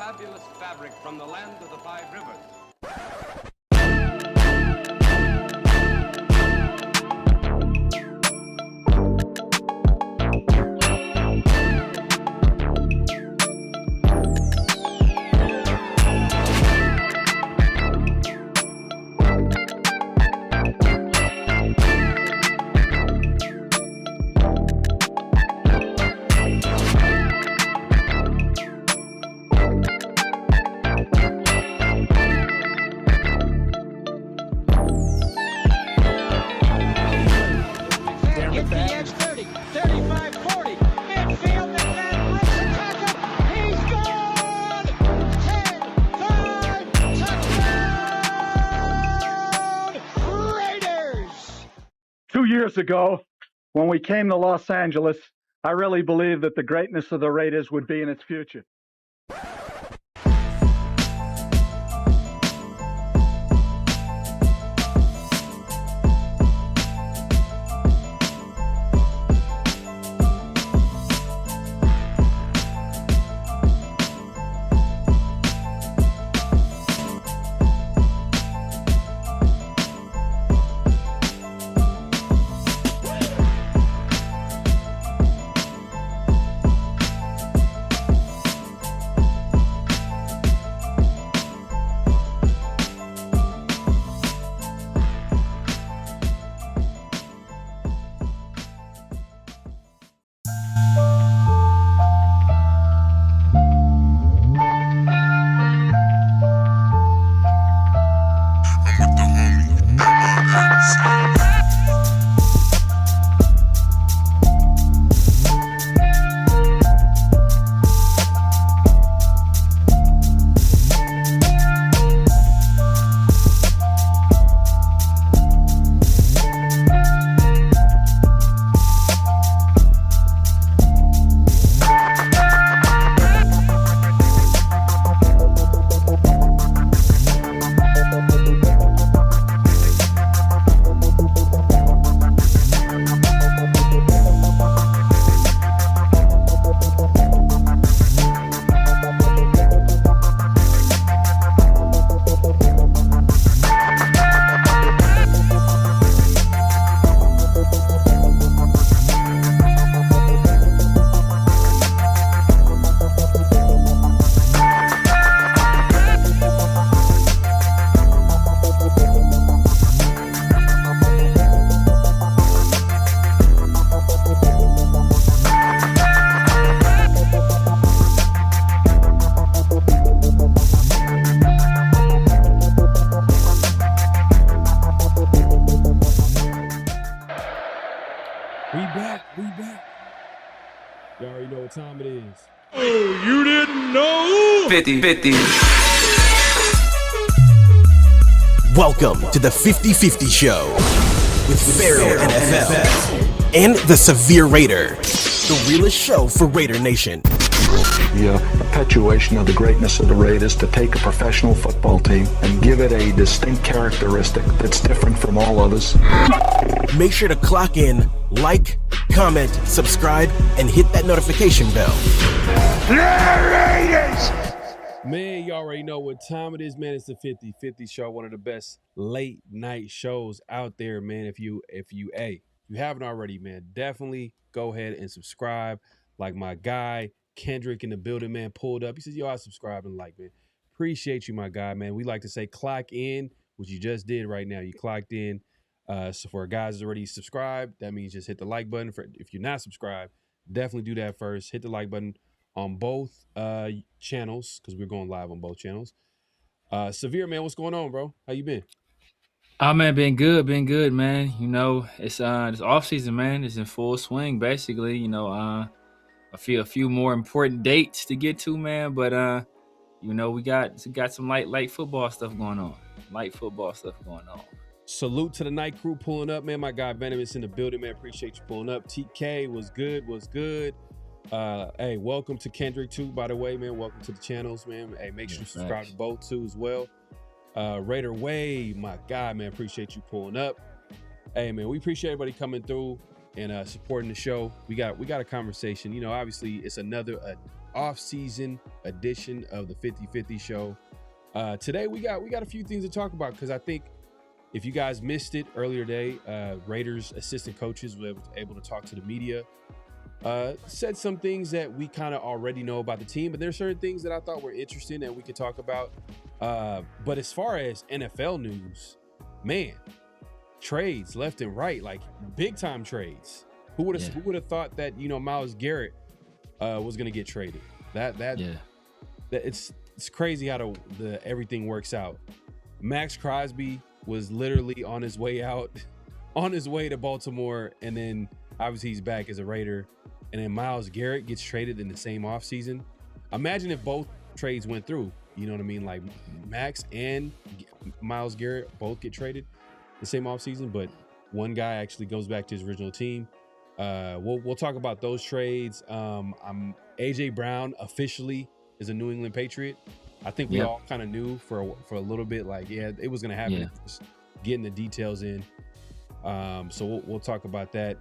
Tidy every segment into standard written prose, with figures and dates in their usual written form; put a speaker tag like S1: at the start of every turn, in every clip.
S1: fabulous fabric from the land of the Five Rivers.
S2: Years ago, when we came to Los Angeles, I really believed that the greatness of the Raiders would be in its future.
S3: We back. You already know what time it is.
S4: Oh, you didn't know?
S5: 50-50.
S6: Welcome to the 50-50 Show with PharoahNFL and the Severe Raider, the realest show for Raider Nation.
S7: The perpetuation of the greatness of the Raiders to take a professional football team and give it a distinct characteristic that's different from all others.
S6: Make sure to clock in, like, comment, subscribe, and hit that notification bell.
S3: Raiders! Man, you already know what time it is, man. It's the 50-50 Show, one of the best late night shows out there, man. If you haven't already, man, definitely go ahead and subscribe. Like my guy Kendrick in the building, man, pulled up. He says, yo, I subscribe and like, man. Appreciate you, my guy, man. We like to say clock in, which you just did right now. You clocked in. So for guys that already subscribed, that means just hit the like button. If you're not subscribed, definitely do that first. Hit the like button on both channels because we're going live on both channels. Severe, man, what's going on, bro? How you been?
S8: Oh man, been good, man. You know, it's off season, man. It's in full swing, basically. You know, I feel a few more important dates to get to, man. But you know, we got some light football stuff going on.
S3: Salute to the night crew pulling up, man. My guy Venomous in the building, man. Appreciate you pulling up. TK was good. Hey, welcome to Kendrick too, by the way, man. Welcome to the channels, man. Hey, make sure you subscribe to both too as well. Raider Way, my guy, man. Appreciate you pulling up. Hey, man, we appreciate everybody coming through and supporting the show. We got a conversation. You know, obviously it's another off-season edition of the 50-50 show. Today we got a few things to talk about, because I think if you guys missed it earlier today, Raiders assistant coaches were able to talk to the media, said some things that we kind of already know about the team, but there's certain things that I thought were interesting that we could talk about. But as far as NFL news, man, trades left and right, like big time trades. Who would have thought that, Myles Garrett was going to get traded? That it's crazy how the everything works out. Max Crosby was literally on his way out, on his way to Baltimore, and then obviously he's back as a Raider. And then Myles Garrett gets traded in the same offseason. Imagine if both trades went through. You know what I mean? Like Max and Myles Garrett both get traded the same offseason, but one guy actually goes back to his original team. We'll talk about those trades. AJ Brown officially is a New England Patriot. I think we all kind of knew for a little bit, like, it was going to happen. Just getting the details in. So we'll talk about that.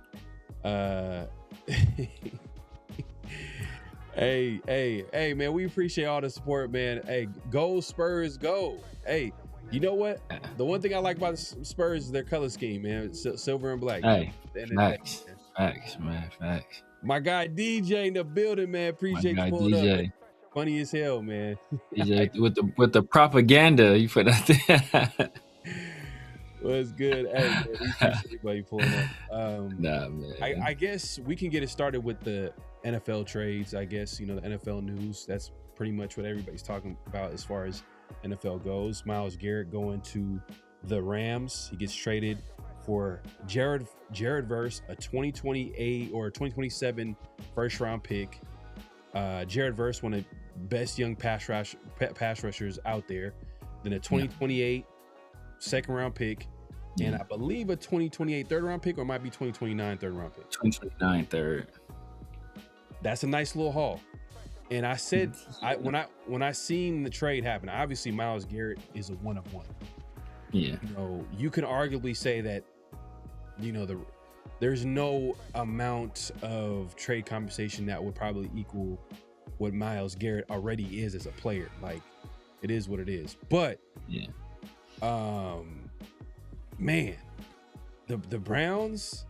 S3: Hey, man, we appreciate all the support, man. Hey, go Spurs, go. Hey, you know what? The one thing I like about the Spurs is their color scheme, man. It's silver and black.
S8: Hey, facts, man. My
S3: guy DJ in the building, man. Appreciate you pulling
S8: DJ.
S3: Up. Funny as hell, man.
S8: DJ with the propaganda you put out there.
S3: What's good? Hey, man, we appreciate everybody pulling up.
S8: Nah, man.
S3: I guess we can get it started with the NFL trades. I guess, the NFL news. That's pretty much what everybody's talking about as far as NFL goes. Myles Garrett going to the Rams. He gets traded for Jared Verse, a 2028 or 2027 first round pick. Jared Verse, one of the best young pass rushers out there. Then a 2028 second round pick, and I believe a 2028 third round pick, or it might be 2029 third round pick.
S8: 2029 third.
S3: That's a nice little haul. And I said, when I seen the trade happen, obviously Myles Garrett is a one of one.
S8: Yeah.
S3: You can arguably say that, there's no amount of trade compensation that would probably equal what Myles Garrett already is as a player. Like, it is what it is. But man, the Browns,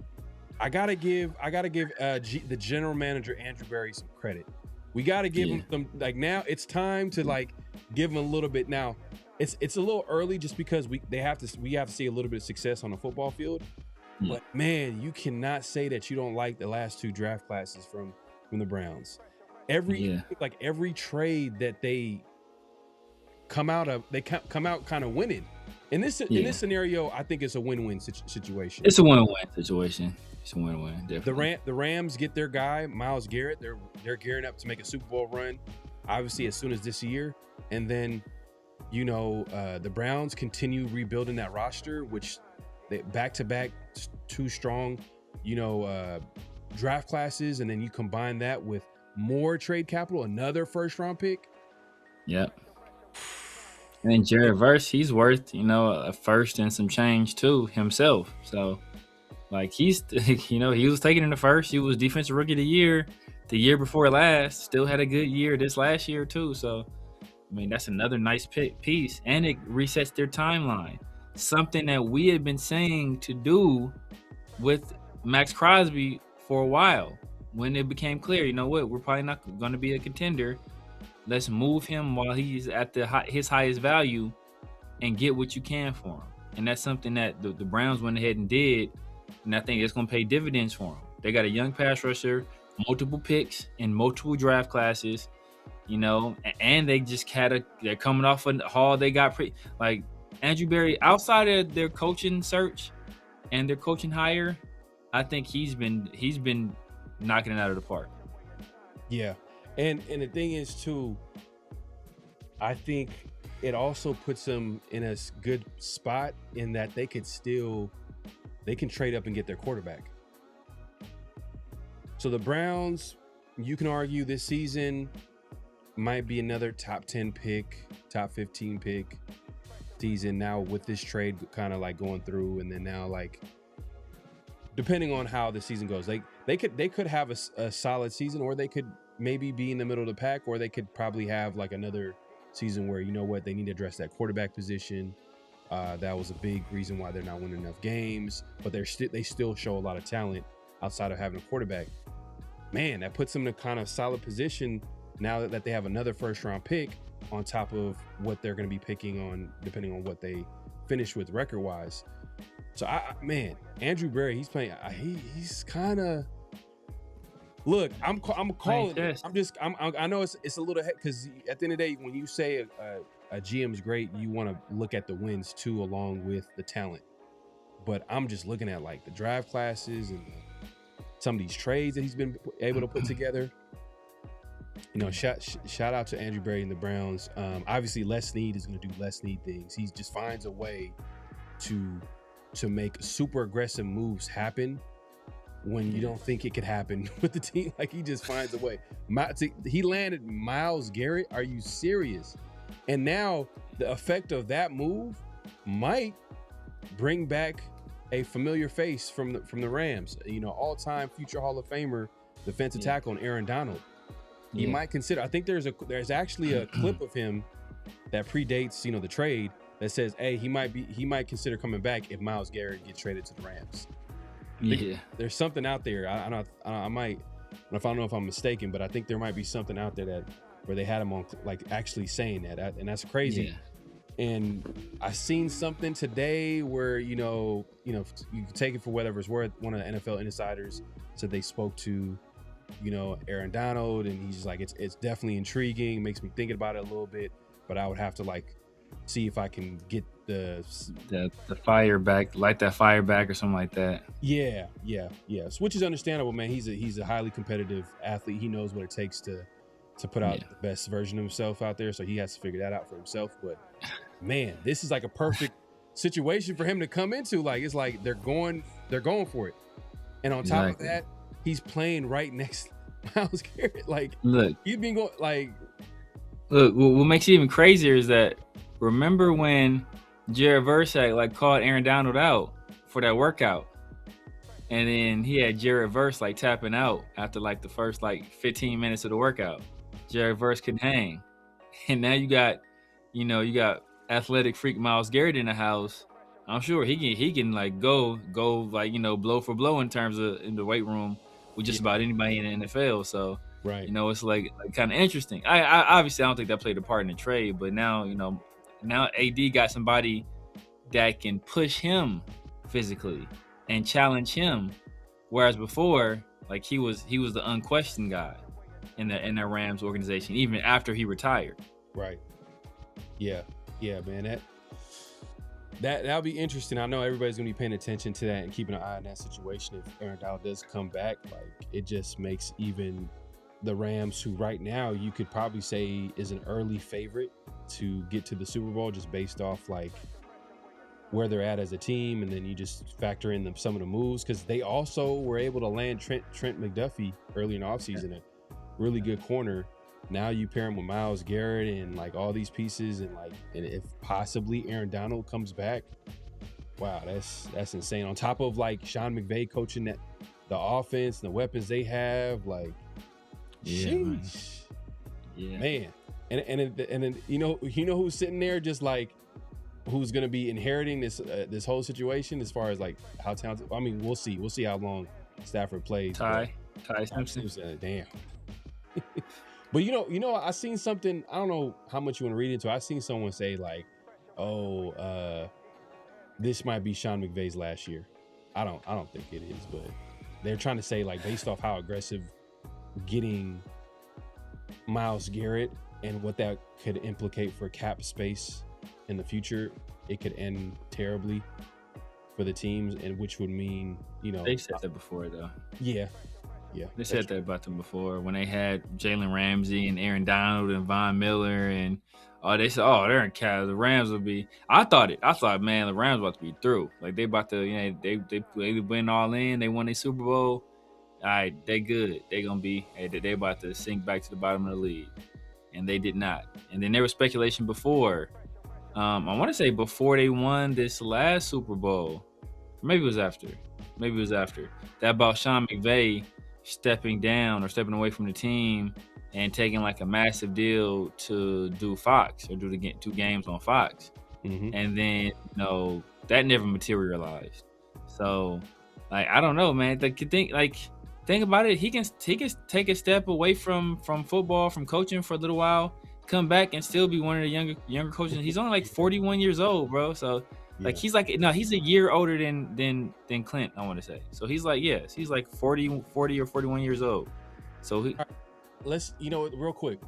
S3: I gotta give the general manager Andrew Berry some credit. We gotta give him some, like, now it's time to give him a little bit. Now it's a little early just because we have to see a little bit of success on the football field. But man, you cannot say that you don't like the last two draft classes from the Browns. Every trade that they come out kind of winning. In this scenario, I think it's a win-win situation.
S8: It's a win-win situation. It's a win-win, definitely.
S3: The Rams get their guy, Myles Garrett. They're gearing up to make a Super Bowl run, obviously as soon as this year. And then, the Browns continue rebuilding that roster, which they back-to-back two strong, draft classes, and then you combine that with more trade capital, another first-round pick.
S8: Yep. And then Jared Verse, he's worth, a first and some change too himself. So, he's, he was taken in the first. He was Defensive Rookie of the year before last. Still had a good year this last year too. So, that's another nice piece, and it resets their timeline. Something that we had been saying to do with Max Crosby for a while. When it became clear, we're probably not going to be a contender. Let's move him while he's at his highest value and get what you can for him. And that's something that the Browns went ahead and did, and I think it's going to pay dividends for them. They got a young pass rusher, multiple picks in multiple draft classes, and they just they're coming off a haul. They got Andrew Berry, outside of their coaching search and their coaching hire, I think he's been knocking it out of the park.
S3: Yeah. And the thing is too, I think it also puts them in a good spot in that they can trade up and get their quarterback. So the Browns, you can argue this season might be another top 10 pick, top 15 pick season now with this trade kind of going through, and then now depending on how the season goes, they could have a solid season, or they could maybe be in the middle of the pack, or they could probably have like another season where, you know what, they need to address that quarterback position. That was a big reason why they're not winning enough games, but they still show a lot of talent outside of having a quarterback. Man, that puts them in a kind of solid position now that they have another first round pick on top of what they're going to be picking on, depending on what they finish with record wise. So man, Andrew Berry, he's playing. He's kind of. Look, I'm calling it. I know it's a little because at the end of the day, when you say a GM's great, you want to look at the wins too, along with the talent. But I'm just looking at like the draft classes and some of these trades that he's been able to put together. You know, shout out to Andrew Berry and the Browns. Obviously, Les Snead is going to do Les Snead things. He just finds a way to make super aggressive moves happen when you don't think it could happen with the team. Like, he just finds a way. He landed Myles Garrett. Are you serious? And now the effect of that move might bring back a familiar face from the Rams. You know, all-time future Hall of Famer defensive tackle, Aaron Donald. He might consider. I think there's actually a clip of him that predates, you know, the trade that says, hey, he might consider coming back if Myles Garrett gets traded to the Rams. There's something out there. I don't know if I'm mistaken, but I think there might be something out there where they had him on, like, actually saying that, and that's crazy. And I seen something today where you can take it for whatever it's worth. One of the NFL insiders said they spoke to, you know, Aaron Donald, and he's like, it's definitely intriguing, makes me thinking about it a little bit, but I would have to like see if I can get the
S8: fire back, light that fire back or something like that.
S3: Yeah. So, which is understandable, man. He's a highly competitive athlete. He knows what it takes to put out the best version of himself out there. So he has to figure that out for himself. But man, this is like a perfect situation for him to come into. Like, it's like they're going for it. And on top of that, he's playing right next to Myles Garrett. Like, look, he's been going like.
S8: Look, what makes it even crazier is that remember when Jared Verse like called Aaron Donald out for that workout, and then he had Jared Verse like tapping out after like the first like 15 minutes of the workout. Jared Verse couldn't hang, and now you got athletic freak Myles Garrett in the house. I'm sure he can like go like, you know, blow for blow in terms of in the weight room with just about anybody in the NFL. So
S3: right,
S8: you know, it's like kind of interesting. I obviously I don't think that played a part in the trade, but now, you know, now AD got somebody that can push him physically and challenge him, whereas before, like, he was the unquestioned guy in the Rams organization even after he retired.
S3: Right. Yeah, man. That'll be interesting. I know everybody's gonna be paying attention to that and keeping an eye on that situation. If Aaron Donald does come back, like, it just makes even the Rams, who right now you could probably say is an early favorite to get to the Super Bowl, just based off like where they're at as a team, and then you just factor in some of the moves, because they also were able to land Trent McDuffie early in the offseason, a really good corner. Now you pair him with Myles Garrett and like all these pieces, and if possibly Aaron Donald comes back, wow, that's insane. On top of like Sean McVay coaching the offense and the weapons they have, like, sheesh. Man. And then you know who's sitting there just like who's gonna be inheriting this whole situation as far as like how talented. I mean, we'll see how long Stafford plays.
S8: Ty Simpson.
S3: Damn. But you know, I seen something. I don't know how much you want to read into. I seen someone say like, this might be Sean McVay's last year. I don't think it is, but they're trying to say like, based off how aggressive getting Myles Garrett and what that could implicate for cap space in the future, it could end terribly for the teams, and which would mean, you know,
S8: they said that before though.
S3: Yeah.
S8: They said that about them before when they had Jalen Ramsey and Aaron Donald and Von Miller, and they said, they're in cap. The Rams will be. I thought, man, the Rams about to be through. Like, they about to, you know, they win all in. They won a Super Bowl. All right, they good. They gonna be. They about to sink back to the bottom of the league, and they did not. And then there was speculation before. I want to say before they won this last Super Bowl, maybe it was after. That about Sean McVay stepping down or stepping away from the team and taking like a massive deal to do Fox or do the 2 games on Fox. And then, that never materialized. So, like, I don't know, man. Think about it. He can take a step away from football, from coaching for a little while, come back and still be one of the younger coaches. He's only like 41 years old, bro. So like he's a year older than Clint, I want to say. So he's like, he's like 40 or 41 years old. So
S3: let's real quick.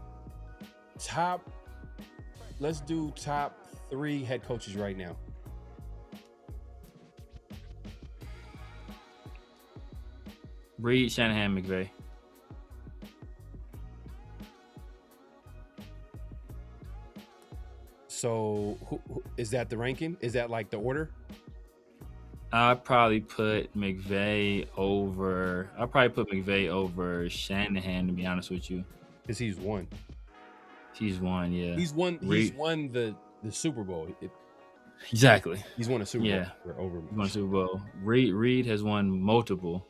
S3: Let's do top 3 head coaches right now.
S8: Reed, Shanahan, McVay.
S3: So who is that the ranking? Is that like the order?
S8: I'd probably put McVay over Shanahan, to be honest with you.
S3: Because he's won.
S8: Yeah.
S3: He's won the Super Bowl.
S8: Exactly.
S3: He's won a Super Bowl.
S8: Yeah. He's won a Super Bowl. Reed has won multiple.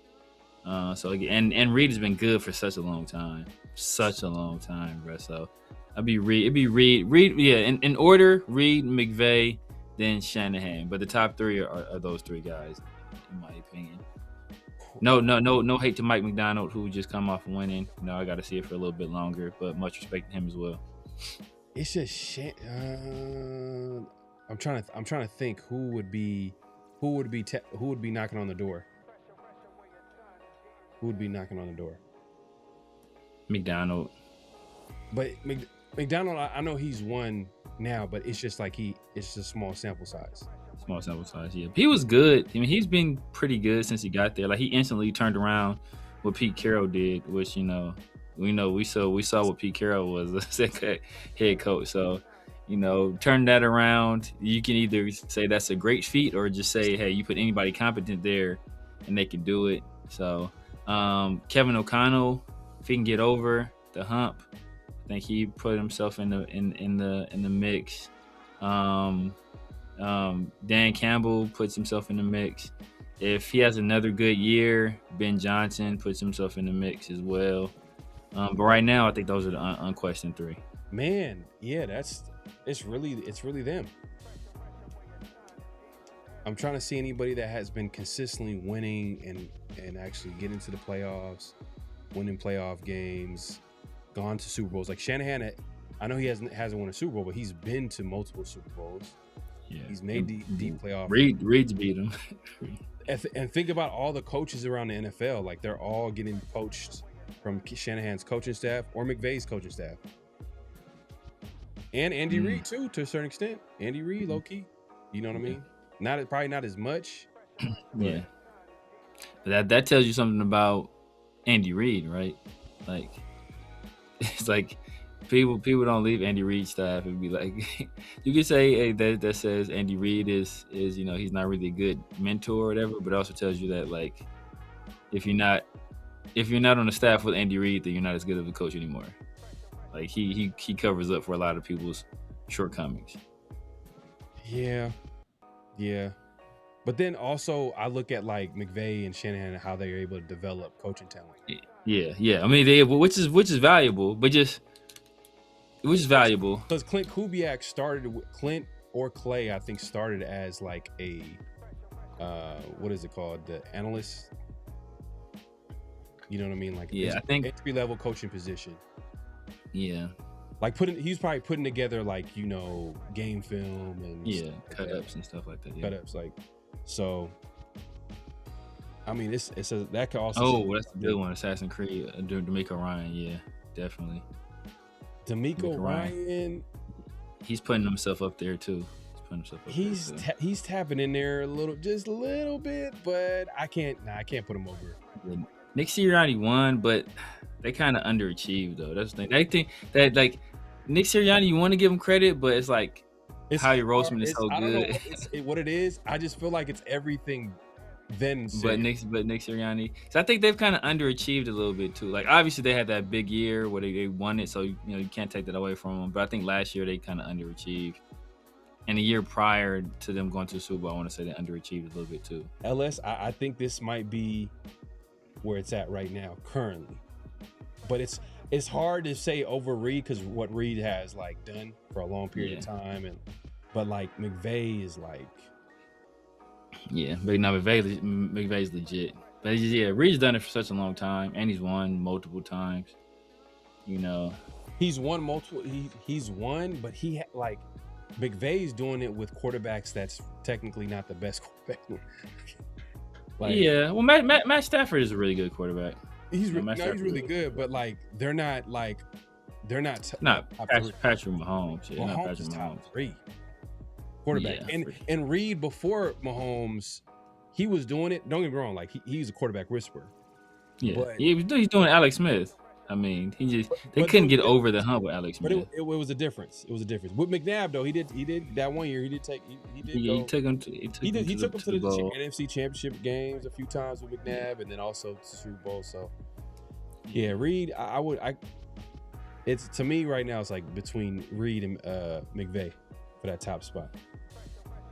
S8: So again, and Reed has been good for such a long time, bro. So it'd be Reed. Yeah, in order: Reed, McVay, then Shanahan. But the top 3 are those 3 guys, in my opinion. No hate to Mike McDonald, who just come off winning. I got to see it for a little bit longer, but much respect to him as well.
S3: It's just I'm trying to think who would be knocking on the door. Who would be knocking on the door?
S8: McDonald.
S3: But McDonald, I know he's won now, but it's just like it's a small sample size.
S8: Yeah. He was good. I mean, he's been pretty good since he got there. Like, he instantly turned around what Pete Carroll did, which, we saw what Pete Carroll was as a head coach. So, turn that around. You can either say that's a great feat or just say, hey, you put anybody competent there and they can do it. So, Kevin O'Connell, if he can get over the hump, I think he put himself in the mix. Dan Campbell puts himself in the mix. If he has another good year, Ben Johnson puts himself in the mix as well. But right now, I think those are the unquestioned 3.
S3: Man, yeah, it's really them. I'm trying to see anybody that has been consistently winning and actually getting to the playoffs, winning playoff games, gone to Super Bowls. Like Shanahan, I know he hasn't won a Super Bowl, but he's been to multiple Super Bowls. Yeah, he's made deep playoff.
S8: Reed's beat him.
S3: And think about all the coaches around the NFL. Like, they're all getting poached from Shanahan's coaching staff or McVay's coaching staff. And Andy Reid too, to a certain extent. Andy Reid, low key. You know what I mean? Probably not as much.
S8: Yeah. But that tells you something about Andy Reid, right? Like, it's like people don't leave Andy Reid's staff and be like, you could say that says Andy Reid is he's not really a good mentor or whatever, but it also tells you that, like, if you're not on the staff with Andy Reid, then you're not as good of a coach anymore. Like, he covers up for a lot of people's shortcomings.
S3: Yeah. But then also I look at like McVay and Shanahan and how they're able to develop coaching talent.
S8: Yeah. I mean, which is valuable, because
S3: Clint Kubiak Clint or Clay, I think, started as like a what is it called? The analyst. You know what I mean? Like,
S8: I think
S3: entry level coaching position.
S8: Yeah.
S3: Like he's probably putting together like, game film and
S8: cut ups and stuff like that.
S3: Cut ups, like, so. I mean, that could also.
S8: Oh, that's a good one. Assassin's Creed, D'Amico Ryan. Yeah, definitely.
S3: D'Amico Ryan.
S8: He's putting himself up there too.
S3: He's tapping in there just a little bit, but I can't put him over.
S8: Nick Sirianni won, but they kind of underachieved though. That's the thing. They think that, like, Nick Sirianni, you want to give him credit, but it's like Howie Roseman is so good. I don't know
S3: what it is. I just feel like it's everything.
S8: But Nick Sirianni, so I think they've kind of underachieved a little bit too. Like, obviously they had that big year where they won it, so you can't take that away from them. But I think last year they kind of underachieved, and the year prior to them going to the Super Bowl, I want to say they underachieved a little bit too.
S3: LS, I think this might be where it's at right now currently. But it's hard to say over Reed because what Reed has like done for a long period of time, but like McVay is like,
S8: but no, McVay's legit. But Reed's done it for such a long time, and he's won multiple times. You know,
S3: he's won multiple. He's won, but like McVay's doing it with quarterbacks that's technically not the best quarterback.
S8: Well, Matt Stafford is a really good quarterback.
S3: He's really good, but like they're not
S8: Patrick Mahomes. Yeah,
S3: Mahomes is top 3 quarterback, and Reed before Mahomes, he was doing it. Don't get me wrong, like he's a quarterback whisperer.
S8: He's doing Alex Smith. I mean, they couldn't get over the hump with Alex Smith.
S3: But it was a difference. It was a difference. With McNabb though, he did that one year. He took him to the NFC Championship games a few times with McNabb, and then also to Super Bowl. So yeah, Reed, it's to me right now. It's like between Reed and McVay for that top spot.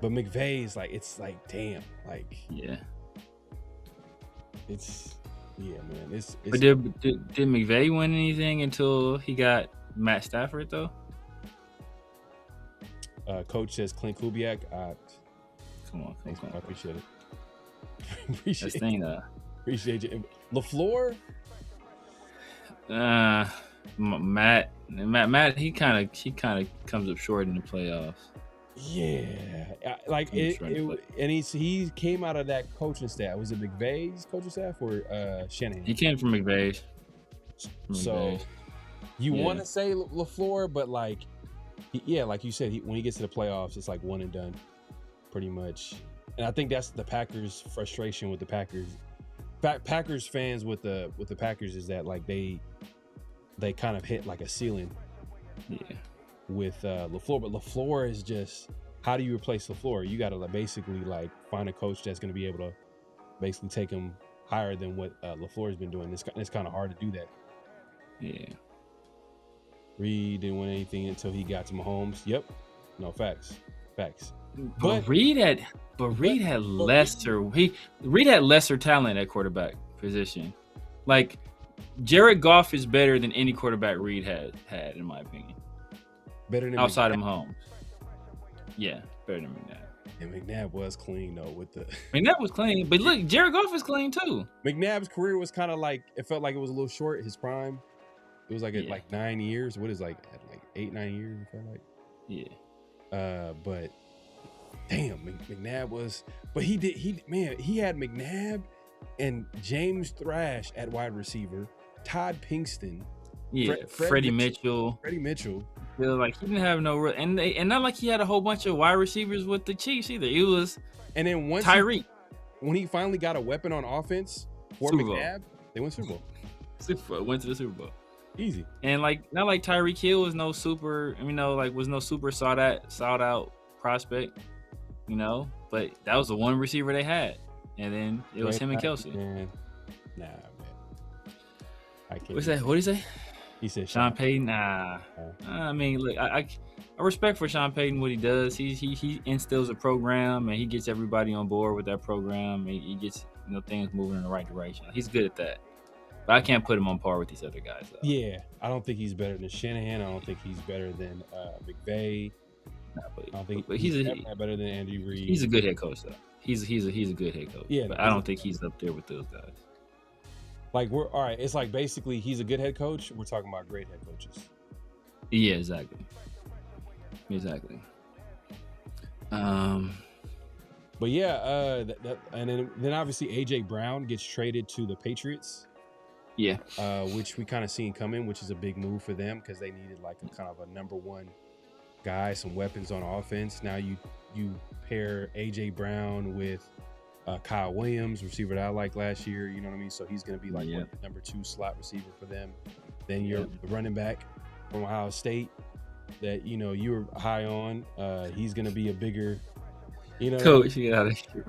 S3: But McVay is like, it's like, damn, like it's. Yeah, man. It's
S8: but did McVay win anything until he got Matt Stafford though?
S3: Coach says Clint Kubiak.
S8: Come on.
S3: I appreciate it. Appreciate you. LaFleur.
S8: Matt. He kind of comes up short in the playoffs.
S3: Yeah, like and he came out of that coaching staff. Was it McVay's coaching staff or Shanahan?
S8: He came from McVay's.
S3: So you want to say LaFleur, but like, like you said, when he gets to the playoffs, it's like one and done, pretty much. And I think that's the Packers' frustration with the Packers. Packers fans with the Packers is that like they kind of hit like a ceiling.
S8: Yeah.
S3: With LaFleur, but LaFleur is just, how do you replace LaFleur? You got to basically like find a coach that's going to be able to basically take him higher than what LaFleur has been doing. It's kind of hard to do that.
S8: Yeah.
S3: Reed didn't win anything until he got to Mahomes. Yep. No, facts.
S8: But Reed had lesser talent at quarterback position. Like Jared Goff is better than any quarterback Reed had in my opinion.
S3: Better than
S8: outside of Mahomes. Yeah, better than McNabb.
S3: And McNabb was clean though
S8: McNabb was clean, but look, Jared Goff is clean too.
S3: McNabb's career was kind of like, it felt like it was a little short. His prime, it was like at like 9 years. What is like at like 8-9 years? It felt like.
S8: Yeah.
S3: But damn, McNabb was. But he had McNabb and James Thrash at wide receiver, Todd Pinkston.
S8: Yeah, Freddie Mitchell. Feel like he didn't have no real, and not like he had a whole bunch of wide receivers with the Chiefs either. It was,
S3: and then once
S8: Tyreek,
S3: when he finally got a weapon on offense for McNabb, they went Super Bowl.
S8: Went to the Super Bowl.
S3: Easy.
S8: And like not like Tyreek Hill was no super, was no super sought out prospect, But that was the one receiver they had, and then it was him and Kelsey.
S3: Man. Nah, man. I can't.
S8: What's that? What did he say?
S3: He said
S8: Sean Payton. Nah. I mean, look, I respect for Sean Payton what he does. He instills a program and he gets everybody on board with that program. And he gets things moving in the right direction. He's good at that. But I can't put him on par with these other guys, though.
S3: Yeah, I don't think he's better than Shanahan. I don't think he's better than McVay.
S8: Nah,
S3: I don't think
S8: he's
S3: better than Andy Reid.
S8: He's a good head coach, though. He's a good head coach.
S3: Yeah,
S8: but I don't think he's up there with those guys.
S3: Like we're all right. It's like basically he's a good head coach. We're talking about great head coaches.
S8: Yeah, exactly.
S3: But yeah, and then obviously AJ Brown gets traded to the Patriots.
S8: Yeah.
S3: Which we kind of seen coming, which is a big move for them because they needed like a kind of a number one guy, some weapons on offense. Now you pair AJ Brown with Kyle Williams, receiver that I liked last year, you know what I mean? So he's going to be like the number 2 slot receiver for them. Then you're the running back from Ohio State that, you were high on. He's going to be a bigger,
S8: Coach, get out of
S3: here.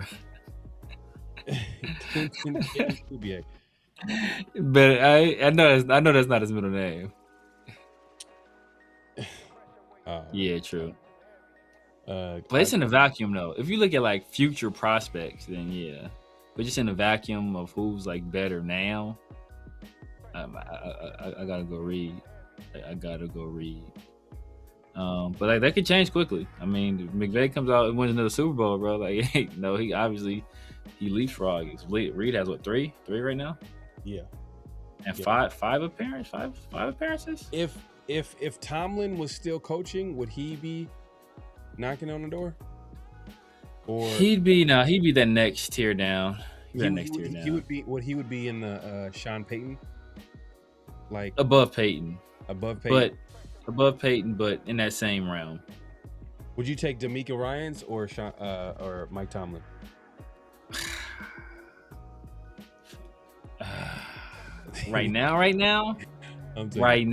S8: But I know that's not his middle name. Yeah, true. But it's in a vacuum though. If you look at like future prospects, then yeah. but just in a vacuum of who's like better now, I gotta go read. But like that could change quickly. I mean, McVay comes out and wins another Super Bowl, bro. Like, he obviously leapfrogs. Reed has what, three right now?
S3: Yeah.
S8: And five appearances.
S3: If Tomlin was still coaching, would he be knocking on the door? Or
S8: he'd be that next tier down.
S3: He would be in the Sean Payton, like
S8: above Payton,
S3: but
S8: in that same realm.
S3: Would you take DeMeco Ryans or Mike Tomlin?
S8: Right now.
S3: I'm taking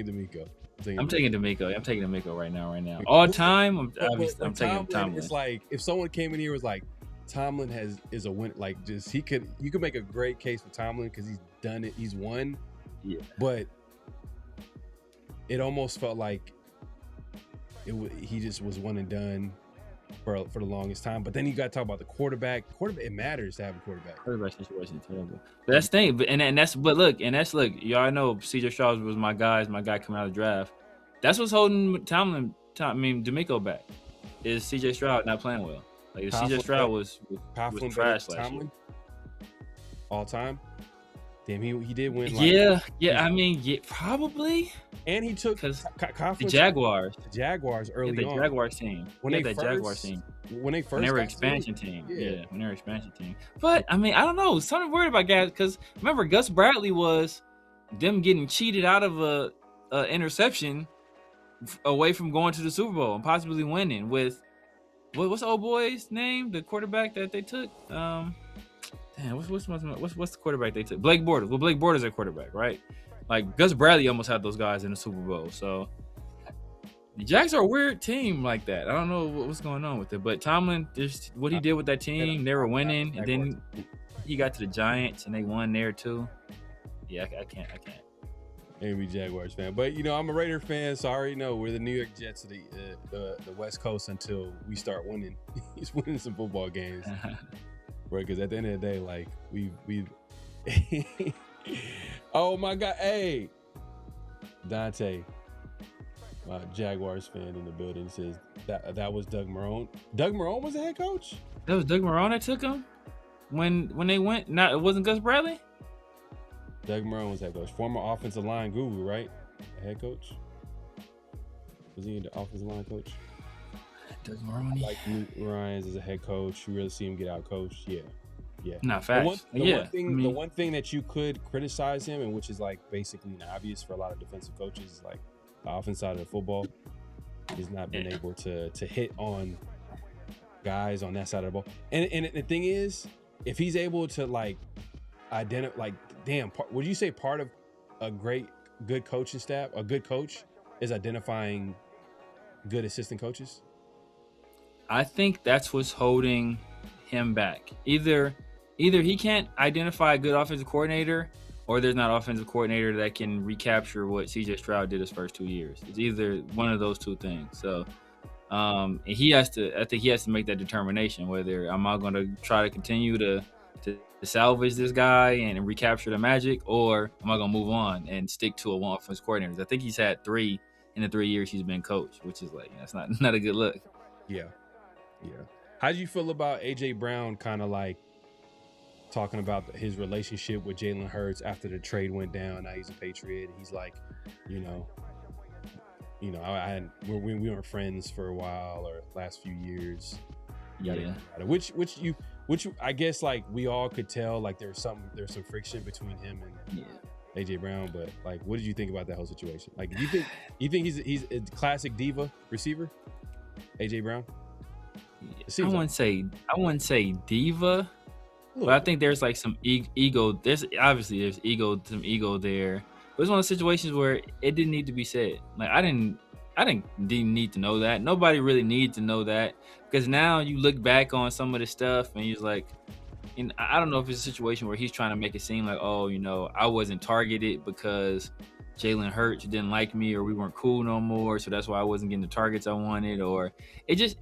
S3: DeMeco.
S8: I'm taking DeMeco right now. All time, I'm taking Tomlin.
S3: It's like if someone came in here and was like, Tomlin is a win. Like, just you could make a great case for Tomlin because he's done it. He's won.
S8: Yeah.
S3: But it almost felt like he just was one and done for the longest time. But then you got to talk about the quarterback. It matters to have a quarterback.
S8: Quarterback situation is terrible. But that's the thing. Look, y'all know C.J. Stroud was my guy coming out of the draft. That's what's holding DeMeco back. Is C.J. Stroud not playing well? Like, C.J. Stroud was trash last year.
S3: All time. Damn, he did win.
S8: Probably.
S3: And he took
S8: the Jaguars.
S3: The Jaguars early on.
S8: The Jaguars team. When they were expansion team. Yeah, when they were expansion team. But I mean, I don't know. Something weird about guys because remember Gus Bradley was them getting cheated out of a interception away from going to the Super Bowl and possibly winning with what's the old boy's name? The quarterback that they took. What's the quarterback they took? Blake Bortles. Well, Blake Bortles is their quarterback, right? Like Gus Bradley almost had those guys in the Super Bowl. So the Jags are a weird team like that. I don't know what's going on with it. But Tomlin, just what he did with that team, they were winning, and then he got to the Giants and they won there too. Yeah, I can't.
S3: Maybe Jaguars fan, but I'm a Raider fan, so I already know we're the New York Jets of the West Coast until we start winning. He's winning some football games. Right, because at the end of the day, like we oh my God, hey, Dante, Jaguars fan in the building, says that was Doug Marrone. Doug Marrone was the head coach?
S8: That was Doug Marrone that took him when they went. It wasn't Gus Bradley.
S3: Doug Marrone was head coach, former offensive line guru, right? Head coach. Was he the offensive line coach?
S8: Doug Marrone.
S3: Like Ryans as a head coach, you really see him get out coached. Yeah.
S8: Not facts.
S3: The one thing that you could criticize him, and which is like basically obvious for a lot of defensive coaches, is like the offense side of the football. He's not been able to hit on guys on that side of the ball. And the thing is, if he's able to like identify, like, would you say part of a good coaching staff, a good coach, is identifying good assistant coaches?
S8: I think that's what's holding him back. Either he can't identify a good offensive coordinator, or there's not an offensive coordinator that can recapture what C.J. Stroud did his first 2 years. It's either one of those two things. So I think he has to make that determination, whether am I going to try to continue to salvage this guy and recapture the magic, or am I going to move on and stick to a one offensive coordinator? I think he's had 3 in the 3 years he's been coached, which is like, that's not a good look.
S3: Yeah. How do you feel about A.J. Brown kind of like talking about his relationship with Jalen Hurts after the trade went down? Now he's a Patriot. He's like, we weren't friends for a while or last few years.
S8: Yeah.
S3: Which I guess like we all could tell like there's some friction between him and A.J. Brown. But like, what did you think about that whole situation? Like, do you think he's a classic diva receiver, A.J. Brown?
S8: I wouldn't say diva, but I think there's like some ego. There's some ego there. But it's one of those situations where it didn't need to be said. Like I didn't need to know that. Nobody really needs to know that, because now you look back on some of the stuff and you're like, and I don't know if it's a situation where he's trying to make it seem like, I wasn't targeted because Jalen Hurts didn't like me, or we weren't cool no more, so that's why I wasn't getting the targets I wanted, or it just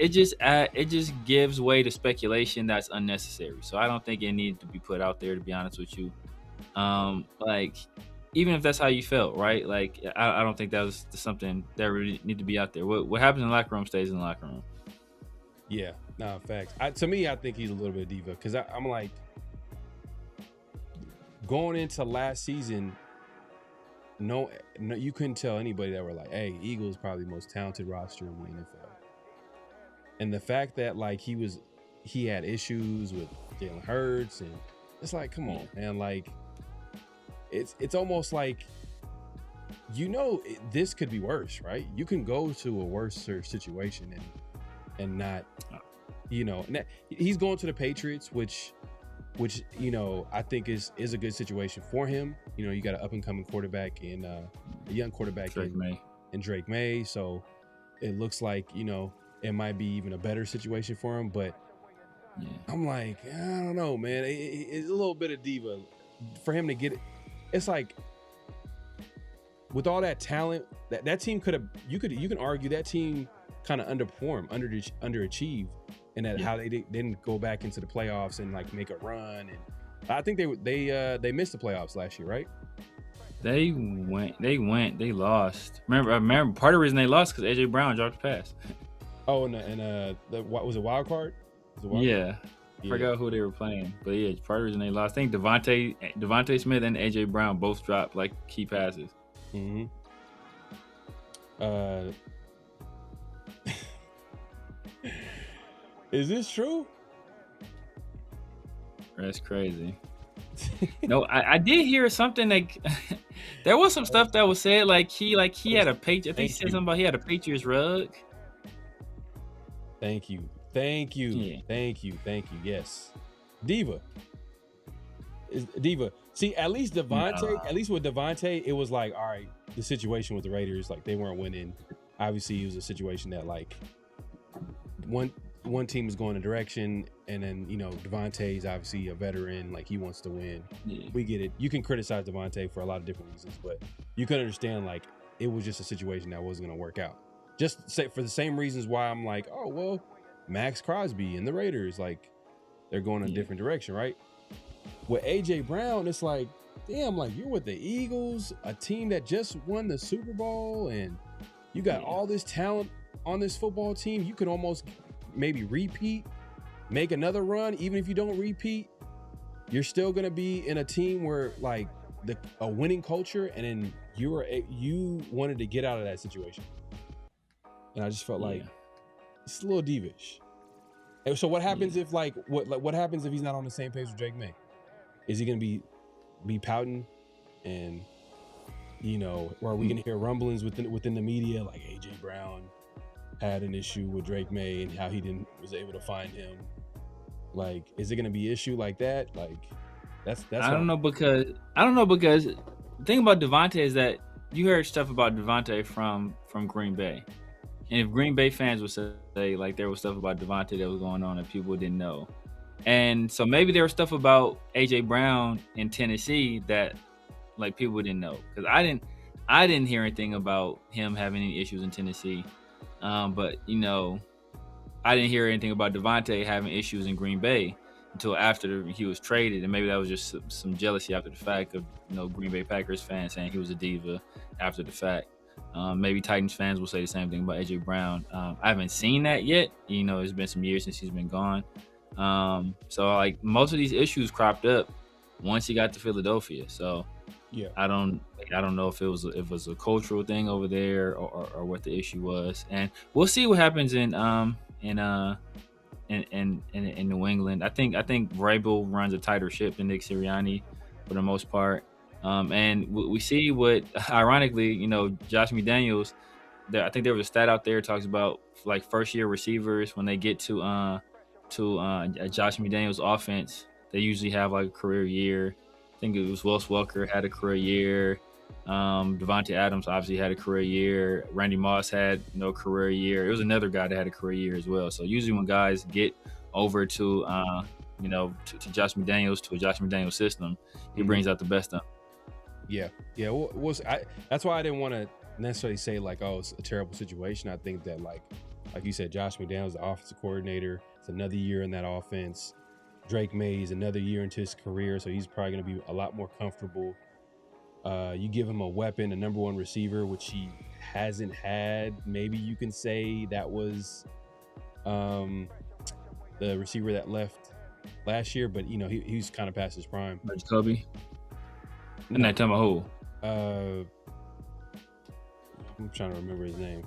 S8: gives way to speculation that's unnecessary. So I don't think it needed to be put out there, to be honest with you. Like, even if that's how you felt, right? Like, I don't think that was something that really need to be out there. What happens in the locker room stays in the locker room.
S3: Yeah, no, facts. To me, I think he's a little bit diva, because I'm like, going into last season, no, you couldn't tell anybody that were like, hey, Eagles probably the most talented roster in the NFL. And the fact that like he had issues with Jalen Hurts, and it's like, come on, man, like it's almost like, this could be worse, right? You can go to a worse situation and not, he's going to the Patriots, which I think is a good situation for him. You got an up and coming quarterback and a young quarterback in Drake May. So it looks like, it might be even a better situation for him. But yeah. I'm like, I don't know, man. It's a little bit of diva for him to get it. It's like, with all that talent, that team you can argue that team kind of underperformed, underachieved, and that how they didn't go back into the playoffs and like make a run. And I think they missed the playoffs last year, right?
S8: They lost. Remember part of the reason they lost because AJ Brown dropped the pass.
S3: Oh, and what was it, wild card?
S8: Yeah. I forgot who they were playing, but yeah, part of the reason they lost. I think Devontae Smith and AJ Brown both dropped like key passes.
S3: Mm-hmm. Is this true?
S8: That's crazy. No, I did hear something like there was some stuff that was said like he had a Patriot. I think he said something about he had a Patriots rug.
S3: Thank you.
S8: Yeah.
S3: Thank you. Yes. Diva. See, at least with Devontae, it was like, all right, the situation with the Raiders, like they weren't winning. Obviously, it was a situation that like one team is going a direction, and then Devontae's obviously a veteran, like he wants to win. Yeah. We get it. You can criticize Devontae for a lot of different reasons, but you can understand like it was just a situation that wasn't going to work out. Just say for the same reasons why I'm like, oh well, Max Crosby and the Raiders, like they're going in a different direction, right? With AJ Brown, it's like, damn, like you're with the Eagles, a team that just won the Super Bowl, and you got all this talent on this football team. You could almost maybe repeat, make another run. Even if you don't repeat, you're still gonna be in a team where like a winning culture, and then you wanted to get out of that situation. And I just felt like it's a little divish. And so what happens if what happens if he's not on the same page with Drake May? Is he gonna be pouting, and or are we gonna hear rumblings within the media like AJ Brown had an issue with Drake May and how he was able to find him? Like, is it gonna be an issue like that? Like that's
S8: I don't know because the thing about Devontae is that you heard stuff about Devontae from Green Bay. And if Green Bay fans would say like there was stuff about Devontae that was going on that people didn't know. And so maybe there was stuff about AJ Brown in Tennessee that like people didn't know. Because I didn't hear anything about him having any issues in Tennessee. But I didn't hear anything about Devontae having issues in Green Bay until after he was traded. And maybe that was just some jealousy after the fact of Green Bay Packers fans saying he was a diva after the fact. Maybe Titans fans will say the same thing about AJ Brown. I haven't seen that yet. It's been some years since he's been gone. So like most of these issues cropped up once he got to Philadelphia. So yeah, I don't know if it was a cultural thing over there or what the issue was. And we'll see what happens in New England. I think Vrabel runs a tighter ship than Nick Sirianni for the most part. And we see what, ironically, Josh McDaniels, I think there was a stat out there that talks about like first year receivers when they get to Josh McDaniels offense, they usually have like a career year. I think it was Wes Welker had a career year. Devontae Adams obviously had a career year. Randy Moss had career year. It was another guy that had a career year as well. So usually when guys get over to to Josh McDaniels, to a Josh McDaniels system, he brings out the best of them.
S3: Yeah. That's why I didn't want to necessarily say like, oh, it's a terrible situation. I think that like you said, Josh McDaniels, the offensive coordinator, it's another year in that offense. Drake Mays, another year into his career, so he's probably going to be a lot more comfortable. You give him a weapon, a number one receiver, which he hasn't had. Maybe you can say that was the receiver that left last year, but he's kind of past his prime.
S8: Kobe. I'm not talking about who.
S3: I'm trying to remember his name.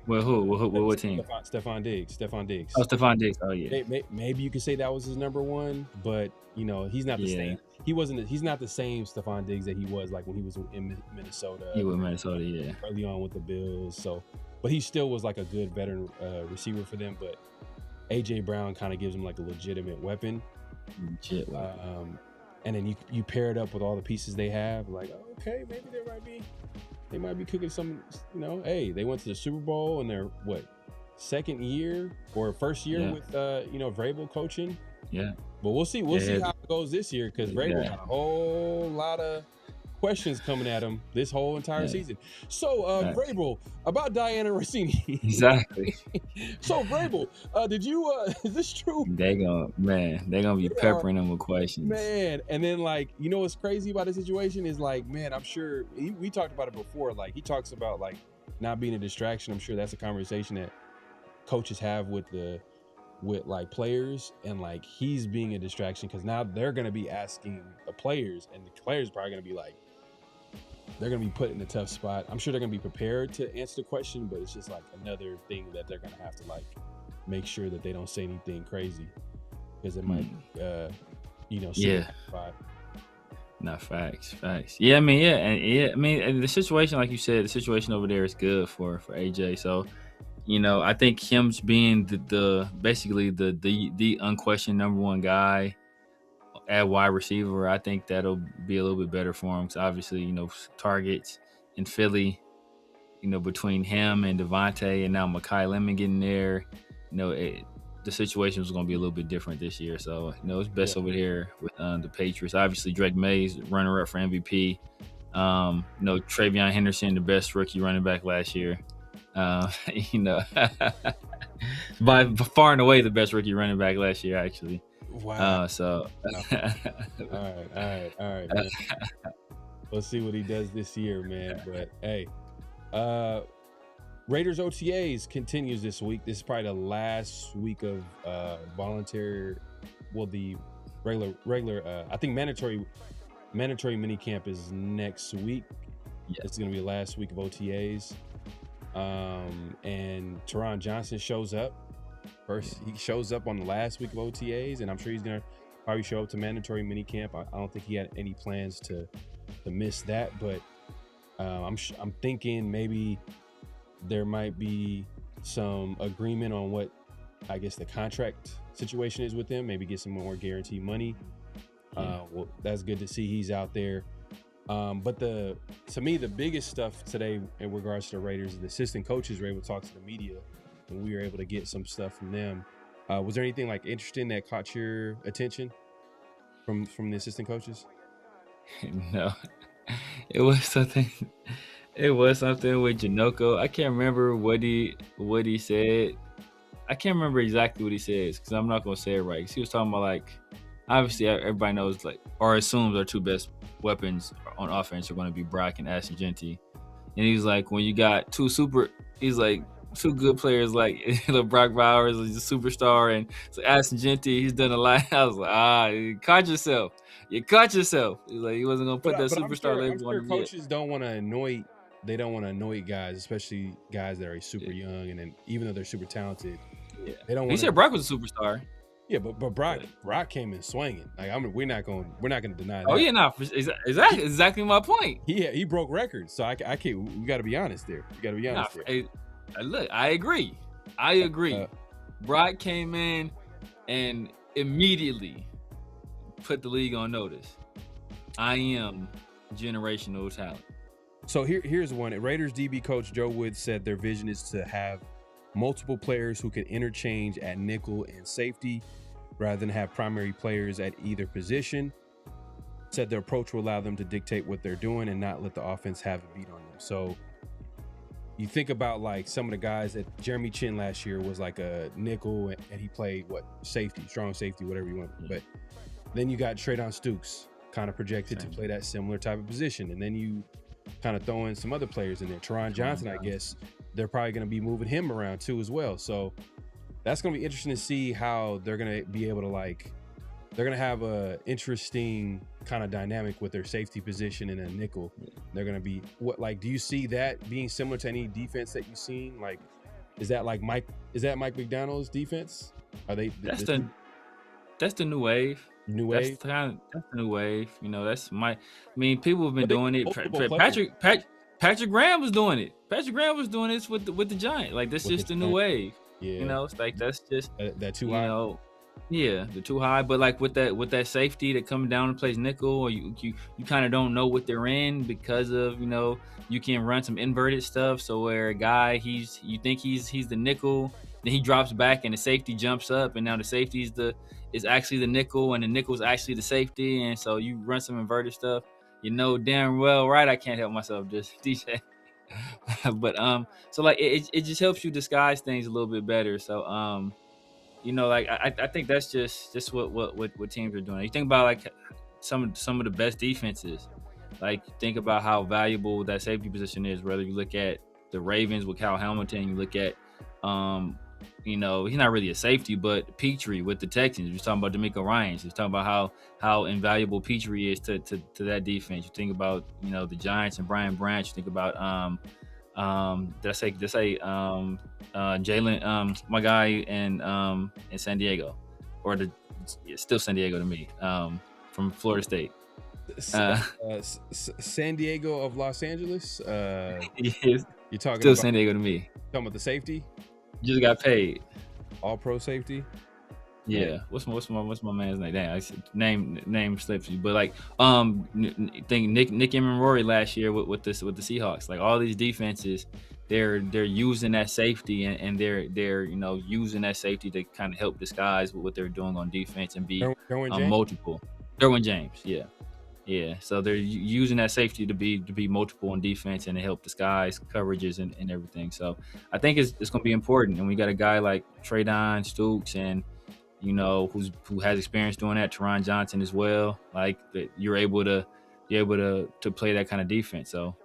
S8: Well, who? What team?
S3: Stephon Diggs.
S8: Oh, Stephon Diggs. Oh, yeah.
S3: Maybe you could say that was his number one, but he's not the same. He's not the same Stephon Diggs that he was like when he was in Minnesota.
S8: He was Minnesota, yeah.
S3: Early on with the Bills. So, but he still was like a good veteran receiver for them. But AJ Brown kind of gives him like a legitimate weapon.
S8: Legit.
S3: And then you pair it up with all the pieces they have. Like, okay, maybe they might be cooking some, hey, they went to the Super Bowl in their, second year or first year with, Vrabel coaching.
S8: Yeah.
S3: But we'll see. We'll see how it goes this year because Vrabel got a whole lot of questions coming at him this whole entire season. So, Vrabel, about Diana Rossini.
S8: Exactly.
S3: So, Vrabel, did you, is this true?
S8: They're gonna be peppering him with questions.
S3: Man, and then what's crazy about the situation is man, I'm sure we talked about it before. Like he talks about like not being a distraction. I'm sure that's a conversation that coaches have with players, and like he's being a distraction because now they're gonna be asking the players, and the players probably gonna be like, they're gonna be put in a tough spot. I'm sure they're gonna be prepared to answer the question, but it's just like another thing that they're gonna have to like make sure that they don't say anything crazy because it might,
S8: Not facts. Yeah, I mean, the situation, like you said, the situation over there is good for AJ. So, I think him being basically the unquestioned number one guy at wide receiver, I think that'll be a little bit better for him. Because obviously, targets in Philly, between him and Devontae and now Mekhi Lemon getting there, the situation was going to be a little bit different this year. So, it's best over here with the Patriots. Obviously, Drake Mays, runner-up for MVP. Travion Henderson, the best rookie running back last year. By far and away the best rookie running back last year, actually.
S3: Wow.
S8: So.
S3: All right, man. Let's see what he does this year, man. But, hey, Raiders OTAs continues this week. This is probably the last week of voluntary, the regular. I think mandatory mini camp is next week.
S8: Yeah.
S3: It's going to be the last week of OTAs. And Taron Johnson shows up first. He shows up on the last week of OTAs, and I'm sure he's going to probably show up to mandatory mini camp. I don't think he had any plans to miss that, but I'm thinking maybe there might be some agreement on what I guess the contract situation is with him. Maybe get some more guaranteed money. Well, that's good to see he's out there. But to me, the biggest stuff today in regards to the Raiders, the assistant coaches were able to talk to the media, and we were able to get some stuff from them. Was there anything interesting that caught your attention from the assistant coaches?
S8: No, it was something. It was something with Janoko. I can't remember what he said. I can't remember exactly what he says because I'm not gonna say it right. He was talking about obviously everybody knows or assumes our two best weapons on offense are going to be Brock and Ashton Genty, and he's like, when you got two good players like Brock Bowers is a superstar, and so Ashton Genty, he's done a lot. I was like, you caught yourself. He's like, he wasn't gonna put that superstar label on him.
S3: Coaches don't want to annoy. They don't want to annoy guys, especially guys that are super young, and then even though they're super talented, they don't.
S8: He said Brock was a superstar.
S3: Yeah, but Brock came in swinging. We're not gonna deny that.
S8: Oh yeah, exactly my point.
S3: He broke records, so I can't. We got to be honest there.
S8: Look, I agree. Brock came in and immediately put the league on notice. I am generational talent.
S3: So here's one. Raiders DB coach Joe Woods said their vision is to have multiple players who can interchange at nickel and safety rather than have primary players at either position. said the approach will allow them to dictate what they're doing and not let the offense have a beat on them. So you think about like some of the guys that Jeremy Chin last year was like a nickel and he played safety, strong safety, whatever you want. But then you got Taron Stukes kind of projected to play that similar type of position. And then you kind of throw in some other players in there. Taron Johnson, I guess they're probably going to be moving him around too as well. So that's going to be interesting to see how they're going to be able to they're going to have a interesting kind of dynamic with their safety position in a nickel. They're going to be do you see that being similar to any defense that you've seen? Like, is that Mike McDonald's defense? Are they?
S8: That's the new wave.
S3: New wave.
S8: That's the new wave. You know, people have been doing it. Patrick Graham was doing it. Patrick Graham was doing this with the Giants. Like, that's just the new wave.
S3: Yeah.
S8: You know, it's like that's just
S3: that too high.
S8: You know, yeah, they're too high. But like with that safety that comes down and plays nickel, or you kind of don't know what they're in because of, you know, you can run some inverted stuff. So where a guy you think he's the nickel, then he drops back and the safety jumps up, and now the safety is actually the nickel, and the nickel is actually the safety, and so you run some inverted stuff. You know damn well, right? I can't help myself, just DJ. But so like it just helps you disguise things a little bit better. So you know, like I think that's just what teams are doing. You think about like some of the best defenses. Like, think about how valuable that safety position is. Whether you look at the Ravens with Kyle Hamilton, you look at you know, he's not really a safety, but Petrie with the Texans. You're talking about D'Amico Ryans. You're talking about how invaluable Petrie is to that defense. You think about, you know, the Giants and Brian Branch. You think about did I say Jalen, my guy in San Diego, or still San Diego to me, from Florida State.
S3: San Diego of Los Angeles.
S8: Yes.
S3: You're talking
S8: still
S3: about
S8: San Diego to me.
S3: Talking about the safety.
S8: Just got paid.
S3: All pro safety.
S8: Yeah. What's my man's name? Dang, I said name slips you. But like think Nick Rory last year with the Seahawks. Like, all these defenses, they're using that safety and they're you know, using that safety to kind of help disguise what they're doing on defense and be multiple. Derwin James, yeah. So they're using that safety to be multiple on defense and to help disguise coverages and everything. So I think it's going to be important. And we got a guy like Taron Stukes, and you know, who has experience doing that, Taron Johnson as well. Like, that you're able to play that kind of defense. So,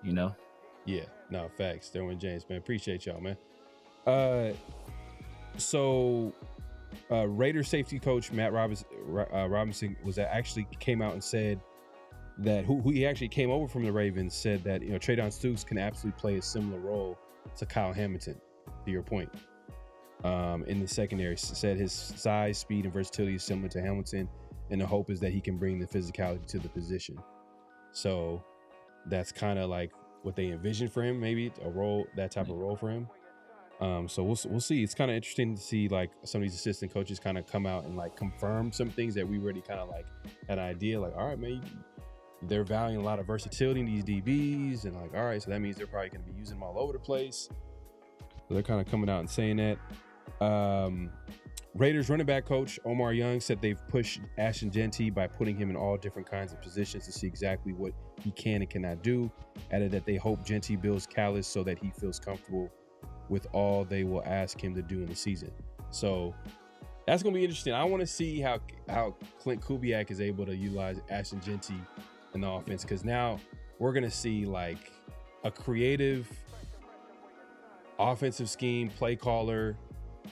S8: you know.
S3: Yeah, no, facts. Derwin James, man. Appreciate y'all, man. So Raiders safety coach Matt Robinson actually came out and said that who he actually came over from the Ravens, said that, you know, Taron Stukes can absolutely play a similar role to Kyle Hamilton, to your point. In the secondary, said his size, speed, and versatility is similar to Hamilton, and the hope is that he can bring the physicality to the position. So that's kind of like what they envisioned for him, maybe that type of role for him. So we'll see. It's kind of interesting to see like some of these assistant coaches kind of come out and like confirm some things that we already kind of like had an idea. Like, all right, man, they're valuing a lot of versatility in these DBs, and like, all right, so that means they're probably going to be using them all over the place. So they're kind of coming out and saying that. Raiders running back coach Omar Young said they've pushed Ashton Jeanty by putting him in all different kinds of positions to see exactly what he can and cannot do. Added that they hope Jeanty builds callus so that he feels comfortable with all they will ask him to do in the season. So that's going to be interesting. I want to see how Clint Kubiak is able to utilize Ashton Jeanty in the offense, because now we're going to see like a creative offensive scheme, play caller,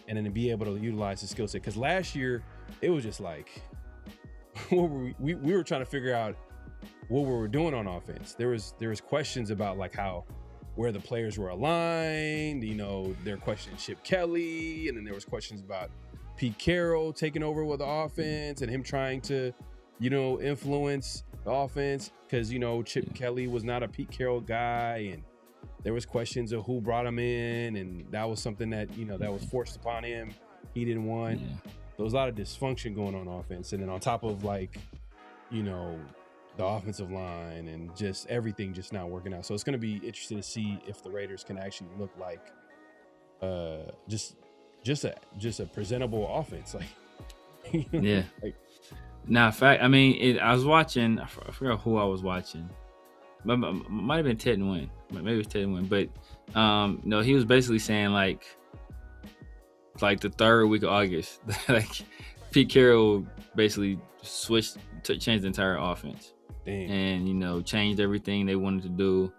S3: and then to be able to utilize his skill set. Because last year, it was just like, we were trying to figure out what we were doing on offense. There was questions about like where the players were aligned. You know, there were questions Chip Kelly, and then there was questions about Pete Carroll taking over with the offense and him trying to, you know, influence the offense, because, you know, Chip Kelly was not a Pete Carroll guy, and there was questions of who brought him in, and that was something that, you know, that was forced upon him. He didn't want. There was a lot of dysfunction going on offense, and then on top of like, you know, the offensive line and just everything just not working out. So it's going to be interesting to see if the Raiders can actually look like just a presentable offense. Like,
S8: yeah.
S3: Like,
S8: Nah, fact. I mean, I was watching. I forgot who I was watching. Might have been Ted Nguyen. Maybe it was Ted Nguyen. But no, he was basically saying like the third week of August, like Pete Carroll basically changed the entire offense.
S3: Damn.
S8: And changed everything they wanted to do.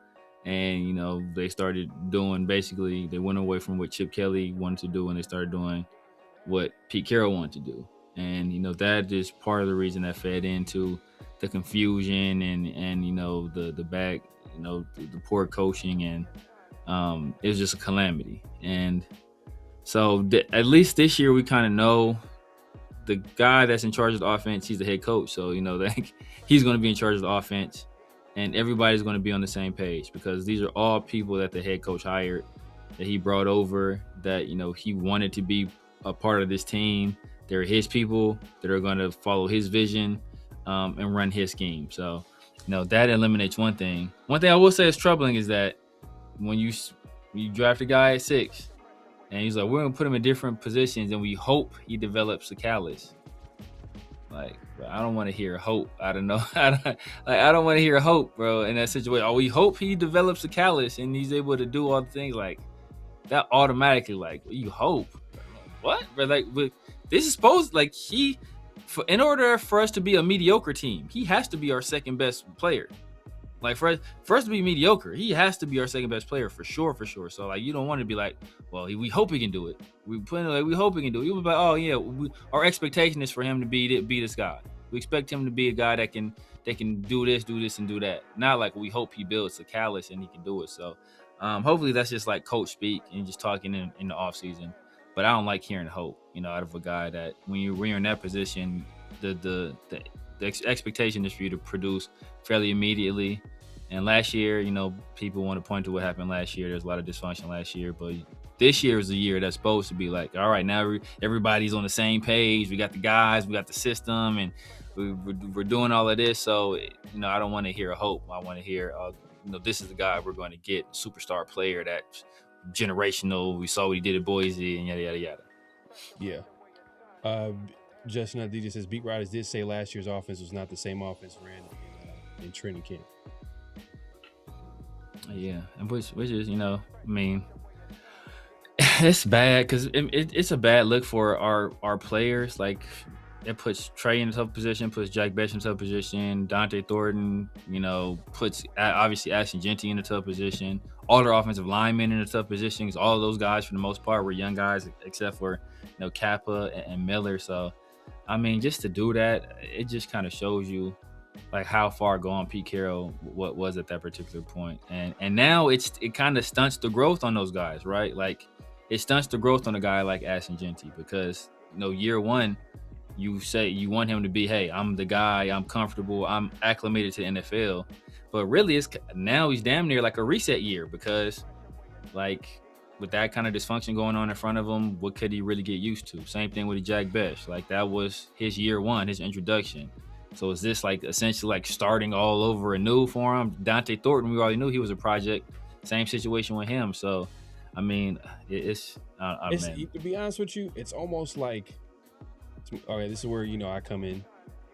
S8: And they started doing, basically they went away from what Chip Kelly wanted to do and they started doing what Pete Carroll wanted to do. And that is part of the reason that fed into the confusion and the bad, the poor coaching, and it was just a calamity. And so at least this year we kind of know the guy that's in charge of the offense, he's the head coach. So that he's going to be in charge of the offense, and everybody's going to be on the same page, because these are all people that the head coach hired, that he brought over, that he wanted to be a part of this team. They're his people that are going to follow his vision and run his scheme. So, that eliminates one thing. One thing I will say is troubling is that when you draft a guy at 6 and he's like, we're going to put him in different positions and we hope he develops a callus. Like, bro, I don't want to hear hope. I don't know. I don't want to hear hope, bro, in that situation. Oh, we hope he develops a callus and he's able to do all the things. Like, that automatically, like, you hope. What? But like, this is supposed, like, in order for us to be a mediocre team, he has to be our second best player. Like, for us to be mediocre, he has to be our second best player for sure. So like, you don't want to be like, well, we hope he can do it. We hope he can do it. You would be like, oh yeah, our expectation is for him to be this guy. We expect him to be a guy that can do this, and do that. Not like we hope he builds a callus and he can do it. So hopefully that's just like coach speak and just talking in the off season. But I don't like hearing hope, out of a guy that when you're in that position, the expectation is for you to produce fairly immediately. And last year, people want to point to what happened last year. There's a lot of dysfunction last year, but this year is the year that's supposed to be like, all right, now everybody's on the same page. We got the guys, we got the system, and we're doing all of this. So, I don't want to hear hope. I want to hear, this is the guy we're going to get, superstar player that's generational. We saw what he did at Boise, and yada, yada, yada.
S3: Yeah. Justin DJ says beat writers did say last year's offense was not the same offense ran in training camp.
S8: Yeah, and which is, I mean, it's bad because it's a bad look for our players. Like, it puts Trey in a tough position, puts Jack Bech in a tough position, Dante Thornton, puts obviously Ashton Genty in a tough position, all their offensive linemen in a tough position, because all of those guys for the most part were young guys except for Kappa and Miller. So I mean, just to do that, it just kind of shows you like how far gone Pete Carroll was at that particular point. And now it kind of stunts the growth on those guys, right? Like, it stunts the growth on a guy like Ashton Genty, because year one, you say you want him to be, hey, I'm the guy, I'm comfortable, I'm acclimated to the NFL. But really, now he's damn near like a reset year, because like, with that kind of dysfunction going on in front of him, what could he really get used to? Same thing with Jack Bech. Like, that was his year one, his introduction. So is this like essentially like starting all over anew for him? Dante Thornton, we already knew he was a project. Same situation with him. So, I mean, it's man.
S3: To be honest with you, it's almost like, okay, this is where, I come in,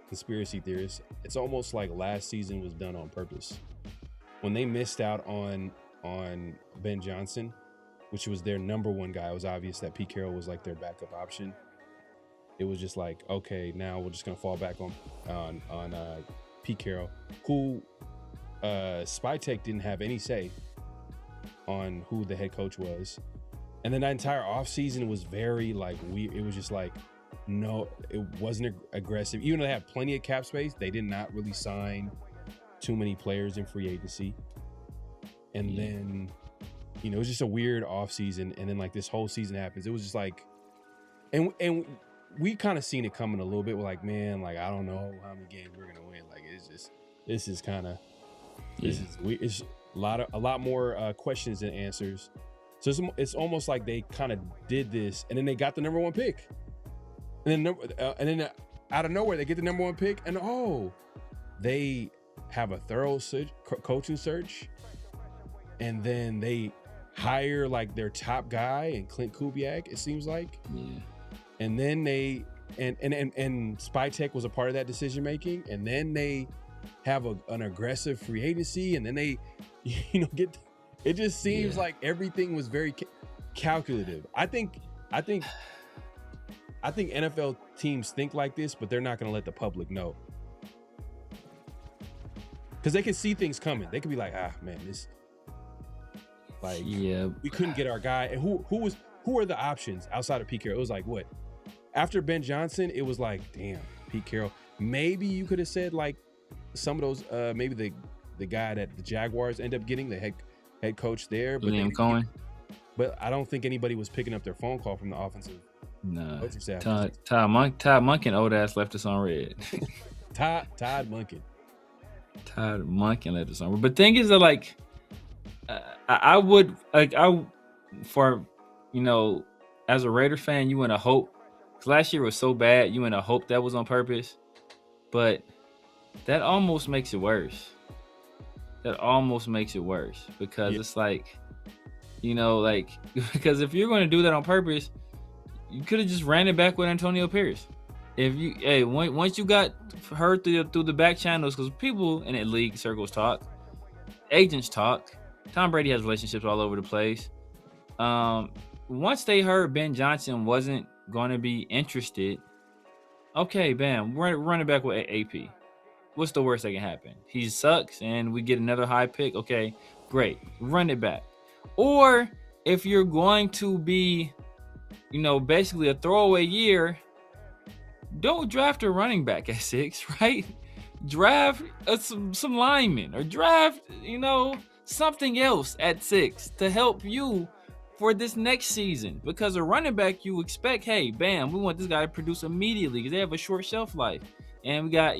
S3: conspiracy theorist. It's almost like last season was done on purpose. When they missed out on Ben Johnson, which was their number one guy, it was obvious that Pete Carroll was like their backup option. It was just like, okay, now we're just gonna fall back on Pete Carroll, who Spytech didn't have any say on who the head coach was, and then that entire offseason was very like weird. It was just like, no, it wasn't aggressive. Even though they had plenty of cap space, they did not really sign too many players in free agency. And then, it was just a weird offseason. And then like this whole season happens. It was just like, and we kind of seen it coming a little bit. We're like, man, like, I don't know how many games we're gonna win. Like, this is it's a lot more questions than answers. So it's almost like they kind of did this, and then they got the number one pick, and then out of nowhere they get the number one pick, and they have a thorough coaching search, and then they hire like their top guy and Clint Kubiak, it seems like. Yeah. And then they and Spytek was a part of that decision making, and then they have an aggressive free agency, and then they, get. It just seems like everything was very calculative. I think NFL teams think like this, but they're not going to let the public know, because they can see things coming. They could be like, man, this, like, we couldn't get our guy. And who are the options outside of Pete Carroll? It was like, what? After Ben Johnson, it was like, damn, Pete Carroll. Maybe you could have said like some of those, maybe the guy that the Jaguars end up getting, the head coach there. But
S8: Liam Cohen.
S3: But I don't think anybody was picking up their phone call from the offensive coaching staff.
S8: Todd Monken, old ass, left us on red.
S3: Todd Monken.
S8: Todd Monken left us on red. But thing is that, like, I would, like, for, as a Raiders fan, you want to hope. Because last year was so bad, you want to hope that was on purpose. But that almost makes it worse. Because it's like, because if you're going to do that on purpose, you could have just ran it back with Antonio Pierce. Once you got heard through the back channels, because people in the league circles talk, agents talk, Tom Brady has relationships all over the place. Once they heard Ben Johnson wasn't going to be interested, okay, bam, run it back with AP. What's the worst that can happen? He sucks and we get another high pick. Okay, great. Run it back. Or if you're going to be, basically a throwaway year, don't draft a running back at 6, right? Draft some linemen, or draft, something else at 6 to help you for this next season. Because a running back, you expect, hey, bam, we want this guy to produce immediately because they have a short shelf life. And we got,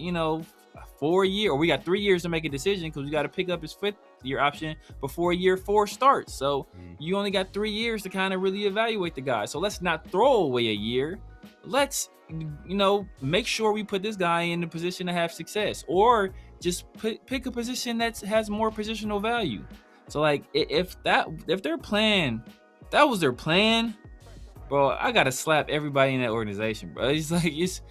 S8: 4 years, or we got 3 years to make a decision because we got to pick up his 5th year option before year 4 starts. So you only got 3 years to kind of really evaluate the guy. So let's not throw away a year. Let's, make sure we put this guy in the position to have success, or just pick a position that has more positional value. So like, if their plan, that was their plan, bro, I gotta slap everybody in that organization, bro. It's like it's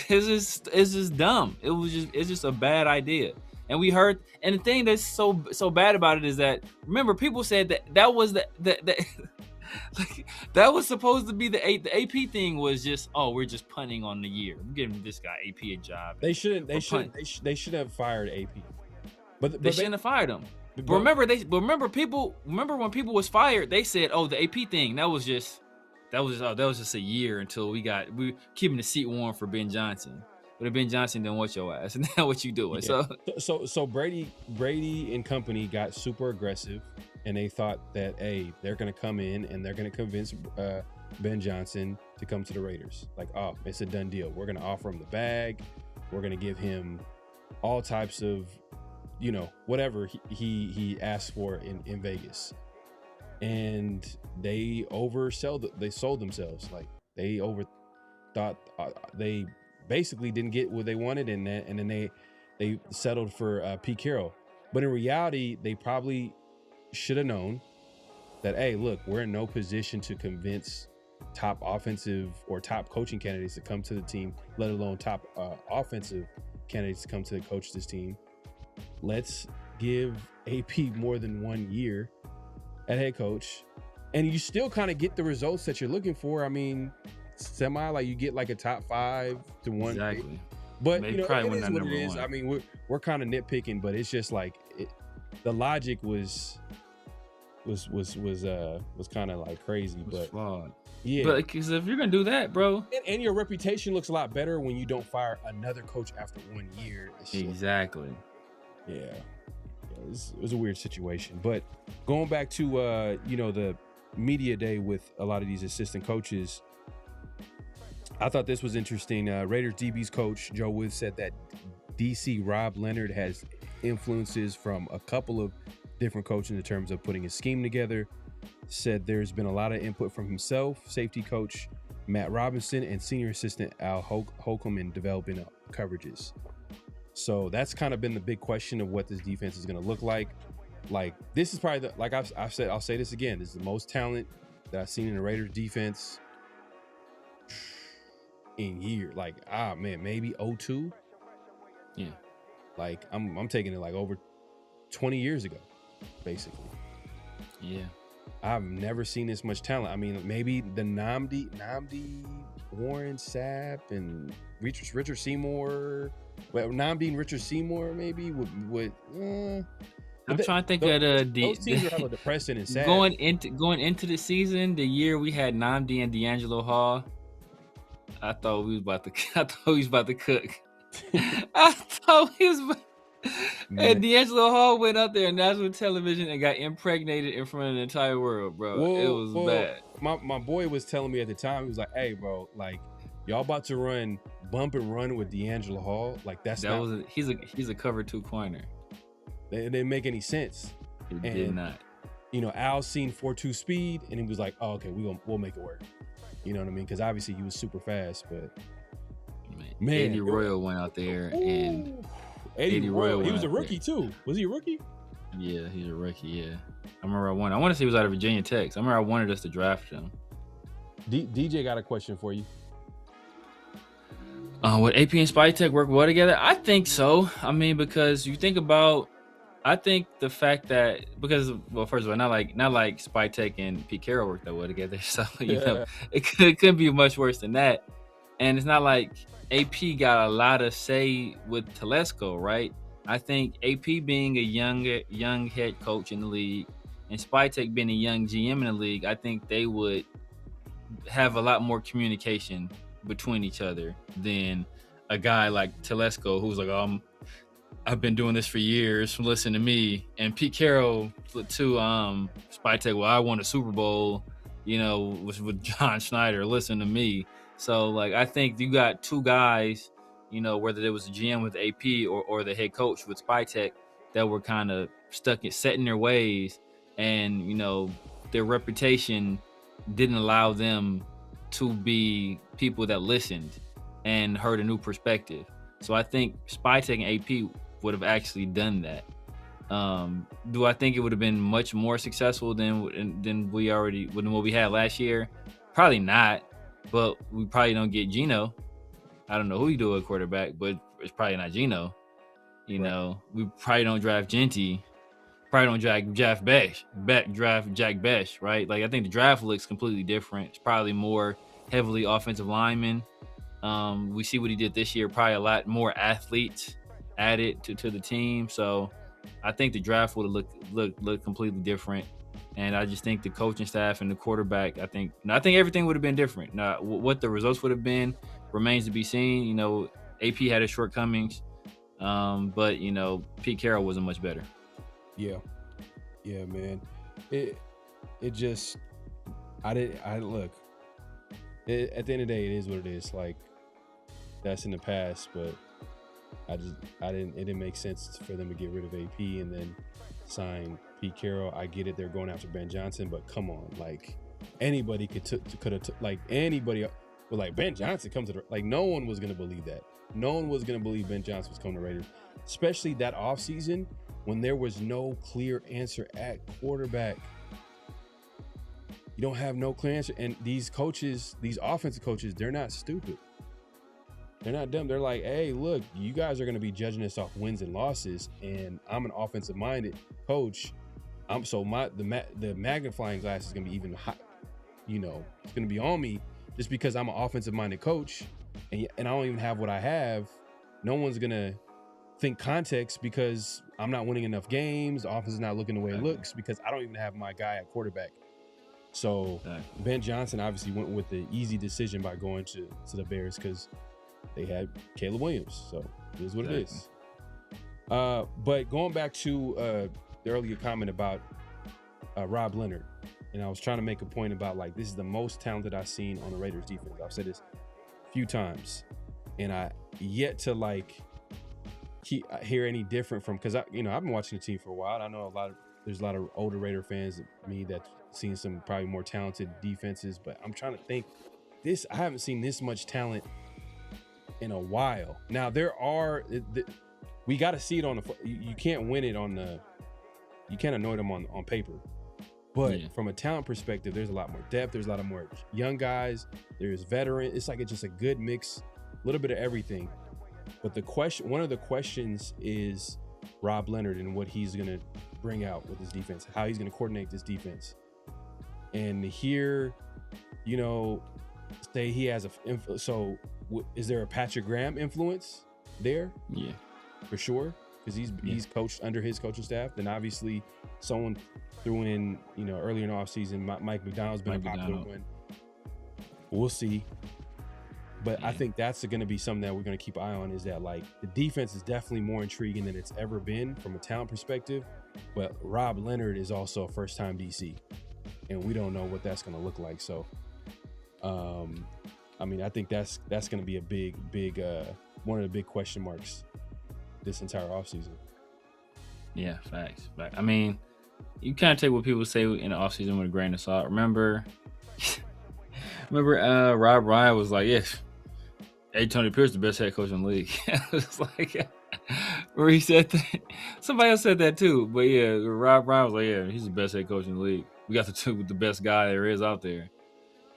S8: just dumb. It's just a bad idea. And we heard, and the thing that's so bad about it is that, remember, people said that was like, that was supposed to be the AP thing was just, we're just punting on the year. We're giving this guy AP a job. They should
S3: have fired AP. But
S8: they shouldn't have fired him. But remember when people was fired, they said, the AP thing, that was just a year until we keeping the seat warm for Ben Johnson. But if Ben Johnson didn't want your ass, and now what you doing?
S3: Yeah. So Brady and company got super aggressive, and they thought that, hey, they're gonna come in and they're gonna convince Ben Johnson to come to the Raiders. Like, it's a done deal. We're gonna offer him the bag. We're gonna give him all types of, whatever he asked for in Vegas. And they sold themselves. Like, they overthought, they basically didn't get what they wanted, and then they settled for Pete Carroll. But in reality, they probably should have known that, hey, look, we're in no position to convince top offensive or top coaching candidates to come to the team, let alone top offensive candidates to come to coach this team. Let's give AP more than 1 year at head coach, and you still kind of get the results that you're looking for. I mean, like you get like a top 5 to 1.
S8: Exactly.
S3: But it is what it is. I mean, we're kind of nitpicking, but it's just like the logic was kind of like crazy, but
S8: flawed.
S3: Yeah.
S8: But because if you're gonna do that, bro,
S3: and your reputation looks a lot better when you don't fire another coach after 1 year.
S8: Exactly.
S3: Yeah. It was a weird situation. But going back to the media day with a lot of these assistant coaches, I thought this was interesting. Raiders DB's coach Joe Woods said that DC Rob Leonard has influences from a couple of different coaches in terms of putting a scheme together. Said there's been a lot of input from himself, safety coach Matt Robinson, and senior assistant Al Holcomb in developing coverages. So that's kind of been the big question of what this defense is going to look like. Like, this is probably I've said, I'll say this again. This is the most talent that I've seen in the Raiders defense in years. Like, man, maybe 02.
S8: Yeah.
S3: Like, I'm taking it like over 20 years ago, basically.
S8: Yeah.
S3: I've never seen this much talent. I mean, maybe the Nnamdi, Warren Sapp, and Richard Seymour. Well, Nnamdi and Richard Seymour maybe would.
S8: I'm trying to think of
S3: those teams are hella depressing and sad.
S8: Going into the season, the year we had Nnamdi and D'Angelo Hall, I thought we was about to cook. I thought he was. And D'Angelo Hall went up there on national television and got impregnated in front of the entire world, bro. It was bad.
S3: My boy was telling me at the time, he was like, "Hey, bro, like y'all about to run bump and run with D'Angelo Hall? Like
S8: he's a cover 2 corner.
S3: It didn't make any sense.
S8: It did not.
S3: You know, Al seen 4.2 speed, and he was like, "Oh, okay, we'll make it work." You know what I mean? Because obviously he was super fast, but man,
S8: Eddie Royal went out there and.
S3: Eddie Royal, he was a rookie too. Was he a rookie?
S8: Yeah, he's a rookie. Yeah, I remember I want to say he was out of Virginia Tech. So I remember I wanted us to draft him.
S3: DJ got a question for you.
S8: Would AP and Spytek work well together? I think so. I mean, because you think about, I think the fact that first of all, not like Spytek and Pete Carroll worked that well together. So you know, it could be much worse than that. And it's not like AP got a lot of say with Telesco, right? I think AP being a young head coach in the league and Spytek being a young GM in the league, I think they would have a lot more communication between each other than a guy like Telesco who's like, I've been doing this for years, listen to me. And Pete Carroll to Spytek, well, I won a Super Bowl, you know, with John Schneider, listen to me. So, like, I think you got two guys, you know, whether it was a GM with AP or the head coach with Spytek, that were kind of set in their ways, and, you know, their reputation didn't allow them to be people that listened and heard a new perspective. So I think Spytek and AP would have actually done that. Do I think it would have been much more successful than what we had last year? Probably not. But we probably don't get Geno. I don't know who you do at quarterback, but it's probably not Geno. You know, we probably don't draft Genty. Probably don't draft Jack Besh, right? Like, I think the draft looks completely different. It's probably more heavily offensive linemen. We see what he did this year. Probably a lot more athletes added to the team. So I think the draft would have looked completely different. And I just think the coaching staff and the quarterback, I think everything would have been different. Now, what the results would have been remains to be seen. You know, AP had his shortcomings, but, you know, Pete Carroll wasn't much better.
S3: Yeah, man. At the end of the day, it is what it is. Like, that's in the past, but it didn't make sense for them to get rid of AP and then sign Pete Carroll. I get it, they're going after Ben Johnson, but come on, like, anybody could have like anybody was like, Ben Johnson comes to the, like, no one was gonna believe that. No one was gonna believe Ben Johnson was coming to Raiders, especially that offseason when there was no clear answer at quarterback. You don't have no clear answer, and these coaches, these offensive coaches, they're not stupid. They're not dumb. They're like, hey, look, you guys are going to be judging us off wins and losses, and I'm an offensive-minded coach. The magnifying glass is going to be even high. You know, it's going to be on me just because I'm an offensive-minded coach, and I don't even have what I have. No one's going to think context because I'm not winning enough games. The offense is not looking the way it looks because I don't even have my guy at quarterback. So Ben Johnson obviously went with the easy decision by going to the Bears because they had Caleb Williams. So it is what it is. But going back to the earlier comment about Rob Leonard, and I was trying to make a point about, like, this is the most talented I've seen on the Raiders defense. I've said this a few times, and I yet to hear any different from, because I've been watching the team for a while. I know there's a lot of older Raider fans than me that seen some probably more talented defenses, but I'm trying to think. I haven't seen this much talent in a while. Now we got to see it on the. You can't win it on the. You can't anoint them on paper, But from a talent perspective, there's a lot more depth. There's a lot of more young guys. There's veteran. It's like it's just a good mix, a little bit of everything. But one of the questions is Rob Leonard and what he's going to bring out with his defense, how he's going to coordinate this defense. And here, you know, say he has is there a Patrick Graham influence there?
S8: Yeah,
S3: for sure, because he's coached under his coaching staff. Then obviously someone threw in, you know, earlier in the offseason, Mike McDonald's been a popular one. We'll see. But I think that's going to be something that we're going to keep an eye on, is that, like, the defense is definitely more intriguing than it's ever been from a talent perspective. But Rob Leonard is also a first-time DC, and we don't know what that's going to look like. So, I mean, I think that's going to be a big one of the big question marks this entire offseason.
S8: Yeah, facts. I mean, you kind of take what people say in the offseason with a grain of salt. Remember Rob Ryan was like, yes, Tony Pierce the best head coach in the league. It was like, where he said that. Somebody else said that too. But yeah, Rob Ryan was like, yeah, he's the best head coach in the league. We got the two with the best guy there is out there.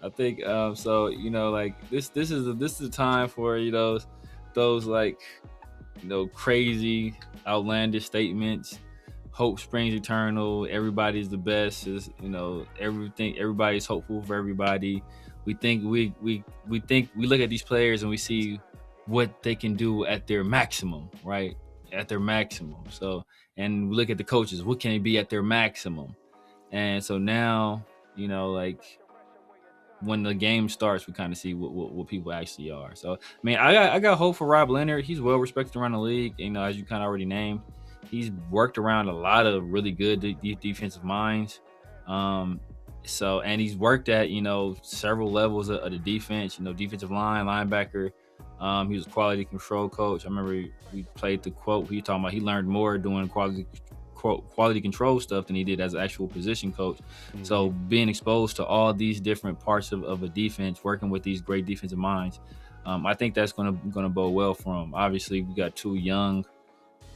S8: I think so. You know, like this is the time for, you know, those, like, you know, crazy, outlandish statements. Hope springs eternal. Everybody's the best. Is, you know, everything. Everybody's hopeful for everybody. We think we look at these players and we see what they can do at their maximum, right? At their maximum. So, and we look at the coaches. What can they be at their maximum? And so now, you know, like, when the game starts, we kind of see what people actually are. So, I mean, I got hope for Rob Leonard. He's well respected around the league. You know, as you kind of already named, he's worked around a lot of really good defensive minds. So, and he's worked at, you know, several levels of the defense. You know, defensive line, linebacker. He was a quality control coach. I remember we played the quote. He was talking about he learned more doing quality control stuff than he did as an actual position coach. Mm-hmm. So being exposed to all these different parts of a defense, working with these great defensive minds, I think that's going to bode well for him. Obviously, we got young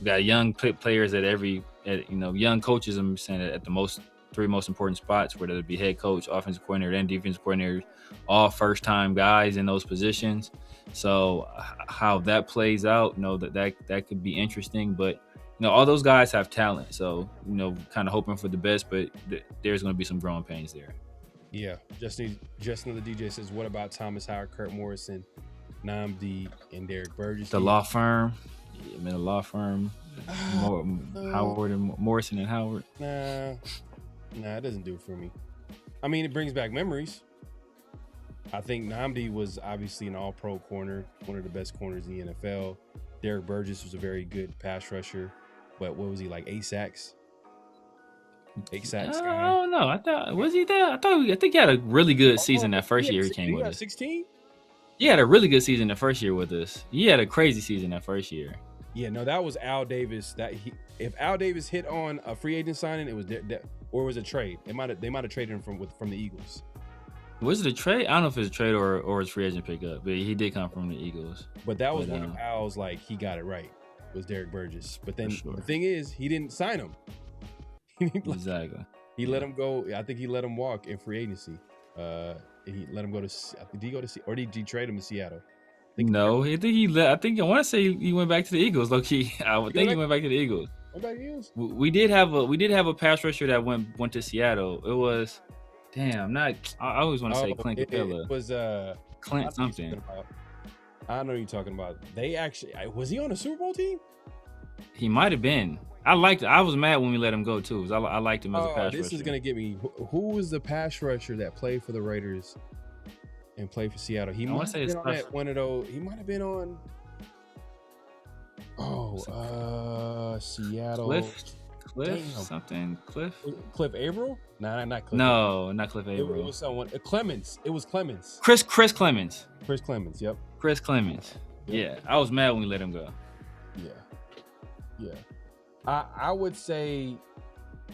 S8: players young coaches. I'm saying at the three most important spots, whether it be head coach, offensive coordinator, and defensive coordinator, all first-time guys in those positions. So how that plays out, you know, that could be interesting, but you know, all those guys have talent, so, you know, kind of hoping for the best, but there's going to be some growing pains there.
S3: Yeah. Justin the DJ says, what about Thomas Howard, Kurt Morrison, Nnamdi, and Derek Burgess?
S8: The law firm. Yeah, man, the law firm. Howard and Morrison and Howard.
S3: Nah, it doesn't do it for me. I mean, it brings back memories. I think Nnamdi was obviously an all-pro corner, one of the best corners in the NFL. Derek Burgess was a very good pass rusher. But what was he, like 8 sacks? 8 sacks guy?
S8: I don't know. I thought, was he there? I think he had a really good season that first year he came with us.
S3: 16?
S8: He had a really good season the first year with us. He had a crazy season that first year.
S3: Yeah, no, that was Al Davis. If Al Davis hit on a free agent signing, it was or it was a trade. They might have traded him from the Eagles.
S8: Was it a trade? I don't know if it's a trade or it's free agent pickup, but he did come from the Eagles.
S3: But that was one of Al's, like, he got it right, was Derek Burgess. But then the thing is, he didn't sign him.
S8: Exactly.
S3: He let him go. I think he let him walk in free agency. He let him go to. Did he go to? Or did he trade him to Seattle?
S8: I think I want to say he went back to the Eagles. Low key, I would think he went back to the Eagles.
S3: Went back to the Eagles.
S8: We did have a pass rusher that went to Seattle. It was, I always want to say Clint Capella.
S3: It was
S8: Clint something.
S3: I know what you're talking about. They actually, was he on a Super Bowl team?
S8: He might have been. I was mad when we let him go too, because I liked him as a pass rusher.
S3: This is gonna get me. Who was the pass rusher that played for the Raiders and played for Seattle? He might have been on one of those. He might have been on. Seattle. Cliff Averill? Nah, not Cliff.
S8: No, not Cliff Averill.
S3: It was someone. Clemens. It was Clemens.
S8: Chris Clemens.
S3: Chris Clemens. Yep.
S8: Chris Clemens. Yeah, I was mad when we let him go.
S3: Yeah. I would say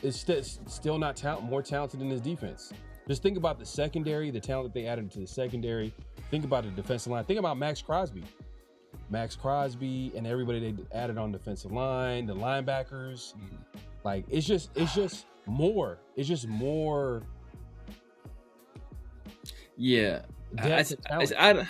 S3: it's still not more talented than his defense. Just think about the secondary, the talent that they added to the secondary. Think about the defensive line. Think about Max Crosby and everybody they added on defensive line, the linebackers. Like it's just more. It's just more.
S8: Yeah,
S3: depth and talent.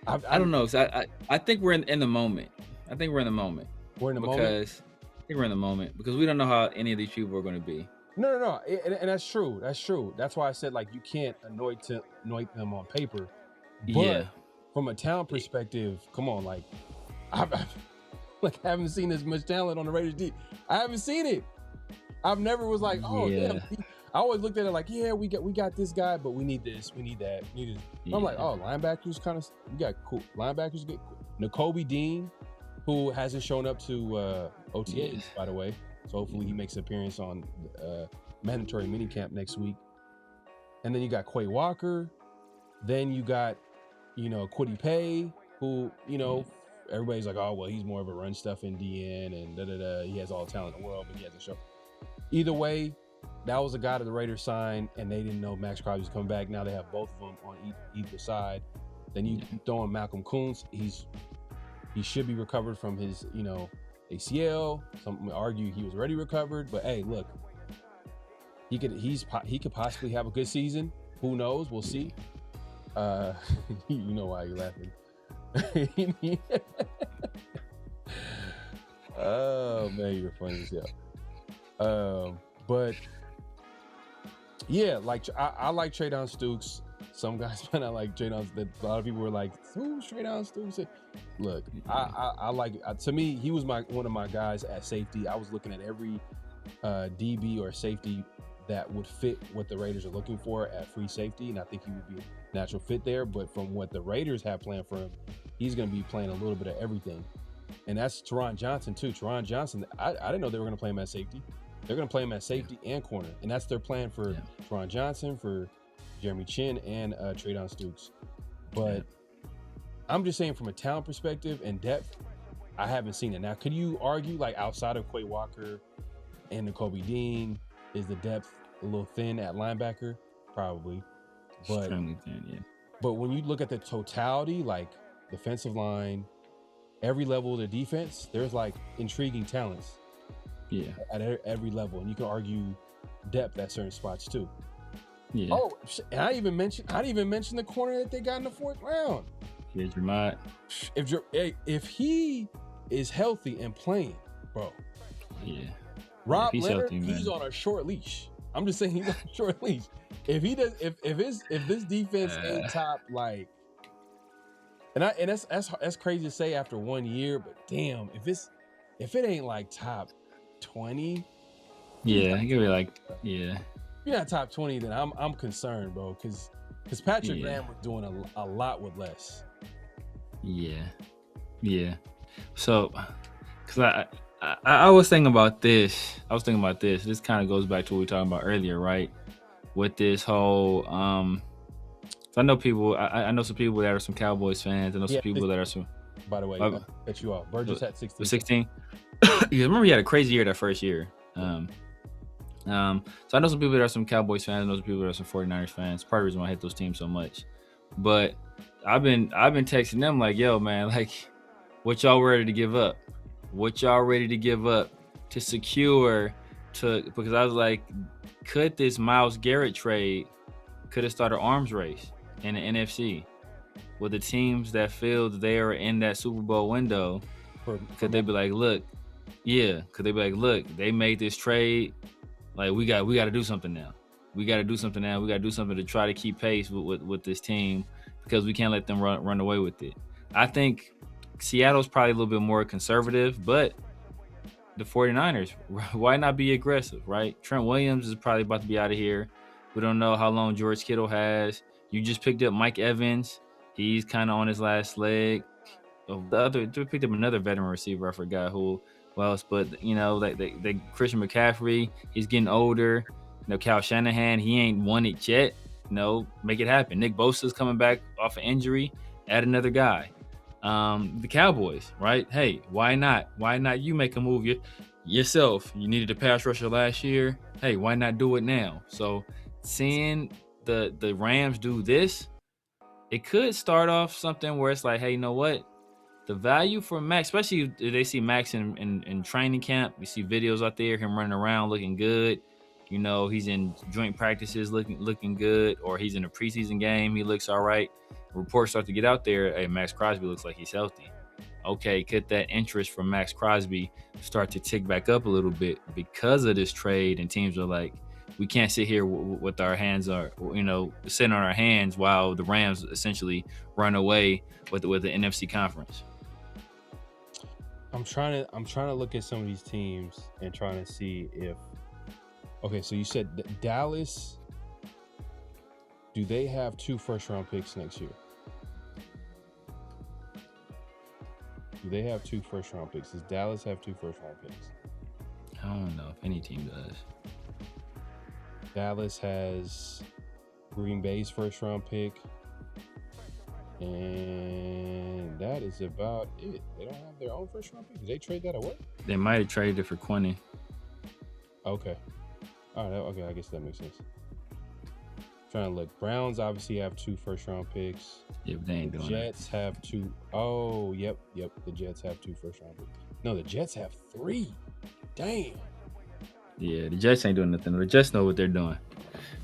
S8: I don't know. So I think we're in the moment. I think we're in the moment.
S3: We're in the moment.
S8: I think we're in the moment because we don't know how any of these people are going to be.
S3: No. And that's true. That's true. That's why I said, like, you can't anoint them on paper. But from a talent perspective, come on, like, I haven't seen as much talent on the Raiders D. I haven't seen it. I've never was like, oh, damn. I always looked at it like, yeah, we got this guy, but we need this, we need that, we need this. I'm like, oh, linebackers we got cool. Linebackers get cool. Nakobe Dean, who hasn't shown up to OTAs, by the way. So hopefully he makes an appearance on mandatory minicamp next week. And then you got Quay Walker. Then you got, Kwity Paye, who, everybody's like, oh, well, he's more of a run stuff in DN and da-da-da. He has all the talent in the world, but he hasn't shown. Either way, that was a guy that the Raiders signed, and they didn't know Max Crosby was coming back. Now they have both of them on either side. Then you throw in Malcolm Kuntz. He should be recovered from his, ACL. Some argue he was already recovered, but hey, look, he could possibly have a good season. Who knows? We'll see. You know why you're laughing. Oh man, you're funny as hell. But yeah, like I like Taron Stukes. Some guys might not like Taron. A lot of people were like, "Who's Taron Stukes?" Look, I like. To me, he was one of my guys at safety. I was looking at every DB or safety that would fit what the Raiders are looking for at free safety, and I think he would be a natural fit there. But from what the Raiders have planned for him, he's going to be playing a little bit of everything, and that's Taron Johnson too. Taron Johnson, I didn't know they were going to play him at safety. They're going to play him at safety and corner, and that's their plan for Taron Johnson, for Jeremy Chin, and Taron Stukes. But I'm just saying, from a talent perspective and depth, I haven't seen it. Now, could you argue, like, outside of Quay Walker and Nakobe Dean, is the depth a little thin at linebacker? Probably. But,
S8: extremely thin, yeah.
S3: But when you look at the totality, like defensive line, every level of the defense, there's like intriguing talents. Yeah, at every level, and you can argue depth at certain spots too. Yeah. Oh, and I didn't even mention the corner that they got in the 4th round.
S8: Here's Jermott.
S3: If he is healthy and playing, bro.
S8: Yeah.
S3: Rob Leonard, he's on a short leash. I'm just saying he's on a short leash. If he does, if this defense ain't top, like, and that's crazy to say after 1 year, but damn, if it ain't like top 20,
S8: yeah, he could be like, yeah.
S3: If you're not top 20, then I'm concerned, bro, because Patrick Graham was doing a lot with less.
S8: Yeah. So, because I was thinking about this. This kind of goes back to what we were talking about earlier, right? With this whole, so I know people. I know some people that are some Cowboys fans. I know some people that are some.
S3: By the way, cut you off. Burgess had 16.
S8: 16. Yeah, remember he had a crazy year that first year. So I know some people that are some Cowboys fans. I know some people that are some 49ers fans. Part of the reason why I hate those teams so much. But I've been texting them like, yo, man, like, what y'all ready to give up? What y'all ready to give up to secure because I was like, could this Myles Garrett trade could have started an arms race in the NFC with the teams that feel they are in that Super Bowl window? Could they be like, look, they made this trade. Like, we got to do something now. We got to do something to try to keep pace with this team because we can't let them run away with it. I think Seattle's probably a little bit more conservative, but the 49ers, why not be aggressive, right? Trent Williams is probably about to be out of here. We don't know how long George Kittle has. You just picked up Mike Evans. He's kind of on his last leg. They picked up another veteran receiver. I forgot who else, but they Christian McCaffrey, he's getting older. Kyle Shanahan, he ain't won it yet. Make it happen. Nick Bosa's coming back off an injury. Add another guy. The Cowboys, right? Hey, why not? Why not you make a move yourself? You needed a pass rusher last year. Hey, why not do it now? So seeing the Rams do this, it could start off something where it's like, hey, you know what? The value for Max, especially if they see Max in training camp, you see videos out there, him running around looking good. You know, he's in joint practices looking good, or he's in a preseason game, he looks all right. Reports start to get out there, hey, Max Crosby looks like he's healthy. Okay, could that interest from Max Crosby start to tick back up a little bit because of this trade? And teams are like, we can't sit here with our hands sitting on our hands while the Rams essentially run away with the NFC conference.
S3: I'm trying to look at some of these teams and trying to see if. Okay, so you said Dallas. Do they have 2 first-round picks next year? Do they have 2 first-round picks? Does Dallas have 2 first-round picks?
S8: I don't know if any team does.
S3: Dallas has Green Bay's first-round pick, and that is about it. They don't have their own first-round pick. Did they trade that away?
S8: They might have traded it for Quinny.
S3: Okay. All right. Okay, I guess that makes sense. Trying to look. Browns obviously have 2 first-round picks.
S8: Yeah, but they ain't doing
S3: Jets have 2. Oh, yep. The Jets have 2 first-round picks. No, the Jets have 3. Damn.
S8: Yeah, the Jets ain't doing nothing. The Jets know what they're doing.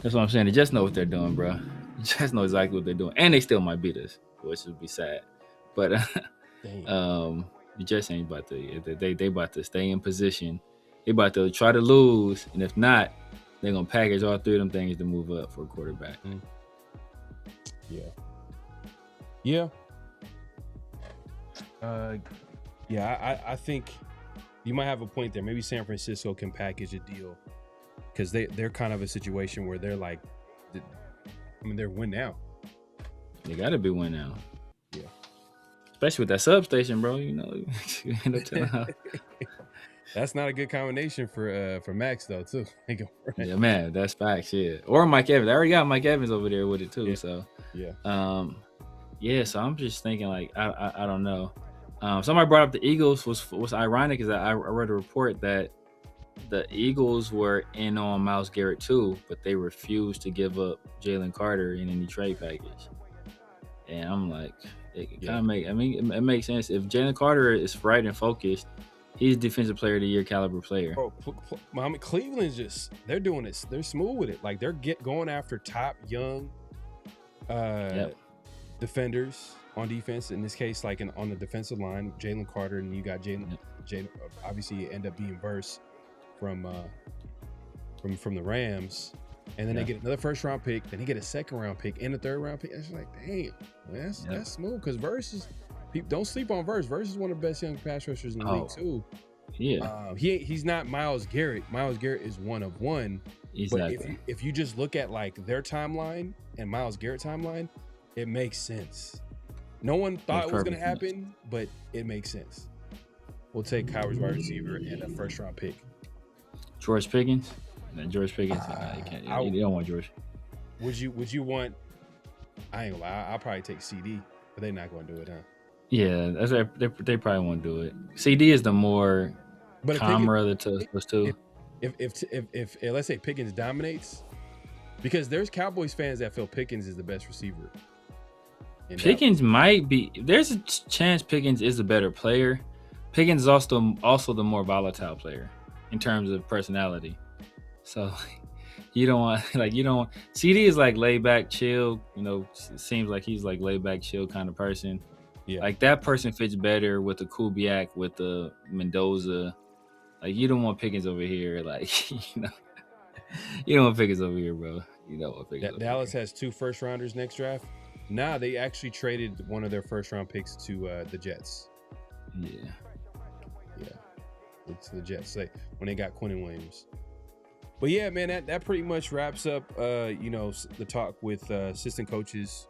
S8: That's what I'm saying. The Jets know what they're doing, bro. The Jets know exactly what they're doing, and they still might beat us, which would be sad. But the Jets ain't about to. They about to stay in position. They about to try to lose, and if not, they're gonna package all 3 of them things to move up for a quarterback.
S3: Yeah. I think you might have a point there. Maybe San Francisco can package a deal because they're kind of a situation where they're like, they're win now.
S8: They gotta be win now.
S3: Yeah.
S8: Especially with that substation, bro. You know, you end up telling how.
S3: That's not a good combination for Max though, too.
S8: Yeah, man, that's facts. Yeah, or Mike Evans. I already got Mike Evans over there with it too.
S3: Yeah.
S8: So
S3: yeah.
S8: So I'm just thinking like I don't know. Somebody brought up the Eagles. Was ironic is that I read a report that the Eagles were in on Myles Garrett too, but they refused to give up Jalen Carter in any trade package. And I'm like, it makes sense if Jalen Carter is right and focused. He's Defensive Player of the Year caliber player.
S3: Bro, Cleveland's they're doing this. They're smooth with it. Like they're going after top young defenders on defense. In this case, like on the defensive line, Jalen Carter, and you got Jalen. Obviously, you end up being Verse from the Rams, and then they get another first-round pick. Then they get a second-round pick and a third-round pick. It's like, damn, man, that's smooth because Verse is. People don't sleep on Verse. Verse is one of the best young pass rushers in the league too.
S8: Yeah,
S3: he's not Myles Garrett. Myles Garrett is one of one.
S8: Exactly.
S3: But if you just look at like their timeline and Myles Garrett timeline, it makes sense. No one thought it was going to happen, but it makes sense. We'll take Howard's wide receiver and a first-round pick.
S8: George Pickens. And then George Pickens. You don't want George.
S3: Would you want? I ain't gonna lie. I'll probably take CD, but they're not going to do it, huh?
S8: Yeah, they probably won't do it. CD is the more calmer of the two.
S3: If let's say Pickens dominates, because there's Cowboys fans that feel Pickens is the best receiver.
S8: Pickens might be. There's a chance Pickens is a better player. Pickens is also the more volatile player in terms of personality. So you don't want CD is like laid back, chill. You know, seems like he's like laid back, chill kind of person. Yeah. Like that person fits better with the Kubiak, with the Mendoza. Like you don't want Pickens over here. Like you don't want Pickens over here, bro. You don't want Pickens.
S3: Dallas has 2 first-rounders next draft. Nah, they actually traded one of their first-round picks to the Jets.
S8: Yeah.
S3: It's the Jets when they got Quinnen Williams. But yeah, man, that pretty much wraps up the talk with assistant coaches.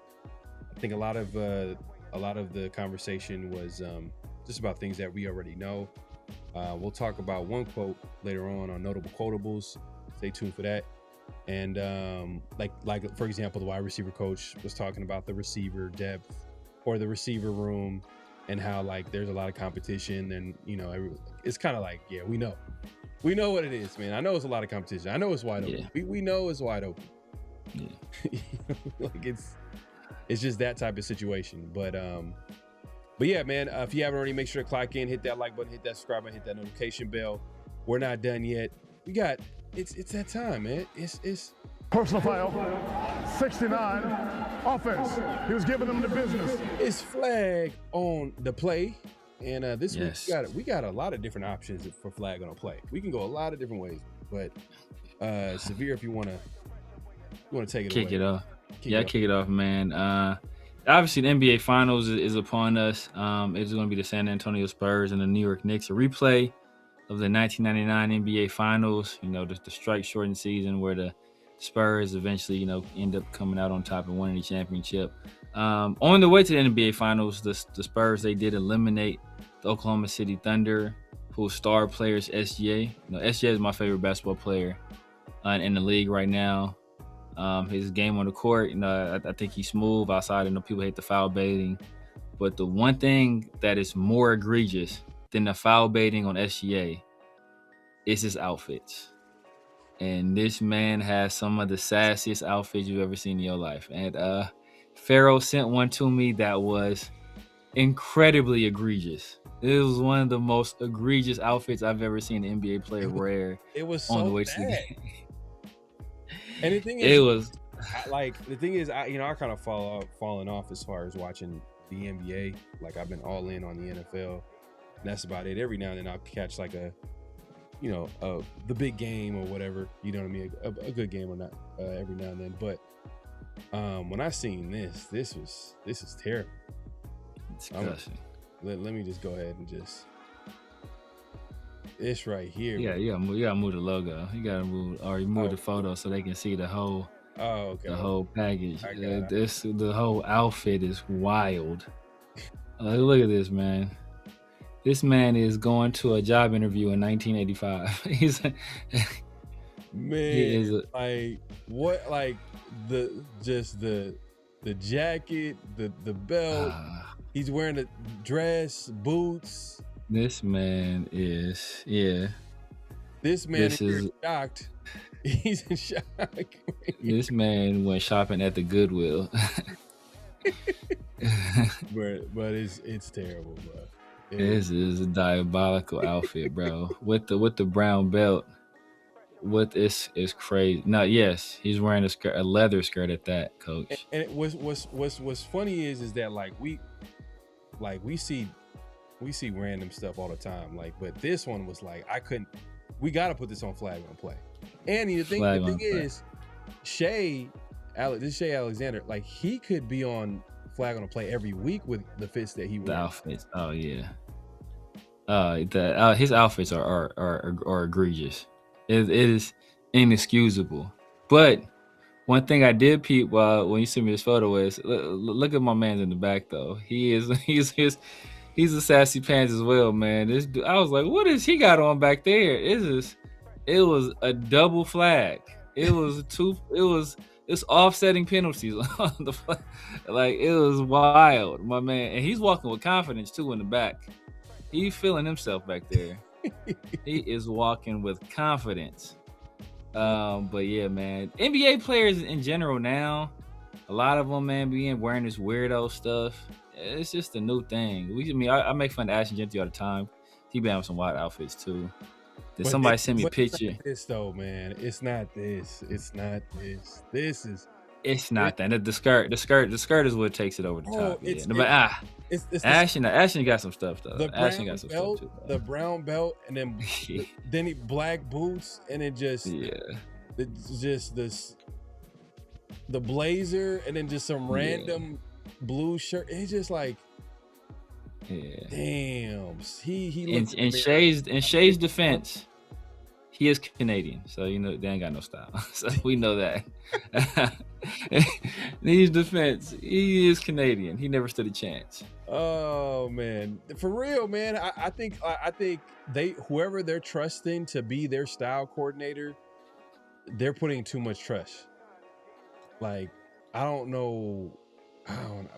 S3: I think a lot of the conversation was just about things that we already know. We'll talk about one quote later on notable quotables. Stay tuned for that. And like for example, the wide receiver coach was talking about the receiver depth or the receiver room and how like there's a lot of competition, and it's kind of like, yeah, we know what it is, man. I know it's a lot of competition. I know it's wide open. We know it's wide open. Yeah. Like it's just that type of situation. But yeah, man, if you haven't already, make sure to clock in, hit that like button, hit that subscribe button, hit that notification bell. We're not done yet. We got it's that time, man. It's
S4: Personal foul, 69, offense. He was giving them the business.
S3: It's flag on the play, and this
S8: Yes.
S3: week we got a lot of different options for flag on a play. We can go a lot of different ways, but Severe, if you want to take it
S8: Kick
S3: away.
S8: it off.
S3: Kick
S8: It off, man. Obviously, the NBA Finals is upon us. It's going to be the San Antonio Spurs and the New York Knicks. A replay of the 1999 NBA Finals. You know, the strike-shortened season where the Spurs eventually, end up coming out on top and winning the championship. On the way to the NBA Finals, the Spurs, they did eliminate the Oklahoma City Thunder, whose star player is SGA. SGA is my favorite basketball player in the league right now. His game on the court, I think he's smooth outside. People hate the foul baiting, but the one thing that is more egregious than the foul baiting on SGA is his outfits. And this man has some of the sassiest outfits you've ever seen in your life. And Pharaoh sent one to me that was incredibly egregious. It was one of the most egregious outfits I've ever seen an NBA player wear.
S3: It was
S8: on
S3: so
S8: the way
S3: bad.
S8: to the game.
S3: And the thing is, I kind of fallen off as far as watching the NBA. Like, I've been all in on the NFL. And that's about it. Every now and then I'll catch like the big game or whatever. You know what I mean? A good game or not every now and then. But when I seen this is terrible.
S8: Disgusting.
S3: Let me just go ahead and just. It's right here.
S8: Yeah, you gotta move the logo. You gotta move the photo so they can see the whole.
S3: Oh, okay.
S8: The whole package.
S3: it.
S8: The whole outfit is wild. Look at this, man. This man is going to a job interview in 1985.
S3: The jacket, the belt. He's wearing a dress, boots.
S8: This man is,
S3: This man is shocked. He's in shock.
S8: This man went shopping at the Goodwill.
S3: but it's terrible, bro.
S8: This is a diabolical outfit, bro. With the brown belt. It's crazy. No, yes, he's wearing a leather skirt at that, coach.
S3: And what's funny is that we see random stuff all the time. But this one was we got to put this on flag on play. And the thing is, Shea Alexander, he could be on flag on a play every week with the fits that he wears.
S8: The outfits. Oh yeah. His outfits are egregious. It is inexcusable. But one thing I did peep when you sent me this photo is look at my man in the back though. He's a sassy pants as well, man. I was like, what is he got on back there? It was a double flag. It's offsetting penalties on the flag. It was wild, my man. And he's walking with confidence too in the back. He's feeling himself back there. He is walking with confidence. But yeah, man. NBA players in general now, a lot of them, man, wearing this weirdo stuff. It's just a new thing. I make fun of Ashton Genty all the time. He been having some wild outfits too. Did somebody send me a picture?
S3: It's not this though, man. It's not this. It's not this. This is.
S8: It's not that. The skirt is what takes it over the top. Ashton got some stuff though. Ashton got some stuff too.
S3: The brown belt, and then he black boots, and then the blazer, and then just some random blue shirt. It's just damn. He looks
S8: in Shay's defense, he is Canadian, so they ain't got no style. So we know that. In his defense, he is Canadian. He never stood a chance.
S3: Oh man, for real, man. I think whoever they're trusting to be their style coordinator, they're putting too much trust. I don't know,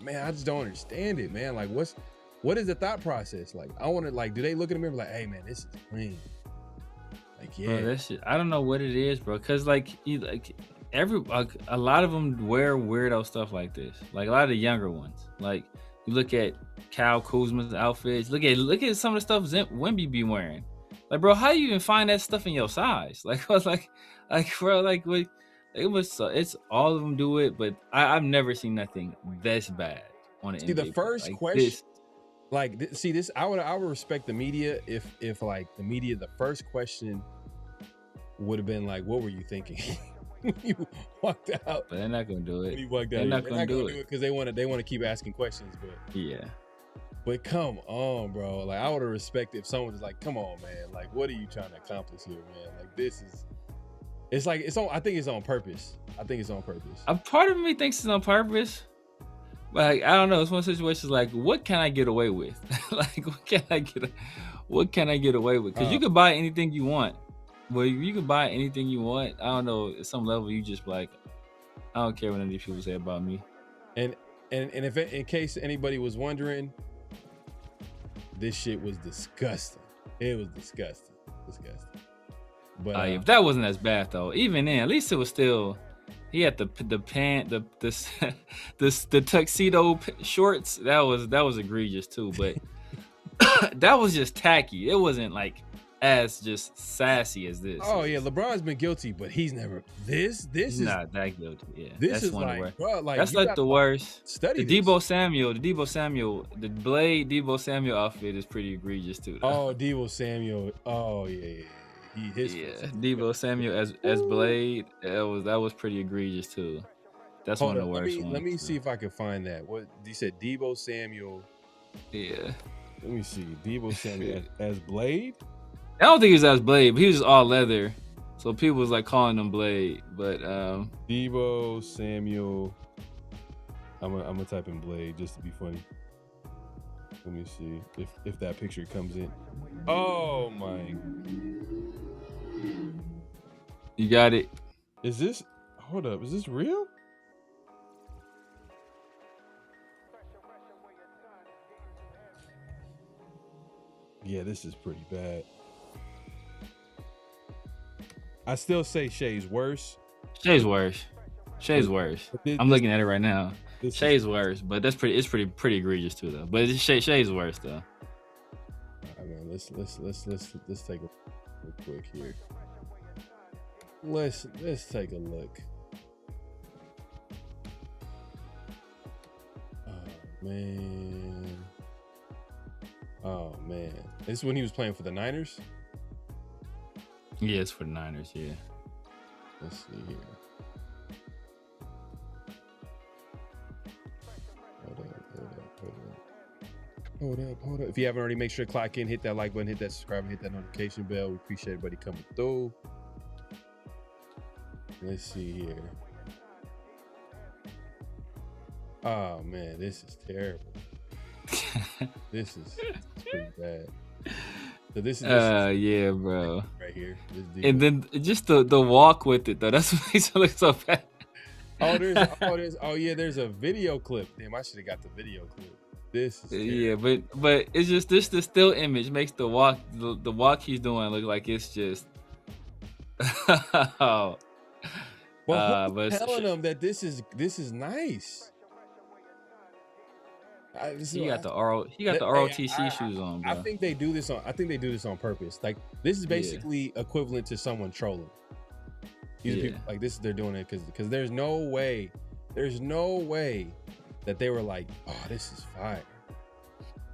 S3: man. I just don't understand it, man. What is the thought process? I want to do they look at me and be like, hey man, this is clean.
S8: Bro, that shit, I don't know what it is, bro. Cause a lot of them wear weirdo stuff like this. A lot of the younger ones. You look at Kyle Kuzma's outfits. Look at some of the stuff Wemby be wearing. Like, bro, how you even find that stuff in your size? Like, I was like, bro, like, what? It was. It's all of them do it, but I've never seen nothing this bad on an
S3: See, the
S8: NBA
S3: first
S8: like
S3: question,
S8: this.
S3: like, see this, I would respect the media if like the media, the first question would have been like, what were you thinking when you walked out?
S8: But they're not gonna do it.
S3: When you walked out,
S8: They're not gonna do it
S3: because they want to keep asking questions. But
S8: yeah.
S3: But come on, bro. Like, I would have respected if someone was like, come on, man. Like, what are you trying to accomplish here, man? Like, this is, it's like, it's on, I think it's on purpose. I think it's on purpose.
S8: A part of me thinks it's on purpose. But like, I don't know. It's one of those situations like, what can I get away with? Like, what can I get away with? Because you could buy anything you want. Well, you can buy anything you want. I don't know. At some level, you just like, I don't care what any of these people say about me.
S3: And if in case anybody was wondering, this shit was disgusting. It was disgusting. But
S8: if that wasn't as bad though, even then, at least it was still. He had the pant, the tuxedo shorts. That was egregious too. But that was just tacky. It wasn't like as just sassy as this.
S3: Oh yeah, LeBron's been guilty, but he's never This
S8: He's
S3: is
S8: not that guilty. Yeah,
S3: this
S8: that's
S3: is
S8: one of the
S3: like,
S8: worst.
S3: bro, like,
S8: That's
S3: you
S8: like
S3: gotta
S8: the worst.
S3: Study
S8: The
S3: this.
S8: Debo Samuel, the Blade Debo Samuel outfit is pretty egregious too. Though.
S3: Oh, Debo Samuel. Oh yeah.
S8: Debo Samuel as Blade. That was pretty egregious too. That's
S3: Hold
S8: one of the
S3: up,
S8: worst ones.
S3: Let me see if I can find that. What you said, Debo Samuel?
S8: Yeah.
S3: Let me see, Debo Samuel as Blade.
S8: I don't think he was as Blade, but he was just all leather, so people was like calling him Blade. But
S3: Debo Samuel. I'm gonna type in Blade just to be funny. Let me see if that picture comes in. Oh my!
S8: You got it.
S3: Is this? Hold up! Is this real? Yeah, this is pretty bad. I still say Shay's worse.
S8: Shay's worse. I'm looking at it right now. Shay's worse, but it's pretty egregious too though. But Shay's worse though.
S3: I mean, let's take a real quick here. Let's take a look. Oh man. This is when he was playing for the Niners?
S8: Yeah, it's for the Niners, yeah.
S3: Let's see here. Hold up. If you haven't already, make sure to clock in, hit that like button, hit that subscribe, and hit that notification bell. We appreciate everybody coming through. Let's see here. Oh man, this is terrible. This is pretty bad. So this is
S8: yeah, bro.
S3: Right here.
S8: And then just the walk with it though. That's what makes it look so bad.
S3: There's a video clip. Damn, I should have got the video clip. This is terrible.
S8: Yeah, but it's just the still image makes the walk he's doing look like it's just
S3: Well, who's telling them that this is nice?
S8: He got the ROTC shoes on, bro.
S3: I think they do this on purpose. Like, this is basically equivalent to someone trolling. These are people like this. They're doing it because there's no way that they were like, oh, this is fire.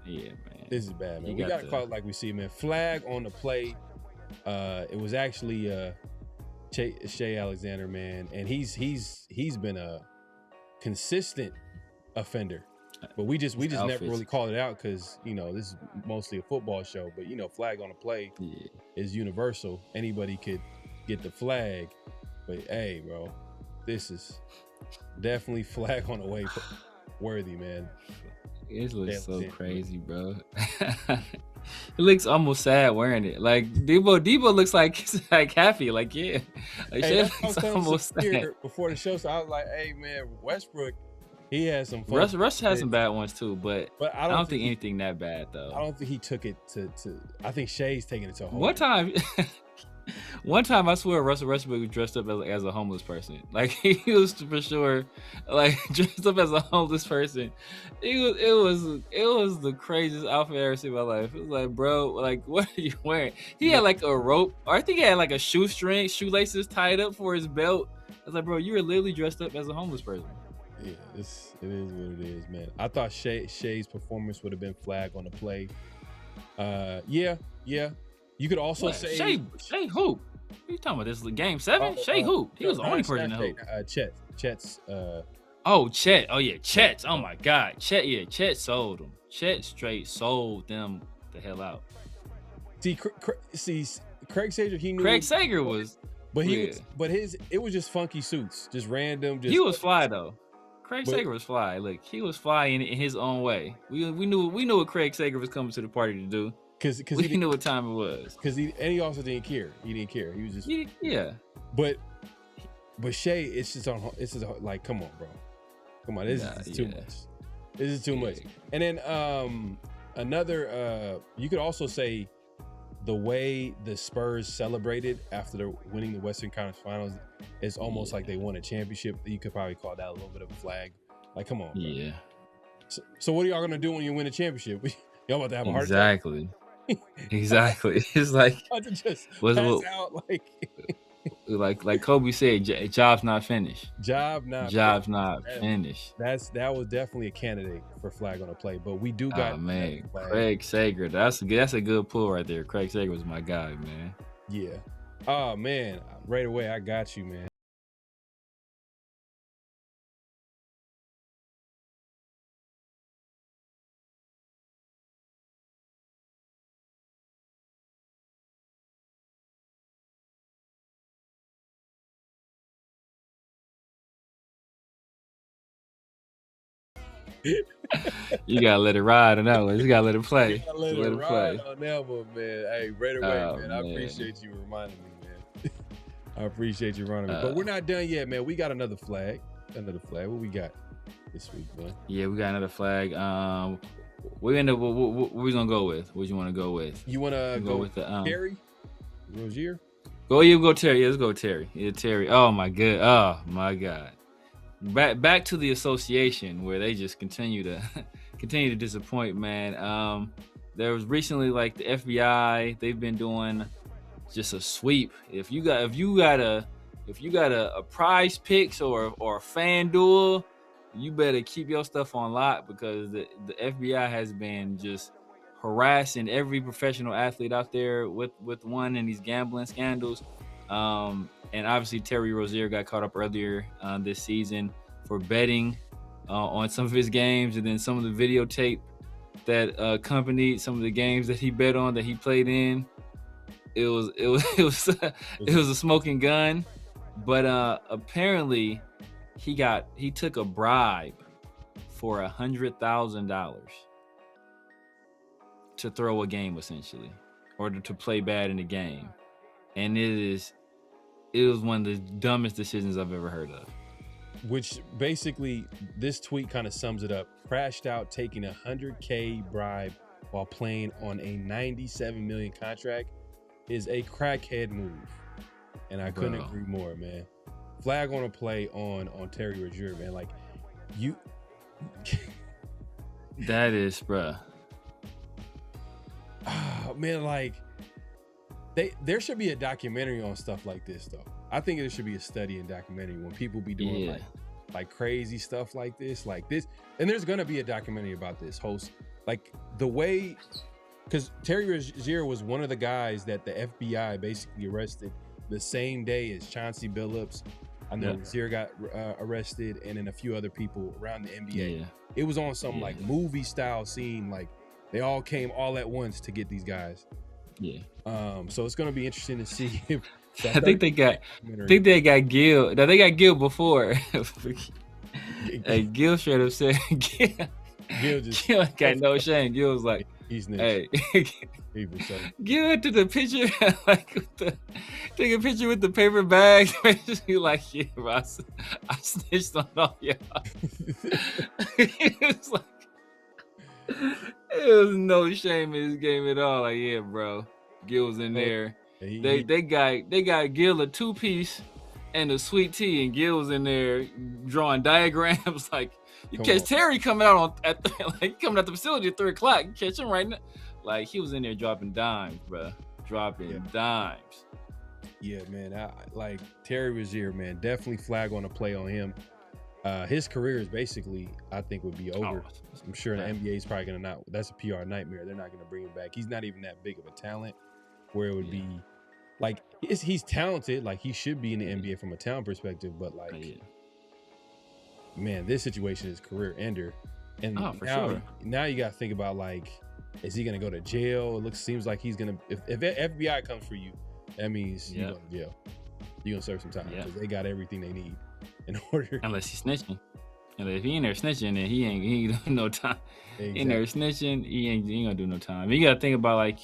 S8: Yeah, man.
S3: This is bad, man. We gotta call it like we see, man. Flag on the play. It was actually Shai Alexander, man, and he's been a consistent offender. But we just never really called it out because, you know, this is mostly a football show. But, you know, flag on the play is universal. Anybody could get the flag. But, hey, bro, this is definitely flag on the way worthy, man.
S8: It looks so crazy, bro. He looks almost sad wearing it. Like, Debo looks like he's like happy. Like, yeah. Like,
S3: hey,
S8: looks almost sad.
S3: Before the show, so I was like, hey, man, Westbrook, he has some fun.
S8: Russ has some bad ones too, but I don't think anything that bad though.
S3: I don't think he took it to I think Shay's taking it to a whole.
S8: One time One time I swear Russell Westbrook was dressed up as a homeless person. Like he was for sure like dressed up as a homeless person. It was the craziest outfit I ever seen in my life. It was like, bro, like what are you wearing? He had like a rope, or I think he had like a shoelaces tied up for his belt. I was like, bro, you were literally dressed up as a homeless person.
S3: Yeah, it is what it is, man. I thought Shea's performance would have been flagged on the play. Yeah. You could also say
S8: Shea hoop. What are you talking about? This is game 7? Shea hoop. He was the only person to hoop.
S3: Chet's.
S8: Oh, Chet. Oh yeah, Chet. Oh my God, Chet. Yeah, Chet sold them. Chet straight sold them the hell out.
S3: See, Craig Sager. He knew.
S8: Craig Sager was,
S3: but it was just funky suits, just random.
S8: He was fly though. Craig Sager was fly. Look, he was fly in his own way. We knew what Craig Sager was coming to the party to do. Because he knew what time it was.
S3: Because he also didn't care. He didn't care. He was just
S8: yeah.
S3: But Shea, it's just like, come on, bro. Come on, this is too much. This is too much. And then another, you could also say the way the Spurs celebrated after winning the Western Conference Finals is almost like they won a championship. You could probably call that a little bit of a flag. Like, come on, bro.
S8: Yeah.
S3: So what are y'all gonna do when you win a championship? Y'all about to have a heart attack?
S8: Exactly. It's like
S3: just pass out
S8: like Kobe said, job's not finished.
S3: Job's not
S8: finished.
S3: That was definitely a candidate for flag on the play, but we do got
S8: Craig Sager. That's a good pull right there. Craig Sager was my guy, man.
S3: Yeah. Oh man, right away I got you, man.
S8: You gotta let it ride on that one. You gotta let it play.
S3: Let it play on that one, man. Hey, right away, man. I appreciate you reminding me, man. I appreciate you reminding me. But we're not done yet, man. We got another flag. What we got this week, man?
S8: Yeah, we got another flag. What we gonna go with? What you want to go with?
S3: You want to go with the Terry Rozier?
S8: Go Terry. Yeah, let's go Terry. Yeah, Terry. Oh my God. Back to the association where they just continue to disappoint, man. There was recently like the FBI, they've been doing just a sweep. If you got a Prize Picks or a FanDuel, you better keep your stuff on lock, because the FBI has been just harassing every professional athlete out there with one in these gambling scandals. And obviously Terry Rozier got caught up earlier this season for betting on some of his games, and then some of the videotape that accompanied some of the games that he bet on, that he played in. It was a smoking gun, but apparently he took a bribe for $100,000 to throw a game, essentially, or to play bad in the game, and it was one of the dumbest decisions I've ever heard of.
S3: Which basically, this tweet kind of sums it up. Crashed out taking a $100K bribe while playing on a $97 million contract is a crackhead move, and I couldn't agree more, man. Flag on a play on Terry Rozier, man. Like you,
S8: that is, bruh.
S3: Oh, man, like there should be a documentary on stuff like this, though. I think there should be a study and documentary when people be doing like crazy stuff like this, and there's gonna be a documentary about this host, like the way, because Terry Rozier was one of the guys that the FBI basically arrested the same day as Chauncey Billups. I know Rozier got arrested, and then a few other people around the NBA. It was on some like movie style scene, like they all came all at once to get these guys. So it's gonna be interesting to see if I think they got
S8: Gil. No, they got Gil before. And Gil straight up said, Gil got no shame. Gil was like, hey. Gil took the picture, take a picture with the paper bag. Basically like, bro, I snitched on all y'all. It was like, it was no shame in this game at all. Like, bro. Gil was in there. They got Gil a 2-piece and a sweet tea, and Gil was in there drawing diagrams. Like you catch Terry coming out coming out the facility at 3:00. You catch him right now. Like he was in there dropping dimes, bro. Dropping dimes.
S3: Yeah, man. Like Terry Rozier, man. Definitely flag on a play on him. His career is basically, I think, would be over. I'm sure the NBA is probably gonna not. That's a PR nightmare. They're not gonna bring him back. He's not even that big of a talent. Where it would be, like, he's talented. Like he should be in the NBA from a talent perspective. But like, man, this situation is career ender. And now you got to think about, like, is he gonna go to jail? Seems like he's gonna. If FBI comes for you, that means you go to jail. You're gonna serve some time because they got everything they need in order.
S8: Unless he's snitching. And if he in there snitching, then he ain't doing no time. Exactly. In there snitching, he ain't gonna do no time. You gotta think about, like,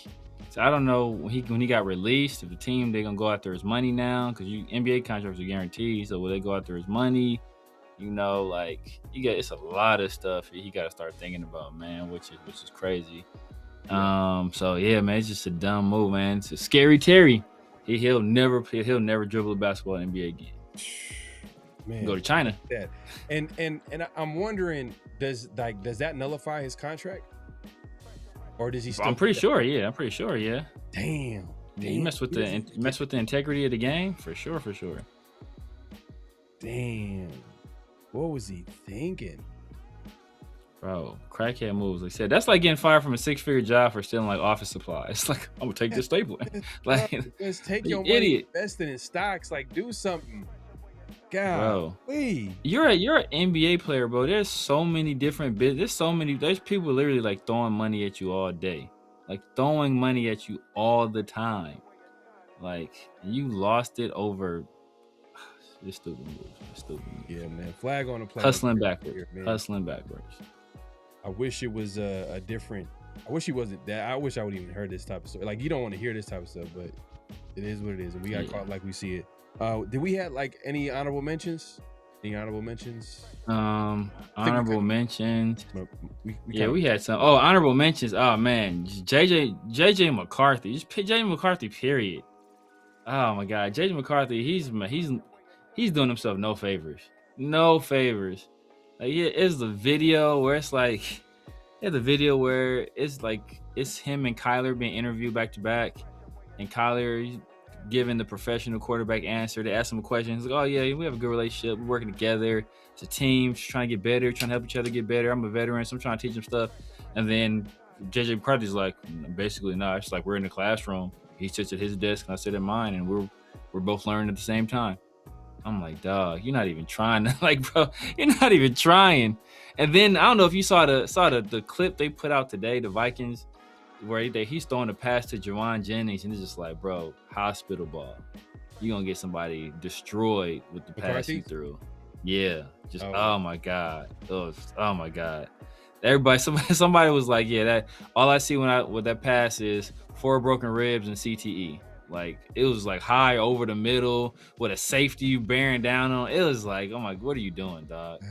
S8: so I don't know when he got released, if the team, they're gonna go after his money now, because NBA contracts are guaranteed. So will they go after his money? You know, like it's a lot of stuff he got to start thinking about, man, which is crazy. So yeah, man, it's just a dumb move, man. It's a scary Terry. He'll never dribble a basketball in the NBA again. Man, go to China.
S3: That. And I'm wondering, does that nullify his contract? Or does he still?
S8: I'm pretty sure, yeah.
S3: Damn.
S8: You mess with the integrity of the game, for sure.
S3: Damn. What was he thinking?
S8: Bro, crackhead moves. Like I said, that's like getting fired from a 6-figure job for stealing like office supplies. Like, I'm gonna take this staple. Like,
S3: just take your money, invest it in stocks, like do something. God,
S8: bro, you're an NBA player, bro. There's so many different there's people literally like throwing money at you all day, like throwing money at you all the time. Like, you lost it over. It's stupid moves.
S3: Yeah, man. Flag on the play.
S8: Hustling backwards.
S3: I wish it was a different. I wish he wasn't that. I wish I would even heard this type of stuff. Like, you don't want to hear this type of stuff, but it is what it is, and we got caught like we see it. Did we have like any honorable mentions? Honorable mentions.
S8: We had some. Oh, honorable mentions. Oh man, JJ McCarthy. Just JJ McCarthy. Period. Oh my God, JJ McCarthy. He's doing himself no favors. Like, it's the video where it's like, it's him and Kyler being interviewed back to back, and Kyler giving the professional quarterback answer. They ask him a question. He's like, "Oh yeah, we have a good relationship. We're working together. It's a team, just trying to get better, trying to help each other get better. I'm a veteran, so I'm trying to teach him stuff." And then JJ McCarthy's like, basically, no, it's like we're in the classroom. He sits at his desk and I sit at mine, and we're both learning at the same time. I'm like, dog, you're not even trying to, like, bro, you're not even trying. And then I don't know if you saw the clip they put out today, the Vikings, where he's throwing a pass to Jawan Jennings, and it's just like, bro, hospital ball. You're gonna get somebody destroyed with the pass you threw. Yeah, just oh my God. Oh my God. Everybody, somebody was like, yeah, that all I see with that pass is 4 broken ribs and CTE. Like, it was like high over the middle with a safety bearing down on. It was like, oh my, what are you doing, dog?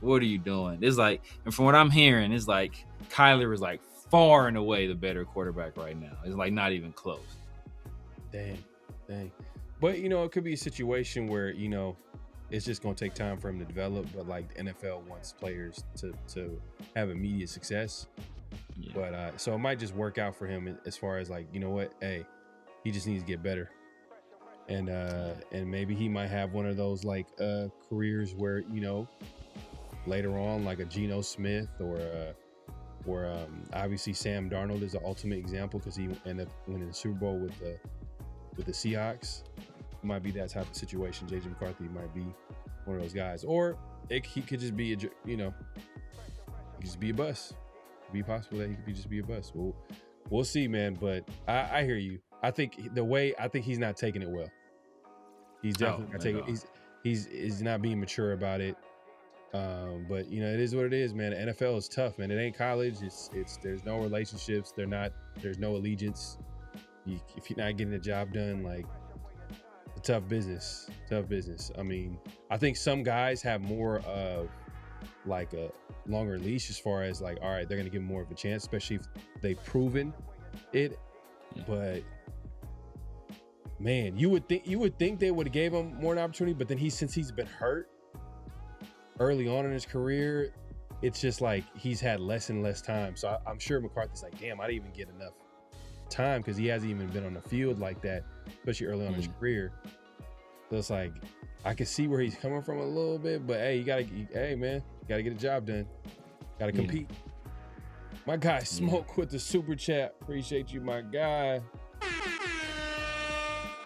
S8: What are you doing? It's like, and from what I'm hearing, it's like Kyler is like far and away the better quarterback right now. It's like not even close.
S3: Dang. But, it could be a situation where, it's just going to take time for him to develop. But, like, the NFL wants players to have immediate success. Yeah. But so it might just work out for him as far as, like, you know what? Hey, he just needs to get better. And maybe he might have one of those, like, careers where, later on, like a Geno Smith or obviously Sam Darnold is the ultimate example because he ended up winning the Super Bowl with the Seahawks. It might be that type of situation. JJ McCarthy might be one of those guys, or he could just be just be a bust. It'd be possible that he could just be a bust. We'll see, man. But I hear you. I think he's not taking it well. He's definitely not taking it. He's not being mature about it. But it is what it is, man. The NFL is tough, man. It ain't college. It's there's no relationships. There's no allegiance. If you're not getting the job done, like, a tough business. I mean, I think some guys have more of like a longer leash as far as like, all right, they're gonna give more of a chance, especially if they've proven it. Yeah. But man, you would think they would have gave him more an opportunity, but then since he's been hurt early on in his career, it's just like he's had less and less time. So I'm sure McCarthy's like, damn, I didn't even get enough time because he hasn't even been on the field like that, especially early on in his career. So it's like I can see where he's coming from a little bit, but hey, man, you gotta get a job done. Gotta compete. My guy Smoke with the super chat. Appreciate you, my guy.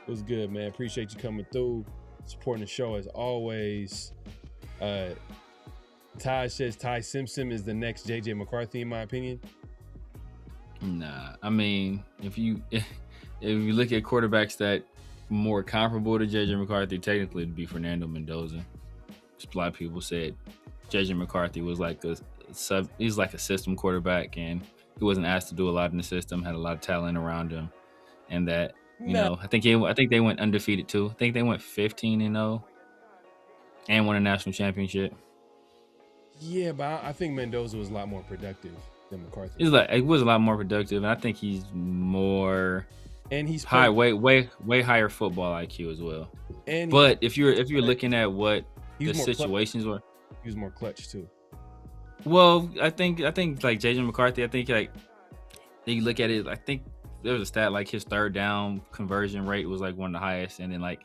S3: What's good, man? Appreciate you coming through, supporting the show as always. Taj says Ty Simpson is the next JJ McCarthy, in my opinion.
S8: Nah, I mean, if you look at quarterbacks that more comparable to JJ McCarthy, technically it'd be Fernando Mendoza. Just a lot of people said JJ McCarthy was like he's like a system quarterback, and he wasn't asked to do a lot in the system, had a lot of talent around him, and that I think they went undefeated too. I think they went 15-0 and won a national championship.
S3: Yeah, but I think Mendoza was a lot more productive than McCarthy.
S8: It was a lot more productive, and I think he's more
S3: he's
S8: way higher football IQ as well. But if you're looking at what the situations were,
S3: he was more clutch too.
S8: Well, I think like JJ McCarthy, I think like you look at it, I think there was a stat like his third down conversion rate was like one of the highest, and then like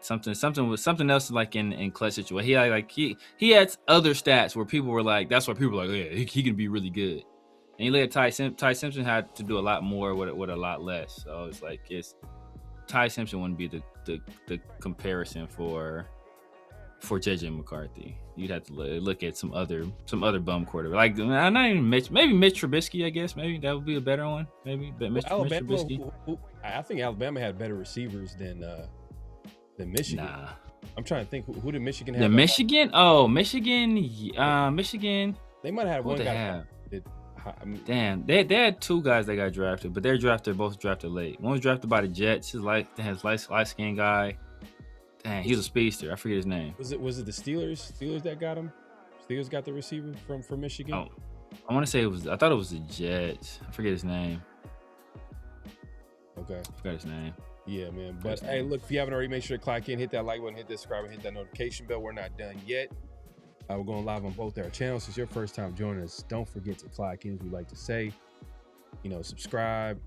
S8: something else like in clutch situation. He had other stats where people were like, that's why people were like, yeah, he can be really good. And you look at Ty Simpson had to do a lot more with a lot less. So it's like Ty Simpson wouldn't be the comparison for JJ McCarthy. You'd have to look at some other bum quarterback, like not even maybe Mitch Trubisky. I guess maybe that would be a better one. Maybe, but Mitch Trubisky.
S3: I think Alabama had better receivers than Michigan. Nah. I'm trying to think who did Michigan have?
S8: Michigan? Oh, Michigan. Michigan.
S3: They might have had one guy.
S8: Damn, they had two guys that got drafted, but they're both drafted late. One was drafted by the Jets. His light skinned guy. Dang, he was a speedster. I forget his name.
S3: Was it the Steelers? Steelers that got him? Steelers got the receiver from Michigan?
S8: Oh, I want to say I thought it was the Jets. I forget his name.
S3: Okay.
S8: I forgot his name.
S3: Yeah, man. But hey, look, if you haven't already, make sure to clock in, hit that like button, hit that subscribe, and hit that notification bell. We're not done yet. We're going live on both our channels. If it's your first time joining us, don't forget to clock in, as we like to say. Subscribe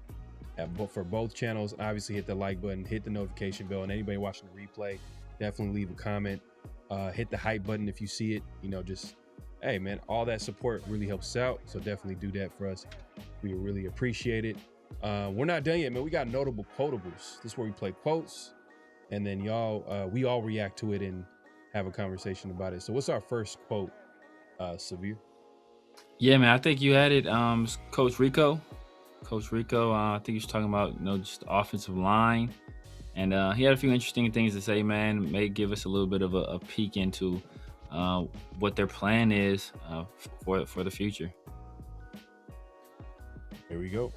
S3: for both channels. Obviously, hit the like button, hit the notification bell, and anybody watching the replay, definitely leave a comment. Hit the hype button if you see it. Just, hey, man, all that support really helps us out. So definitely do that for us. We really appreciate it. We're not done yet, man. We got notable quotables. This is where we play quotes, and then we all react to it and have a conversation about it. So what's our first quote, Severe?
S8: Yeah, man, I think you had it. Coach Rico, I think he was talking about, just the offensive line. And he had a few interesting things to say, man. May give us a little bit of a peek into what their plan is for the future.
S3: Here we go.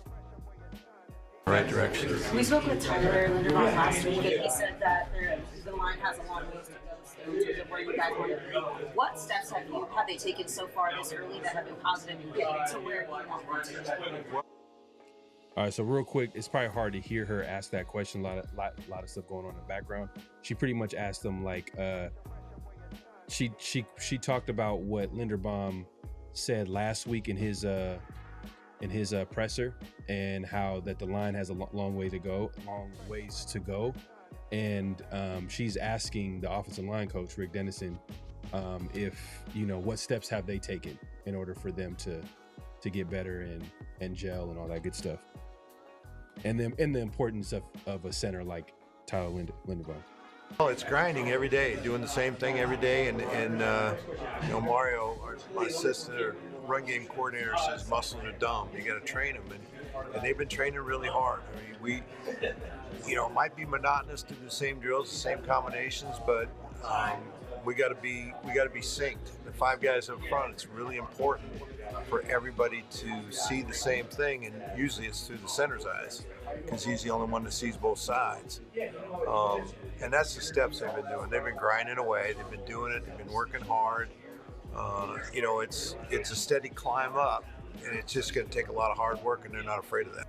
S5: Right direction. We spoke with Tyler Linderbaum last week, and he said that the line has a long ways to go still in terms of where you guys want to be. What steps have they taken so far this early that have been positive in getting to where you want them to?
S3: All right, so real quick, it's probably hard to hear her ask that question. A lot of stuff going on in the background. She pretty much asked them like, she talked about what Linderbaum said last week in his presser, and how that the line has a long ways to go, and she's asking the offensive line coach Rick Dennison if what steps have they taken in order for them to get better and gel and all that good stuff, and the importance of a center like Tyler Linderbaum.
S9: Well, it's grinding every day, doing the same thing every day, and Mario, my assistant or run game coordinator, says muscles are dumb. You got to train them, and they've been training really hard. I mean, it might be monotonous to do the same drills, the same combinations, but we got to be synced. The five guys up front, it's really important for everybody to see the same thing, and usually it's through the center's eyes, because he's the only one that sees both sides. And that's the steps they've been doing. They've been grinding away. They've been doing it. They've been working hard. It's a steady climb up, and it's just going to take a lot of hard work, and they're not afraid of that.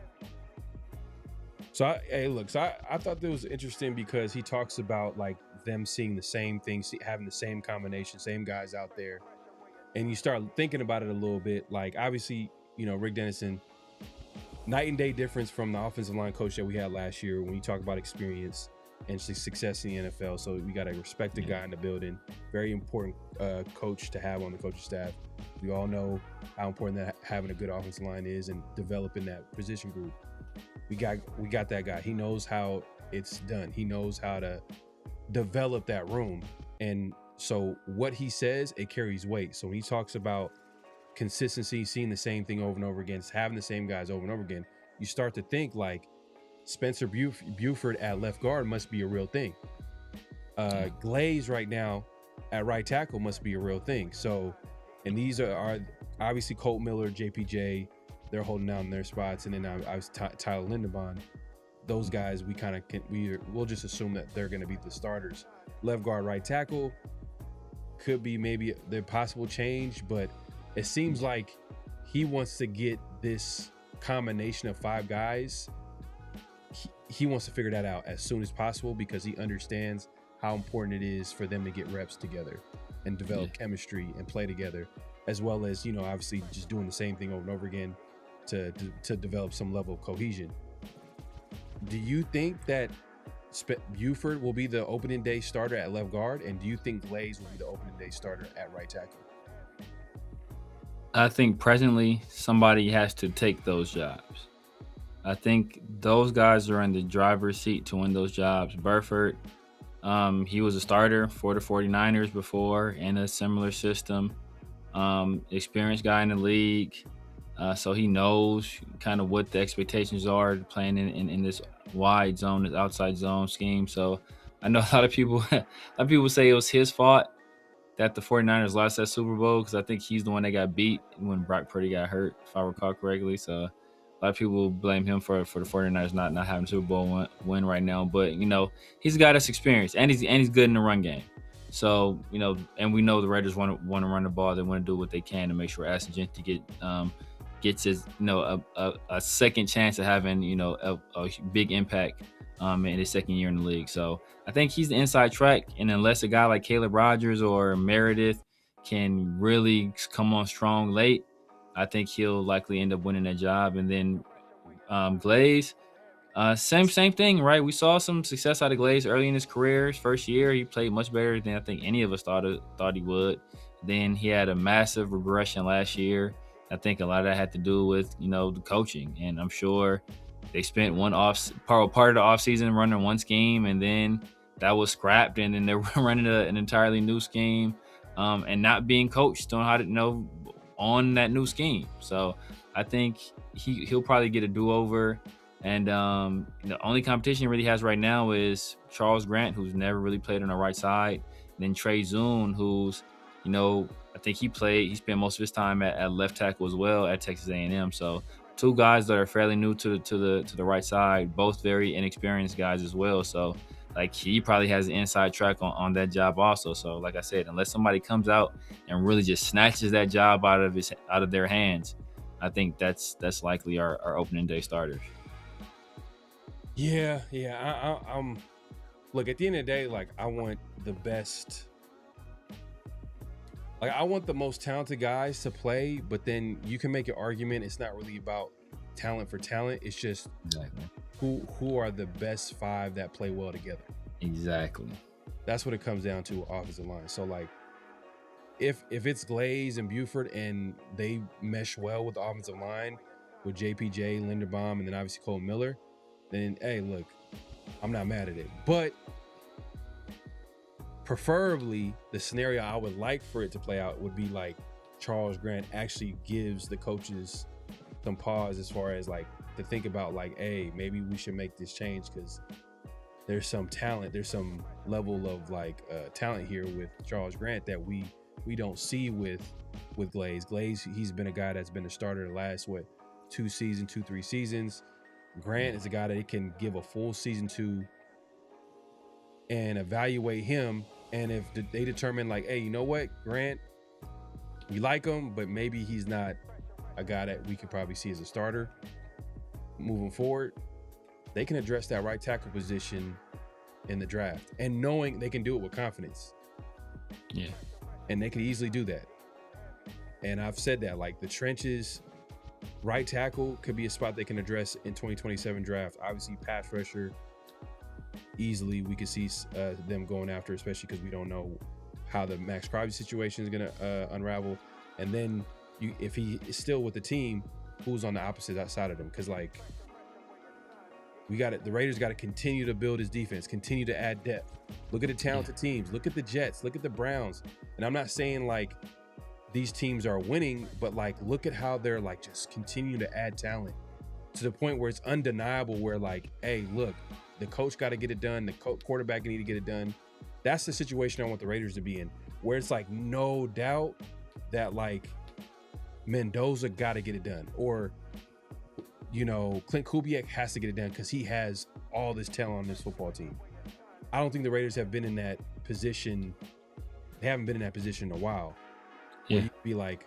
S3: So I thought that was interesting because he talks about like them seeing the same things, having the same combination, same guys out there. And you start thinking about it a little bit. Like, obviously, Rick Dennison, night and day difference from the offensive line coach that we had last year when you talk about experience and success in the NFL. So we got to respect the guy in the building. Very important coach to have on the coaching staff. We all know how important that having a good offensive line is and developing that position group. We got that guy. He knows how it's done. He knows how to develop that room. And so what he says, it carries weight. So when he talks about consistency, seeing the same thing over and over again, having the same guys over and over again, you start to think like Spencer Buford at left guard must be a real thing. Glaze right now at right tackle must be a real thing. So, and these are obviously Colt Miller, JPJ, they're holding down their spots. And then I was Tyler Linderbaum. Those guys, we'll just assume that they're going to be the starters. Left guard, right tackle could be maybe the possible change, but it seems like he wants to get this combination of 5 guys. He wants to figure that out as soon as possible because he understands how important it is for them to get reps together and develop chemistry and play together, as well as, obviously just doing the same thing over and over again to develop some level of cohesion. Do you think that Buford will be the opening day starter at left guard? And do you think Glaze will be the opening day starter at right tackle?
S8: I think presently somebody has to take those jobs. I think those guys are in the driver's seat to win those jobs. Burford, he was a starter for the 49ers before in a similar system. Experienced guy in the league. So he knows kind of what the expectations are playing in this wide zone, this outside zone scheme. So I know a lot of people say it was his fault that the 49ers lost that Super Bowl because I think he's the one that got beat when Brock Purdy got hurt, if I recall correctly. So a lot of people blame him for the 49ers not having a Super Bowl win right now. But, he's got us experience, and he's good in the run game. So, and we know the Raiders want to run the ball. They want to do what they can to make sure Ashton Jeanty gets his, a second chance of having, a big impact in his second year in the league. So I think he's the inside track. And unless a guy like Caleb Rogers or Meredith can really come on strong late, I think he'll likely end up winning that job. And then Glaze, same thing, right? We saw some success out of Glaze early in his career. His first year, he played much better than I think any of us thought he would. Then he had a massive regression last year. I think a lot of that had to do with, the coaching. And I'm sure they spent part of the offseason running one scheme, and then that was scrapped, and then they're running an entirely new scheme and not being coached on how to on that new scheme. So I think he'll probably get a do-over. And the only competition he really has right now is Charles Grant, who's never really played on the right side. And then Trey Zune, who's, I think he spent most of his time at left tackle as well at Texas A&M. So 2 guys that are fairly new to the right side, both very inexperienced guys as well. So like he probably has an inside track on that job also. So like I said, unless somebody comes out and really just snatches that job out of their hands, I think that's likely our opening day starters.
S3: Yeah. I'm look, at the end of the day, like I want the best. Like I want the most talented guys to play, but then you can make an argument. It's not really about talent for talent. It's just who are the best 5 that play well together.
S8: Exactly.
S3: That's what it comes down to, offensive line. So like, if it's Glaze and Buford and they mesh well with the offensive line with JPJ, Linderbaum, and then obviously Cole Miller, then hey, look, I'm not mad at it. But preferably, the scenario I would like for it to play out would be like Charles Grant actually gives the coaches some pause as far as like to think about like, hey, maybe we should make this change because there's some talent, there's some level of like talent here with Charles Grant that we don't see with Glaze. Glaze, he's been a guy that's been a starter the last 3 seasons. Grant is a guy that he can give a full season to and evaluate him. And if they determine like, hey, you know what, Grant, we like him, but maybe he's not a guy that we could probably see as a starter moving forward, they can address that right tackle position in the draft, and knowing they can do it with confidence.
S8: Yeah.
S3: And they can easily do that. And I've said that, like, the trenches, right tackle could be a spot they can address in 2027 draft. Obviously, pass rusher, easily we could see them going after, especially because we don't know how the Max Crosby situation is going to unravel. And then if he is still with the team, who's on the opposite side of him? Because, like, the Raiders got to continue to build his defense, continue to add depth. Look at the talented teams. Look at the Jets. Look at the Browns. And I'm not saying, like, these teams are winning, but, like, look at how they're, like, just continuing to add talent to the point where it's undeniable, where, like, hey, look, the coach got to get it done. The quarterback need to get it done. That's the situation I want the Raiders to be in, where it's, like, no doubt that, like, Mendoza got to get it done, or, you know, Clint Kubiak has to get it done because he has all this talent on this football team. I don't think the Raiders have been in that position. They haven't been in that position in a while.
S8: Yeah.
S3: You'd be like,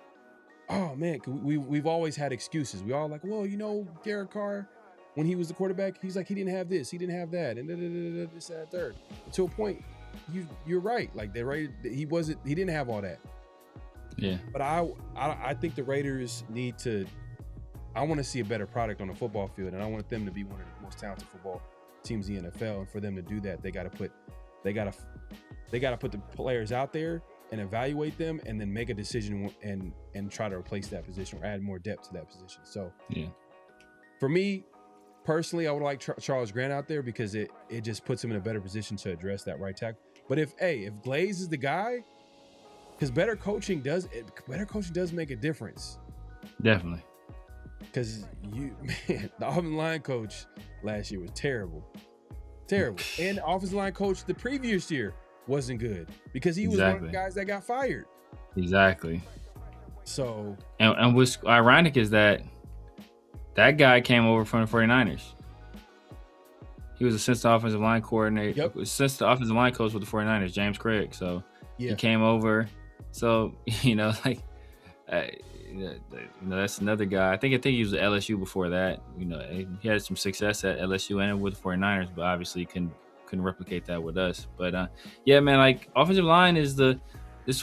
S3: oh man, we've always had excuses. We all like, well, you know, Garrett Carr, when he was the quarterback, he's like, he didn't have this, he didn't have that, and this, that, third. To a point, you're right. Like, he didn't have all that.
S8: Yeah.
S3: But I think the Raiders need to. I want to see a better product on the football field, and I want them to be one of the most talented football teams in the NFL. And for them to do that, they got to put the players out there and evaluate them, and then make a decision and try to replace that position or add more depth to that position. So,
S8: yeah,
S3: for me personally, I would like Charles Grant out there because it just puts him in a better position to address that right tackle. But if Glaze is the guy, because better coaching does make a difference.
S8: Definitely.
S3: Because the offensive line coach last year was terrible. And the offensive line coach the previous year wasn't good because he was one of the guys that got fired.
S8: Exactly.
S3: So,
S8: and what's ironic is that guy came over from the 49ers. He was assistant offensive line coordinator, assistant offensive line coach with the 49ers, James Craig. So he came over. So, you know, like, you know, that's another guy. I think he was at LSU before that. You know, he had some success at LSU and with the 49ers, but obviously couldn't replicate that with us. But yeah, man, like, offensive line is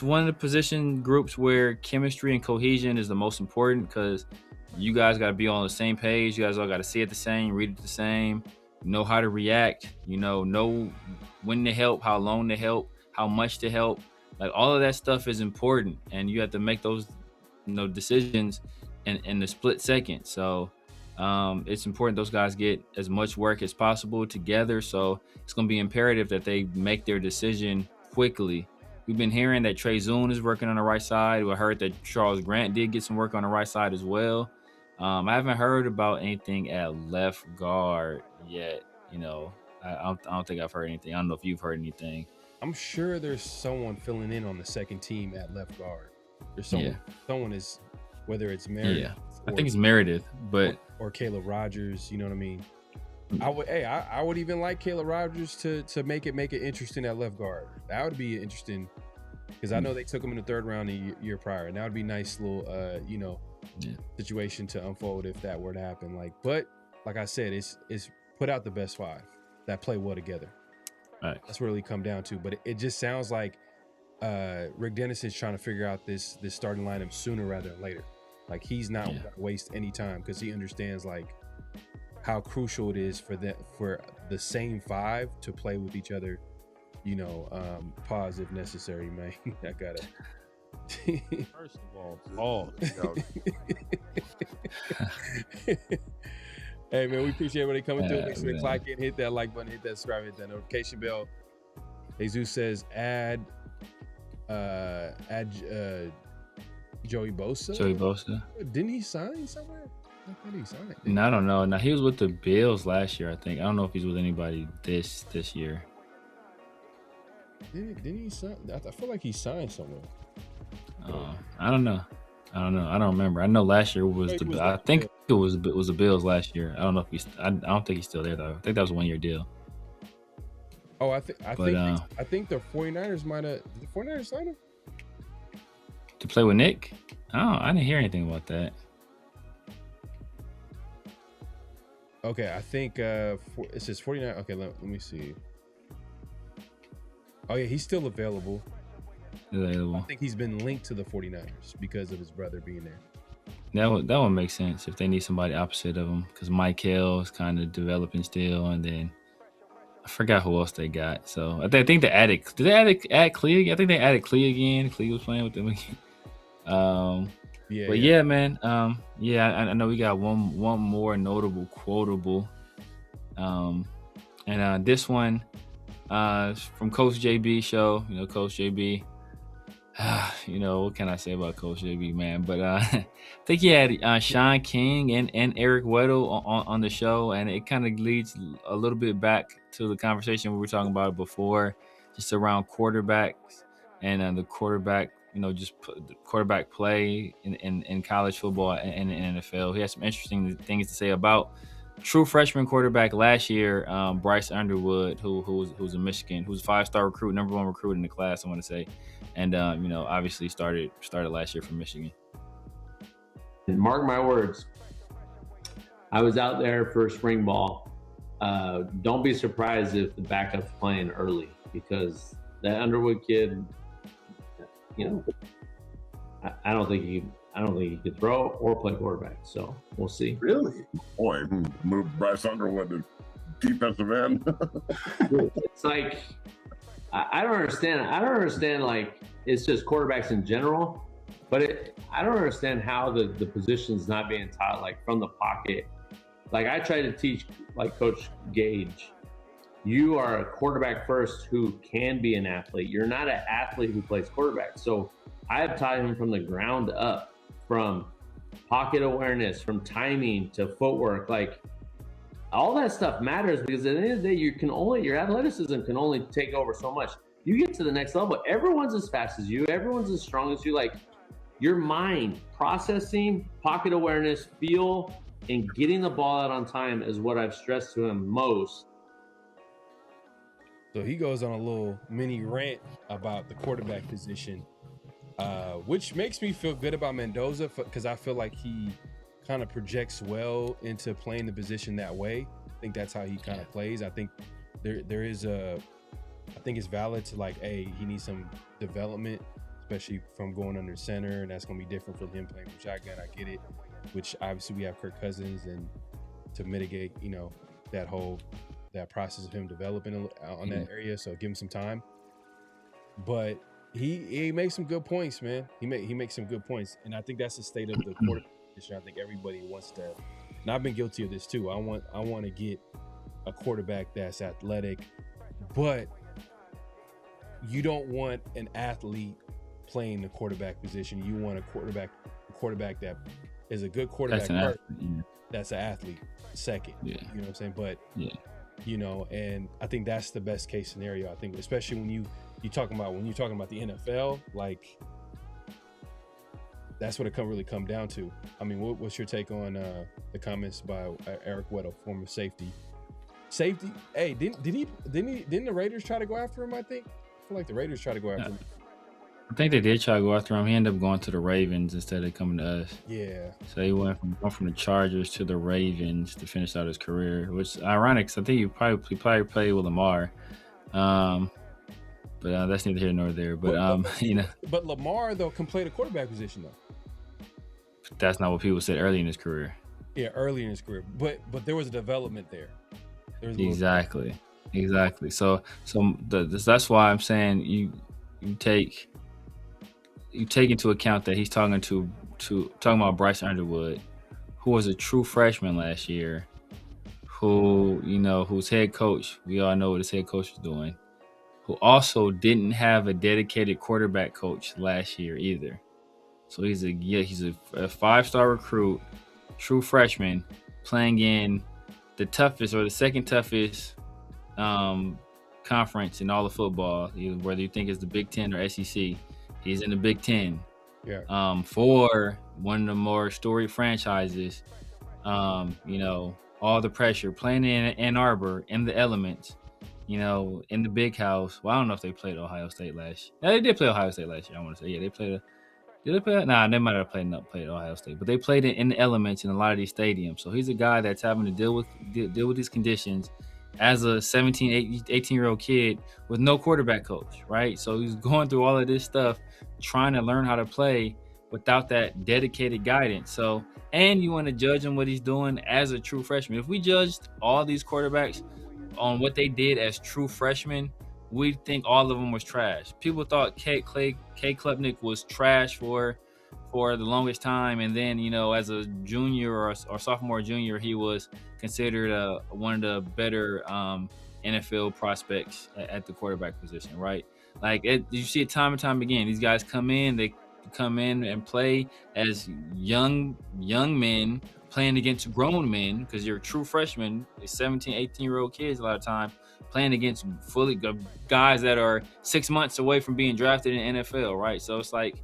S8: one of the position groups where chemistry and cohesion is the most important, because you guys got to be on the same page. You guys all got to see it the same, read it the same, know how to react, you know when to help, how long to help, how much to help. Like, all of that stuff is important, and you have to make those, you know, decisions in the split second. So it's important those guys get as much work as possible together. So it's going to be imperative that they make their decision quickly. We've been hearing that Trey Zune is working on the right side. We heard that Charles Grant did get some work on the right side as well. I haven't heard about anything at left guard yet. You know, I don't think I've heard anything. I don't know if you've heard anything.
S3: I'm sure there's someone filling in on the second team at left guard. There's someone is, whether it's Meredith.
S8: Yeah, I think it's Meredith, but
S3: or Caleb Rogers. You know what I mean? I would even like Caleb Rogers to make it interesting at left guard. That would be interesting, because I know they took him in the third round the year prior, and that would be a nice little situation to unfold if that were to happen. But like I said, it's put out the best five that play well together.
S8: Right.
S3: That's what it really come down to. But it just sounds like Rick Dennison's trying to figure out this starting lineup sooner rather than later. Like, he's not going to waste any time, because he understands, like, how crucial it is for the same five to play with each other. You know, pause if necessary, man. I gotta.
S10: First of all,
S3: Hey, man, we appreciate everybody coming through. Make sure to clock in, hit that like button, hit that subscribe, hit that notification bell. Jesus says add Joey Bosa.
S8: Joey Bosa.
S3: Didn't he sign somewhere? I thought he signed.
S8: No, I don't know. Now, he was with the Bills last year, I think. I don't know if he's with anybody this year.
S3: Didn't he sign? I feel like he signed somewhere.
S8: I don't know. I don't remember. I know last year was I think it was the Bills last year. I don't know if I don't think he's still there though. I think that was a 1-year deal.
S3: Oh, I think the 49ers might have. Did the 49ers sign him
S8: to play with Nick? Oh, I didn't hear anything about that.
S3: Okay, I think it says 49. Okay, let me see. Oh yeah, he's still available. I think he's been linked to the 49ers because of his brother being there.
S8: That one makes sense if they need somebody opposite of him, because Mike Hill is kind of developing still, and then I forgot who else they got. So I think they added. Did they add Clea? I think they added Clea again. Clea was playing with them again. Yeah, man. I know we got one more notable quotable. And this one from Coach JB show. You know, Coach JB. You know, what can I say about Coach JB, man? But I think he had Sean King and Eric Weddle on the show, and it kind of leads a little bit back to the conversation we were talking about before, just around quarterbacks and the quarterback, you know, just the quarterback play in college football and in NFL. He had some interesting things to say about true freshman quarterback last year, Bryce Underwood, who's a Michigan, who's a 5-star recruit, number 1 recruit in the class, I want to say. And, you know, obviously started last year from Michigan.
S11: And mark my words, I was out there for spring ball. Don't be surprised if the backup's playing early, because that Underwood kid, you know, I don't think he could throw or play quarterback. So we'll see.
S12: Really? Boy, move Bryce Underwood to defensive end.
S11: It's like, I don't understand. Like, it's just quarterbacks in general, but I don't understand how the position's not being taught, like, from the pocket. Like, I try to teach, like Coach Gage, you are a quarterback first who can be an athlete. You're not an athlete who plays quarterback. So I have taught him from the ground up, from pocket awareness, from timing to footwork. Like, all that stuff matters, because at the end of the day, your athleticism can only take over so much. You get to the next level, everyone's as fast as you, everyone's as strong as you. Like, your mind, processing, pocket awareness, feel, and getting the ball out on time is what I've stressed to him most.
S3: So he goes on a little mini rant about the quarterback position, which makes me feel good about Mendoza, because I feel like he kind of projects well into playing the position that way. I think that's how he kind of plays. I think there is I think it's valid to, like, hey, he needs some development, especially from going under center, and that's going to be different from him playing from shotgun. I get it, which obviously we have Kirk Cousins, and to mitigate, you know, that process of him developing on that area. So give him some time. But he makes some good points, man. He makes some good points, and I think that's the state of the quarterback position. I think everybody wants to, and I've been guilty of this too. I want to get a quarterback that's athletic, but you don't want an athlete playing the quarterback position. You want a quarterback that is a good quarterback first. That's an athlete second. Yeah. You know what I'm saying? But you know, and I think that's the best case scenario. I think, especially when you're talking about the NFL, like, that's what it really come down to. I mean, what's your take on the comments by Eric Weddle, former safety? Hey, didn't the Raiders try to go after him? I feel like the Raiders tried to go after him.
S8: I think they did try to go after him. He ended up going to the Ravens instead of coming to us.
S3: Yeah.
S8: So he went from the Chargers to the Ravens to finish out his career, which is ironic, because I think he probably played with Lamar. But that's neither here nor there. But you know.
S3: But Lamar, though, can play the quarterback position, though.
S8: That's not what people said early in his career.
S3: Yeah, early in his career. But there was a development there.
S8: Exactly. So that's why I'm saying you take into account that he's talking about Bryce Underwood, who was a true freshman last year, whose head coach, we all know what his head coach was doing, who also didn't have a dedicated quarterback coach last year either. So he's a 5-star recruit, true freshman, playing in the toughest or the second toughest conference in all of football, whether you think it's the Big Ten or SEC. He's in the Big Ten.
S3: Yeah.
S8: For one of the more storied franchises. All the pressure, playing in Ann Arbor, in the elements, in the big house. Well, I don't know if they played Ohio State last year. No, they did play Ohio State last year, I want to say. Yeah, they played Did they play? Nah, they might have played Ohio State, but they played it in the elements in a lot of these stadiums. So he's a guy that's having to deal with these conditions as a 17, 18-year-old kid with no quarterback coach, right? So he's going through all of this stuff, trying to learn how to play without that dedicated guidance. So, and you want to judge him what he's doing as a true freshman. If we judged all these quarterbacks on what they did as true freshmen, we think all of them was trash. People thought K. Klubnik was trash for the longest time, and then as a junior or sophomore, junior, he was considered one of the better NFL prospects at the quarterback position, right? Like you see it time and time again. These guys come in and play as young men playing against grown men, because you're a true freshman, 17, 18-year-old kids a lot of time playing against fully guys that are 6 months away from being drafted in the NFL, right? So it's like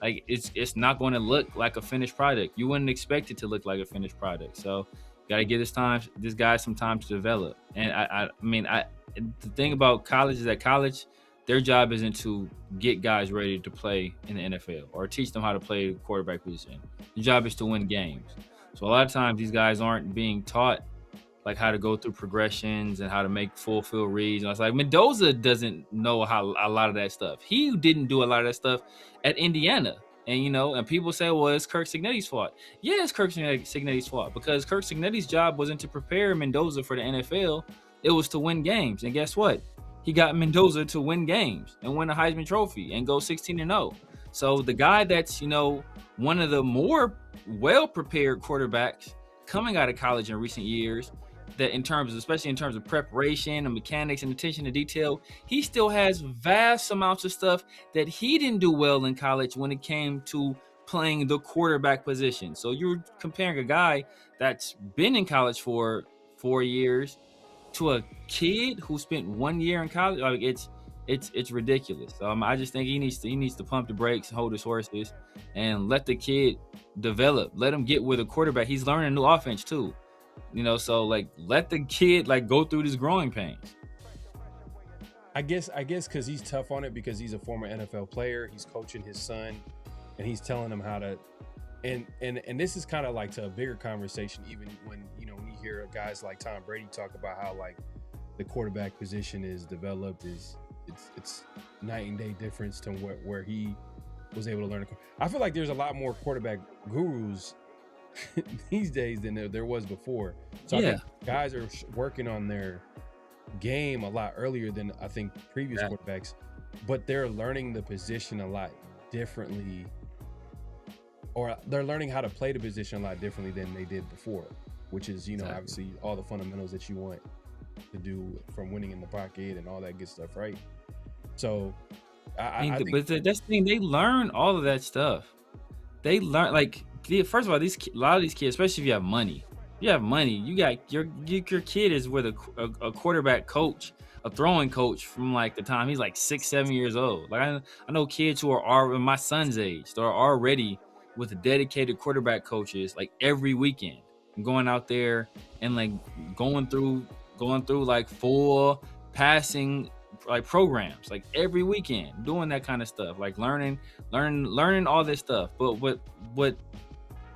S8: it's not going to look like a finished product. You wouldn't expect it to look like a finished product. So got to give this guy some time to develop. And I mean, the thing about college is that college, their job isn't to get guys ready to play in the NFL or teach them how to play quarterback position. The job is to win games. So a lot of times these guys aren't being taught like how to go through progressions and how to make full field reads. And I was like, Mendoza doesn't know how a lot of that stuff. He didn't do a lot of that stuff at Indiana. And, and people say, well, it's Kirk Cignetti's fault. Yeah, it's Kirk Cignetti's fault, because Kirk Cignetti's job wasn't to prepare Mendoza for the NFL. It was to win games. And guess what? He got Mendoza to win games and win a Heisman Trophy and go 16-0. So the guy that's, one of the more well-prepared quarterbacks coming out of college in recent years, that especially in terms of preparation and mechanics and attention to detail, he still has vast amounts of stuff that he didn't do well in college when it came to playing the quarterback position. So you're comparing a guy that's been in college for 4 years to a kid who spent 1 year in college. Like it's ridiculous. I just think he needs to pump the brakes, hold his horses, and let the kid develop. Let him get with a quarterback. He's learning a new offense too. So let the kid go through this growing pains.
S3: I guess because he's tough on it, because he's a former NFL player. He's coaching his son, and he's telling him how to. And this is kind of like to a bigger conversation, even when you hear guys like Tom Brady talk about how the quarterback position is developed, it's night and day difference to where he was able to learn. I feel like there's a lot more quarterback gurus these days than there was before. So yeah. I think guys are working on their game a lot earlier than I think previous quarterbacks, but they're learning the position a lot differently, or they're learning how to play the position a lot differently than they did before, which is, obviously all the fundamentals that you want to do, from winning in the pocket and all that good stuff, right? So I think,
S8: but that's the thing, they learn all of that stuff. They learn, first of all, a lot of these kids, especially if you have money, you got your kid is with a quarterback coach, a throwing coach from the time he's 6-7 years old. I know kids who are my son's age, they're already with dedicated quarterback coaches every weekend, going out there and going through full passing programs every weekend, doing that kind of stuff, learning all this stuff. But what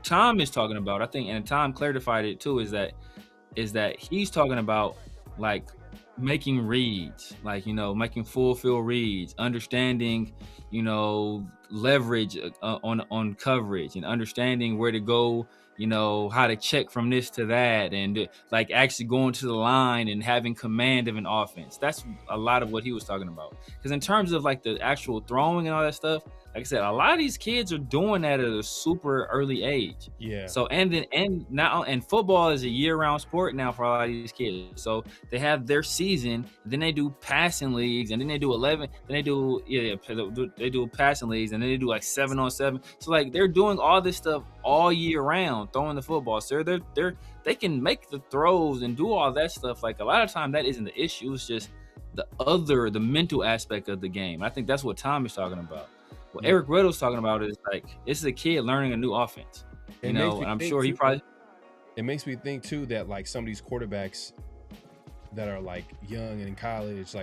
S8: Tom is talking about, I think, and Tom clarified it too, is that he's talking about making reads, making full field reads, understanding, leverage on coverage, and understanding where to go, how to check from this to that, and actually going to the line and having command of an offense. That's a lot of what he was talking about. Because in terms of the actual throwing and all that stuff, like I said, a lot of these kids are doing that at a super early age.
S3: Yeah.
S8: So and football is a year-round sport now for a lot of these kids. So they have their season, then they do passing leagues, and then they do 11. Then they do passing leagues, and then they do 7-on-7. So they're doing all this stuff all year round, throwing the football. So they can make the throws and do all that stuff. A lot of time that isn't the issue. It's just the mental aspect of the game. I think that's what Tom is talking about. What Eric Riddle's talking about is this is a kid learning a new offense. And I'm sure he probably.
S3: It makes me think too that some of these quarterbacks that are young and in college,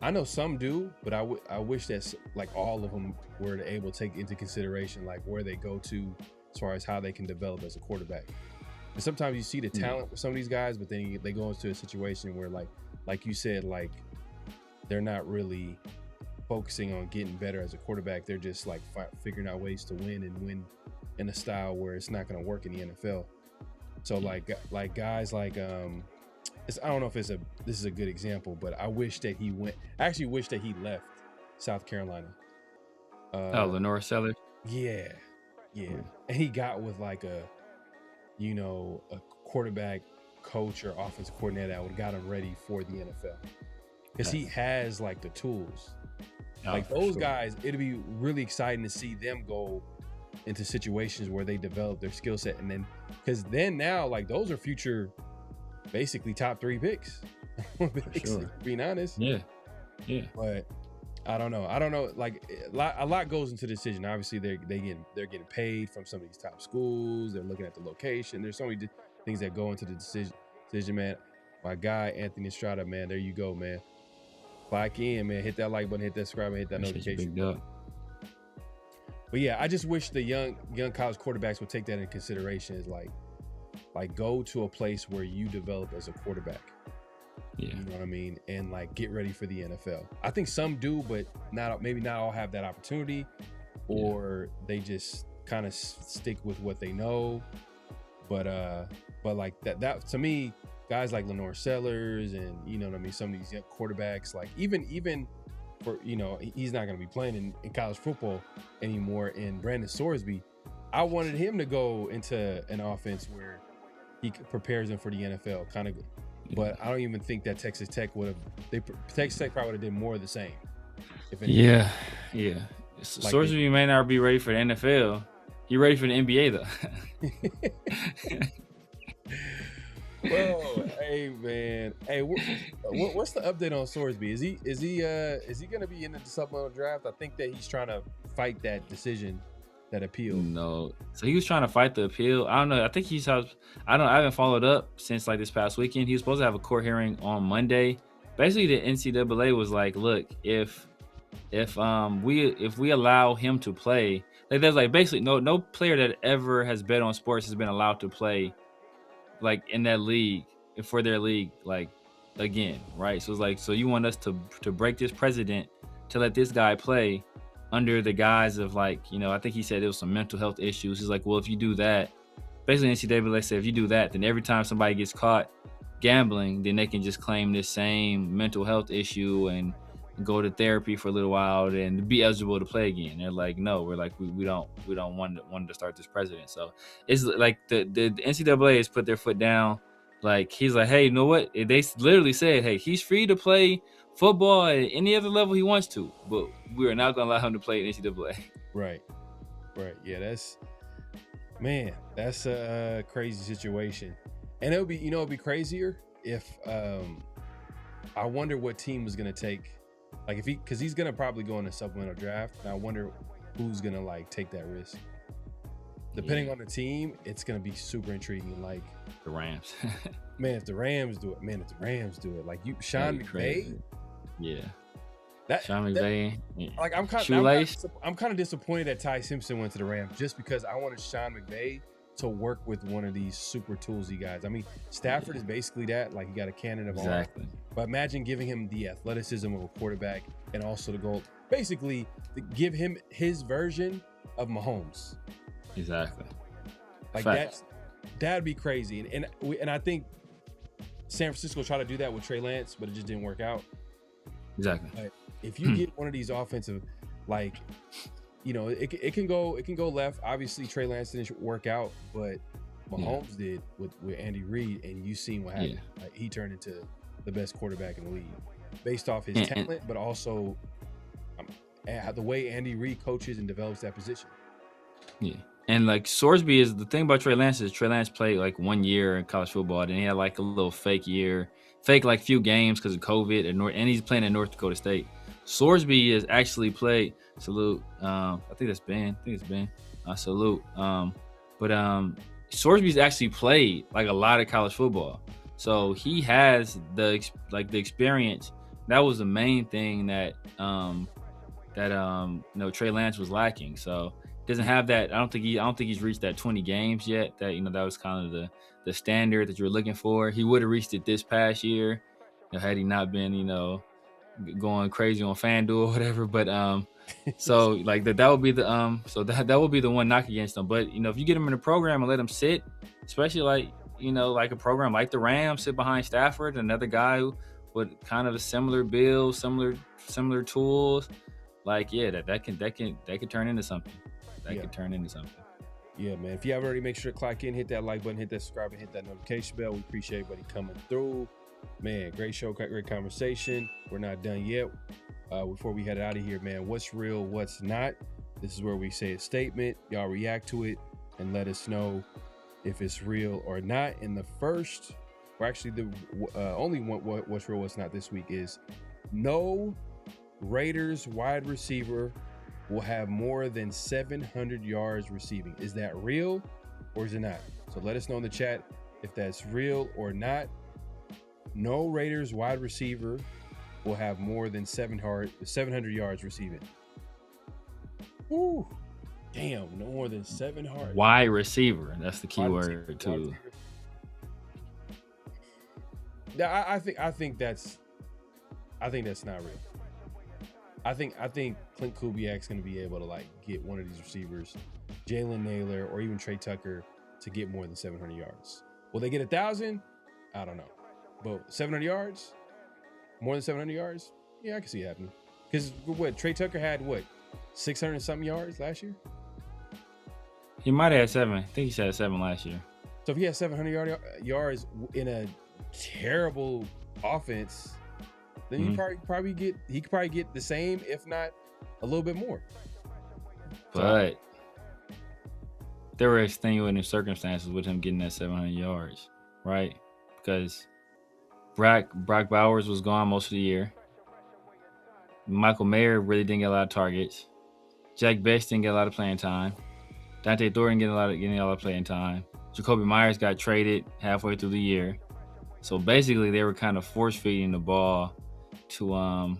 S3: I know some do, but I wish that like all of them were able to take into consideration like where they go to as far as how they can develop as a quarterback. And sometimes you see the talent with some of these guys, but then they go into a situation where like you said, like they're not really focusing on getting better as a quarterback. They're just like figuring out ways to win and win in a style where it's not going to work in the NFL. So like guys like I don't know if this is a good example, but I wish that he went. I actually wish that he left South Carolina.
S8: Lenore Sellers.
S3: Yeah, and he got with like a quarterback coach or offensive coordinator that would have got him ready for the NFL, because he has like the tools. Like those guys, it'd be really exciting to see them go into situations where they develop their skill set, and then because then now like those are future, basically top 3 picks. Being honest,
S8: yeah.
S3: But I don't know. Like a lot goes into the decision. Obviously, they're getting paid from some of these top schools. They're looking at the location. There's so many things that go into the decision, man. My guy Anthony Estrada, man. There you go, man. Clock in, man. Hit that like button, hit that subscribe, and hit that notification. But yeah, I just wish the young college quarterbacks would take that into consideration. Is like go to a place where you develop as a quarterback. Yeah. You know what I mean? And like get ready for the NFL. I think some do, but maybe not all have that opportunity, or they just kind of stick with what they know. But like that to me, guys like Lenore Sellers and you know what I mean, some of these young quarterbacks, like even for he's not going to be playing in college football anymore. And Brandon Sorsby, I wanted him to go into an offense where he prepares them for the NFL, kind of. But I don't even think that Texas Tech Texas Tech probably would have did more of the same.
S8: Yeah. Sorsby may not be ready for the NFL. He ready for the NBA though.
S3: Whoa, hey man, hey, what's the update on Sorsby? Is he gonna be in the supplemental draft? I think that he's trying to fight that decision, that appeal.
S8: No, so he was trying to fight the appeal. I don't know. I think I haven't followed up since like this past weekend. He was supposed to have a court hearing on Monday. Basically, the NCAA was like, look, if we allow him to play, like there's like basically no player that ever has bet on sports has been allowed to play like in that league, for their league, like again, right? So it's like, so you want us to break this precedent to let this guy play under the guise of like, I think he said it was some mental health issues. He's like, well, if you do that, basically NCAA said if you do that, then every time somebody gets caught gambling, then they can just claim this same mental health issue and go to therapy for a little while and be eligible to play again. They're like, no, we're like, we don't want to start this precedent. So it's like the NCAA has put their foot down. Like he's like, hey, you know what? They literally said, hey, he's free to play football at any other level he wants to, but we are not going to allow him to play at NCAA.
S3: Right. Yeah, that's a crazy situation. And it'll be crazier if I wonder what team was going to take, like because he's going to probably go in a supplemental draft, and I wonder who's going to like take that risk. Depending on the team, it's going to be super intriguing. Like
S8: the Rams.
S3: Man, if the Rams do it, like Sean McVay.
S8: Yeah. Sean McVay.
S3: Like I'm kind of disappointed that Ty Simpson went to the Rams, just because I wanted Sean McVay to work with one of these super toolsy guys. I mean, Stafford is basically that. Like, you got a cannon of arm. But imagine giving him the athleticism of a quarterback and also the goal. Basically, give him his version of Mahomes.
S8: Exactly.
S3: Like that'd be crazy. And I think San Francisco tried to do that with Trey Lance, but it just didn't work out.
S8: Exactly.
S3: But if you get one of these offensive, like, it can go left. Obviously, Trey Lance didn't work out, but Mahomes did with Andy Reid, and you seen what happened. Yeah. Like, he turned into the best quarterback in the league based off his talent, but also the way Andy Reid coaches and develops that position.
S8: Yeah. And like Sorsby is the thing about Trey Lance is Trey Lance played like 1 year in college football, and he had like a little fake like few games because of COVID and he's playing at North Dakota State. Sorsby has actually played. Salute. I think it's Ben. Salute. But Sorsby's actually played like a lot of college football, so he has the experience that was the main thing that Trey Lance was lacking. So doesn't have that. I don't think he's reached that 20 games yet. That that was kind of the standard that you were looking for. He would have reached it this past year, had he not been going crazy on FanDuel or whatever. But so like that would be the that would be the one knock against him. But if you get him in the program and let him sit, especially like a program like the Rams, sit behind Stafford, another guy who with kind of a similar build, similar tools, like that could turn into something. That could turn into something.
S3: Yeah, man. If you haven't already, make sure to clock in, hit that like button, hit that subscribe, and hit that notification bell. We appreciate everybody coming through. Man, great show, great conversation. We're not done yet. Before we head out of here, man, what's real, what's not? This is where we say a statement. Y'all react to it and let us know if it's real or not. And the first, or actually the only one, what's real, what's not this week is no Raiders wide receiver will have more than 700 yards receiving. Is that real or is it not? So let us know in the chat if that's real or not. No Raiders wide receiver will have more than 700 yards receiving. Woo. Damn, no more than 700.
S8: Wide receiver. That's the key word too.
S3: Yeah, I think that's not real. I think Clint Kubiak's going to be able to get one of these receivers, Jalen Naylor or even Trey Tucker, to get more than 700 yards. Will they get 1,000? I don't know. But 700 yards? More than 700 yards? Yeah, I can see it happening. Because Trey Tucker had 600 and something yards last year?
S8: He might have had 7. I think he had 7 last year.
S3: So if he has 700 yards in a terrible offense, then he could probably get the same, if not a little bit more.
S8: But there were extenuating circumstances with him getting that 700 yards, right? Because Brock Bowers was gone most of the year. Michael Mayer really didn't get a lot of targets. Jack Best didn't get a lot of playing time. Dante Thornton getting a lot of playing time. Jacoby Myers got traded halfway through the year. So basically they were kind of force feeding the ball to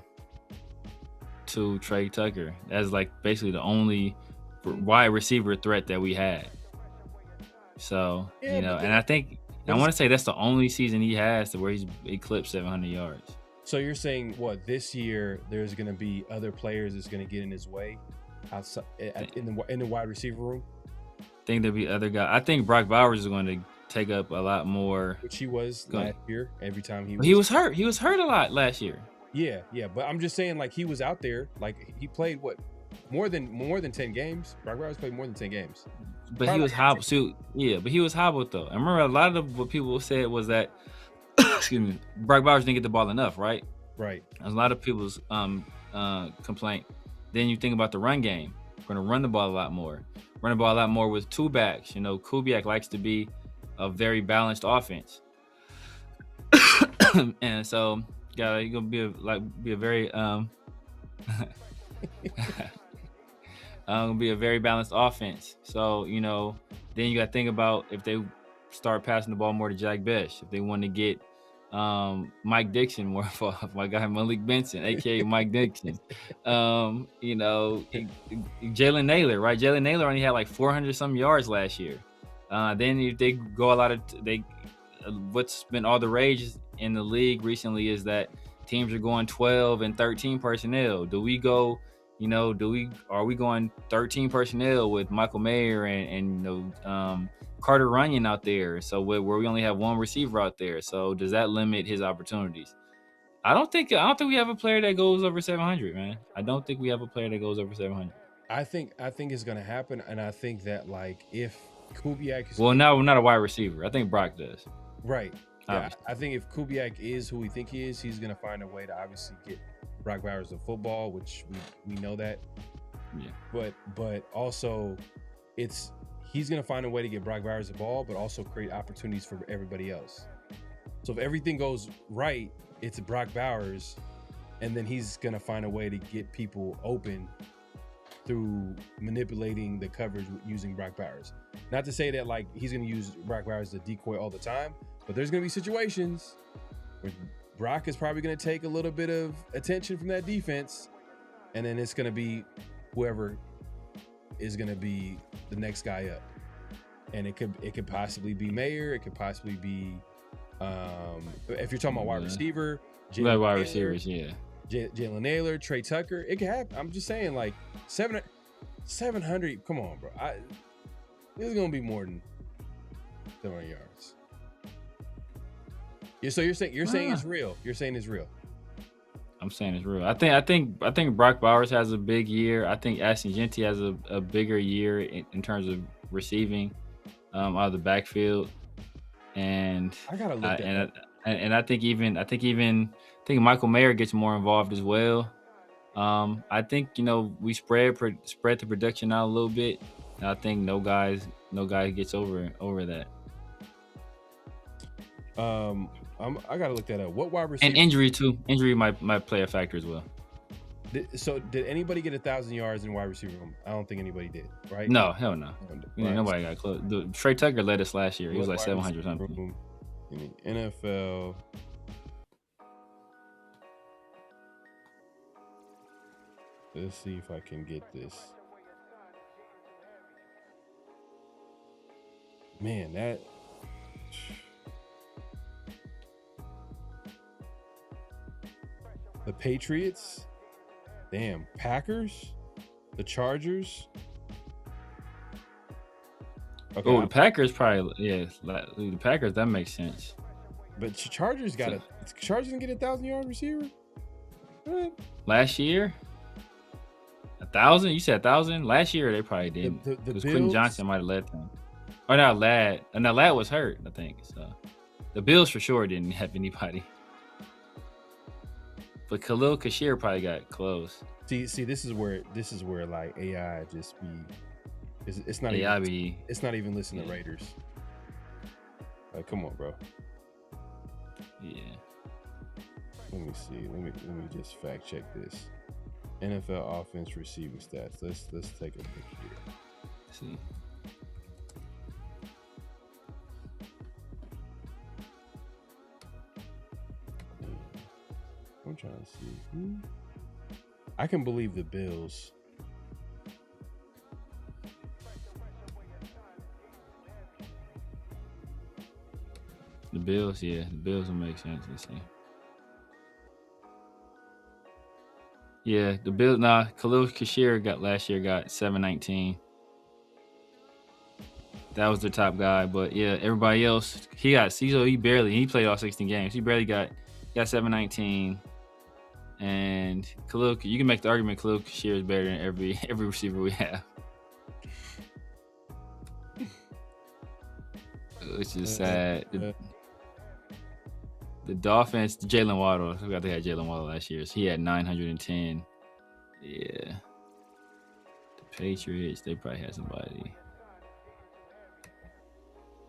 S8: Trey Tucker. That's basically the only wide receiver threat that we had. So, and I think I want to say that's the only season he has to where he's eclipsed 700 yards.
S3: So you're saying this year there's going to be other players that's going to get in his way outside in the wide receiver room?
S8: I think there'll be other guys. I think Brock Bowers is going to take up a lot more.
S3: Which he was last year. Every time
S8: he was hurt. He was hurt a lot last year.
S3: Yeah. But I'm just saying, he was out there. He played more than 10 games. Brock Bowers played more than 10 games.
S8: But he was hobbled. But he was hobbled though. I remember a lot of what people said was that excuse me, Brock Bowers didn't get the ball enough, right?
S3: Right.
S8: There's a lot of people's complaint. Then you think about the run game. We're gonna run the ball a lot more. Run the ball a lot more with two backs. Kubiak likes to be a very balanced offense. And so you're gonna be a very gonna be a very balanced offense. So then you got to think about if they start passing the ball more to Jack Best, if they want to get Mike Dixon more involved, my guy Malik Benson, aka Mike Dixon. Jalen Naylor, right? Jalen Naylor only had 400 some yards last year. Then if they go what's been all the rage in the league recently is that teams are going 12 and 13 personnel. Do we go? Are we going 13 personnel with Michael Mayer and Carter Runyon out there? So where we only have one receiver out there. So does that limit his opportunities? I don't think we have a player that goes over 700, man. I don't think we have a player that goes over 700.
S3: I think it's gonna happen, and I think that if Kubiak is
S8: not a wide receiver. I think Brock does.
S3: Right. Yeah, I think if Kubiak is who we think he is, he's gonna find a way to obviously get Brock Bowers the football, which we know that. Yeah. But also he's gonna find a way to get Brock Bowers the ball, but also create opportunities for everybody else. So if everything goes right, it's Brock Bowers, and then he's gonna find a way to get people open through manipulating the coverage using Brock Bowers. Not to say that he's gonna use Brock Bowers as a decoy all the time, but there's gonna be situations where Brock is probably going to take a little bit of attention from that defense, and then it's going to be whoever is going to be the next guy up. And it could possibly be Mayer. It could possibly be if you're talking about wide receiver,
S8: wide receivers, yeah.
S3: Jalen Naylor, Trey Tucker. It could happen. I'm just saying, like 700. Come on, bro. This is gonna be more than 700 yards. Yeah. So you're saying it's real. You're saying it's real.
S8: I'm saying it's real. I think Brock Bowers has a big year. I think Ashton Jeanty has a bigger year in terms of receiving out of the backfield. And
S3: I gotta look at
S8: and I think Michael Mayer gets more involved as well. I think we spread the production out a little bit. And I think no guy gets over that.
S3: I gotta look that up. What wide receiver?
S8: And injury too. Injury might play a factor as well.
S3: Did anybody get 1,000 yards in wide receiver room? I don't think anybody did, right?
S8: No, hell no. Nobody got close. Trey Tucker led us last year. He was like 700 something.
S3: In the NFL. Let's see if I can get this. Man, that. The Patriots. Damn, Packers, the Chargers.
S8: Okay, the Packers probably, the Packers, that makes sense.
S3: But Chargers didn't get 1,000-yard receiver? What?
S8: Last year? 1,000? You said 1,000? Last year they probably didn't. Because Quentin Johnson might have led them. Or not Ladd. No, Ladd was hurt, I think. So the Bills for sure didn't have anybody. But Khalil Kashir probably got close.
S3: See, this is where like AI just be. It's not
S8: AI
S3: even. It's not even listening to Raiders. Like, come on, bro.
S8: Yeah.
S3: Let me see. Let me just fact check this. NFL offense receiving stats. Let's take a look here.
S8: Let's see.
S3: I'm trying to see. I can believe the Bills.
S8: The Bills, yeah. The Bills will make sense. Let's see. Yeah, the Bills. Khalil Kashir last year got 719. That was the top guy, but yeah, everybody else he played all 16 games. He barely got 719. And Khalil, you can make the argument Khalil Kashir is better than every receiver we have. Which is sad. The Dolphins, Jalen Waddle. I forgot they had Jalen Waddle last year. So he had 910. Yeah. The Patriots, they probably had somebody.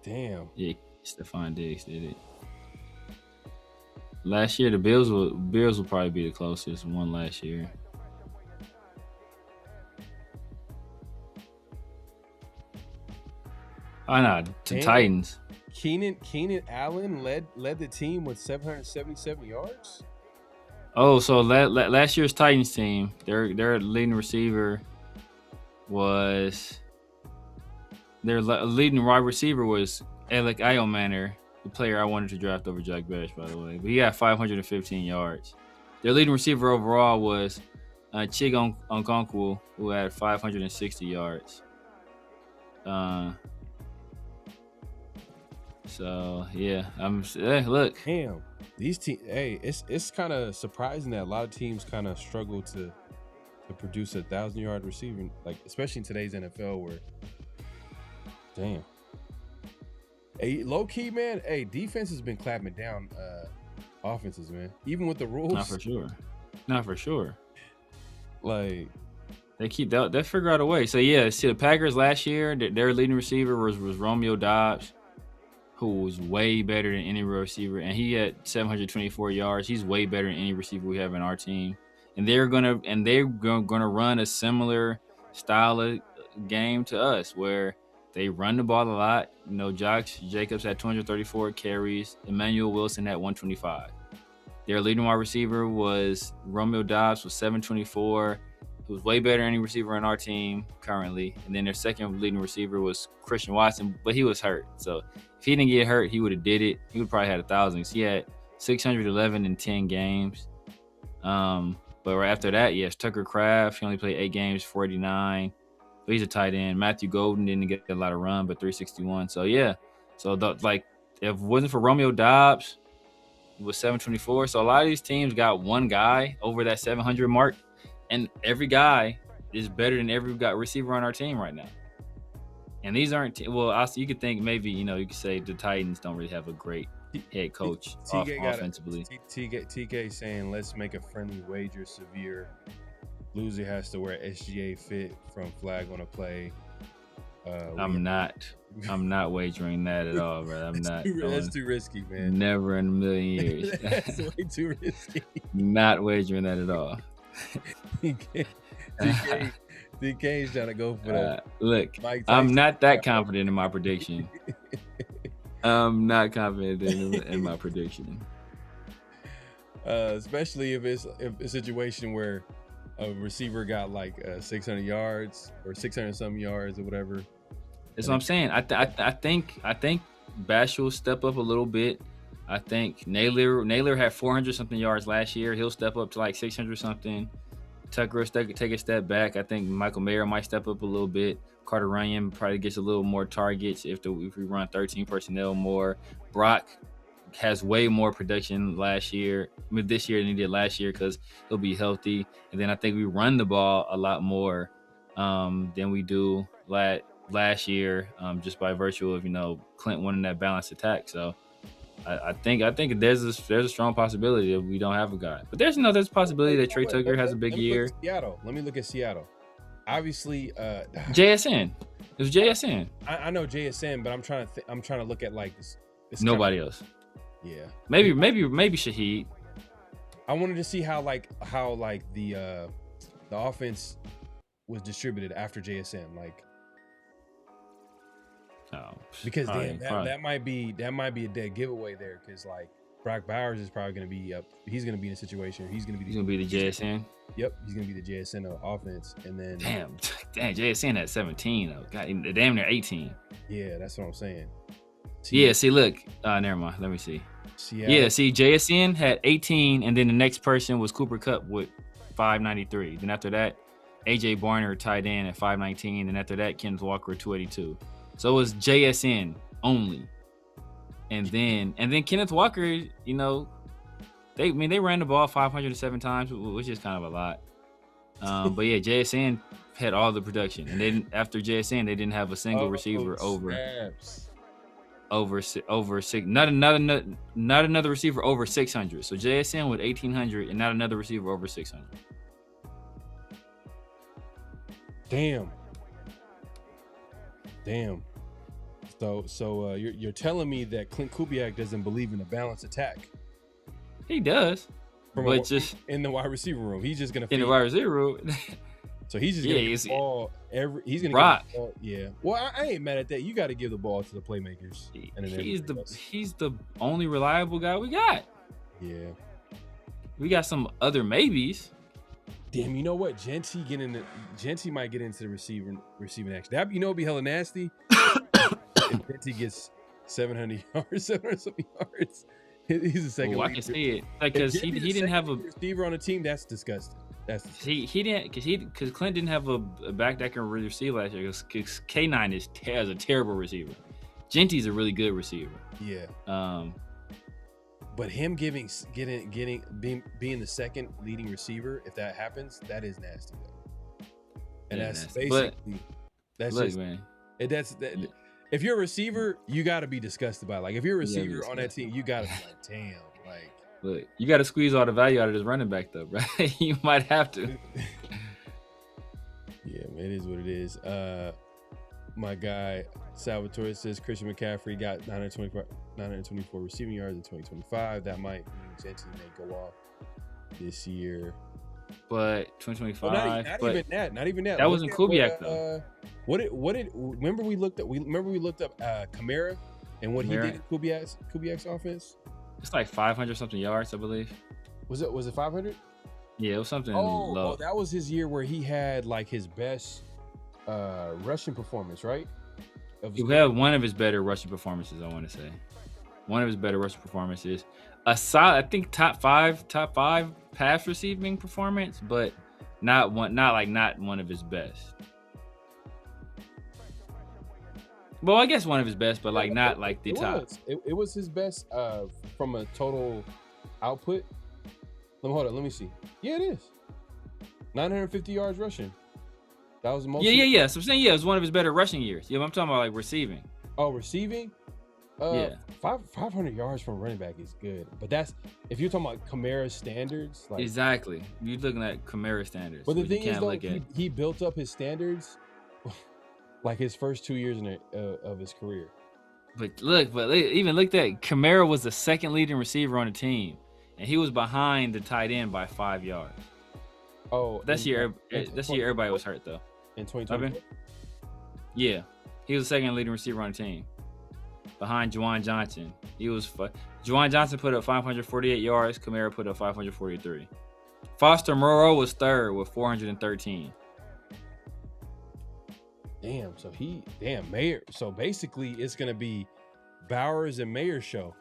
S3: Damn.
S8: Yeah, Stephon Diggs did it. Last year, the Bills will probably be the closest one last year. Oh no, Titans.
S3: Keenan Allen led the team with 777 yards.
S8: Oh, so last year's Titans team, their leading receiver was Alec Iomanner, the player I wanted to draft over Jack Bash, by the way. But he got 515 yards. Their leading receiver overall was Chig Okonkwo, who had 560 yards. So yeah, look.
S3: Damn, these teams. Hey, it's kind of surprising that a lot of teams kind of struggle to produce 1,000-yard receiver, like especially in today's NFL, where damn. Hey, low key, man. Hey, defense has been clapping down offenses, man. Even with the rules.
S8: Not for sure.
S3: Like
S8: they figure out a way. So yeah, see the Packers last year, their leading receiver was Romeo Doubs, who was way better than any receiver, and he had 724 yards. He's way better than any receiver we have in our team. And they're gonna run a similar style of game to us, where they run the ball a lot. You know, Josh Jacobs had 234 carries. Emmanuel Wilson had 125. Their leading wide receiver was Romeo Doubs with 724. He was way better than any receiver on our team currently. And then their second leading receiver was Christian Watson, but he was hurt. So if he didn't get hurt, he would have did it. He would probably had 1,000. He had 611 in 10 games. But right after that, yes, Tucker Kraft. He only played 8 games, 49. But he's a tight end. Matthew Golden didn't get a lot of run, but 361. So yeah. So if it wasn't for Romeo Doubs, it was 724. So a lot of these teams got one guy over that 700 mark, and every guy is better than every receiver on our team right now. And these aren't you could think maybe, you could say the Titans don't really have a great head coach offensively.
S3: TK saying, let's make a friendly wager. Severe loser has to wear SGA fit from flag on a play.
S8: I'm not wagering that at all, bro.
S3: That's too risky, man.
S8: Never in a million years.
S3: That's way too risky.
S8: Not wagering that at all.
S3: DK's trying to go for that.
S8: Look, I'm not that confident in my prediction. I'm not confident in my prediction.
S3: Especially if it's a situation where a receiver got like 600 yards or 600 some yards or whatever.
S8: That's what I'm saying. I think Bash will step up a little bit. I think Naylor had 400 something yards last year. He'll step up to like 600 something. Tucker will take a step back. I think Michael Mayer might step up a little bit. Carter Runyon probably gets a little more targets if we run 13 personnel more. Brock has way more production this year than he did last year because he'll be healthy. And then I think we run the ball a lot more than we do last year, just by virtue of Clint winning that balanced attack. So I think there's a strong possibility that we don't have a guy, but there's a possibility that Trey Tucker has a big year.
S3: Let me look at Seattle. Obviously,
S8: JSN. It was JSN.
S3: I know JSN, but I'm trying to look at like this
S8: nobody else.
S3: Yeah,
S8: maybe Shaheed.
S3: I wanted to see how the offense was distributed after JSN, because that might be a dead giveaway there, because like Brock Bowers is probably going to be up. He's going to be in a situation. He's going to be the
S8: JSN.
S3: Yep, he's going to be the JSN of offense, and then
S8: damn, JSN at 17 though. God, damn near 18.
S3: Yeah, that's what I'm saying.
S8: See, look, never mind. Let me see.
S3: Seattle.
S8: Yeah, see, JSN had 18, and then the next person was Cooper Kupp with 593. Then after that, AJ Barner tight end at 519, and after that, Kenneth Walker 282. So it was JSN only, and then Kenneth Walker, they ran the ball 507 times, which is kind of a lot. But yeah, JSN had all the production, and then after JSN, they didn't have a single receiver over six. Not another receiver over 600. So JSN with 1,800, and not another receiver over 600.
S3: Damn. So you're telling me that Clint Kubiak doesn't believe in a balanced attack?
S8: He does, but just
S3: in the wide receiver room, he's just gonna
S8: in the wide receiver room.
S3: So he's just gonna get the ball he's gonna
S8: Brock.
S3: Get the ball. Yeah. Well, I ain't mad at that. You got to give the ball to the playmakers.
S8: He's the only reliable guy we got.
S3: Yeah.
S8: We got some other maybes.
S3: Damn, you know what? Genty might get into the receiving action. That it'd be hella nasty. If Genty gets 700 yards, 700 something yards, he's the second.
S8: Oh, I can see it because he didn't have a
S3: receiver on the team. That's disgusting.
S8: He didn't because Clint didn't have a back that can really receive last year. Because K9 is a terrible receiver. Genty's a really good receiver.
S3: Yeah. But him being the second leading receiver, if that happens, that is nasty though. And that's nasty. Basically
S8: man.
S3: If you're a receiver, you got to be disgusted by it. Like if you're a receiver on that team, you got to be like, damn, like.
S8: Look, you got to squeeze all the value out of this running back though, right? You might have to.
S3: Yeah, man, it is what it is. My guy Salvatore says Christian McCaffrey got 924 receiving yards in 2025. That might mean Genty may go off this year.
S8: But 2025,
S3: not even that.
S8: That wasn't Kubiak though.
S3: Remember we looked up Kamara and what he did in Kubiak's offense?
S8: It's like 500 something yards, I believe.
S3: Was it 500?
S8: Yeah, it was something
S3: low.
S8: low.
S3: Oh, that was his year where he had like his best rushing performance, right?
S8: He had one of his better rushing performances, I want to say. One of his better rushing performances. A solid, I think top five pass receiving performance, but not one of his best. Well, I guess one of his best, but like not like the top.
S3: It was his best from a total output. Let me see. Yeah, it is. 950 yards rushing. That was the most.
S8: Yeah. So I'm saying, it was one of his better rushing years. Yeah, I'm talking about like receiving.
S3: Oh, receiving?
S8: Yeah.
S3: 500 yards from running back is good. But that's, if you're talking about Kamara standards. Like,
S8: exactly. You're looking at Kamara standards.
S3: But the thing is, though, he built up his standards like his first 2 years of his career.
S8: But even look at Kamara was the second leading receiver on the team, and he was behind the tight end by 5 yards.
S3: Oh,
S8: this year everybody was hurt though.
S3: In 2020.
S8: Yeah, he was the second leading receiver on the team, behind Taron Johnson. Taron Johnson put up 548 yards. Kamara put up 543. Foster Moreau was third with 413.
S3: Mayer. So basically, it's gonna be Bowers and Mayer show.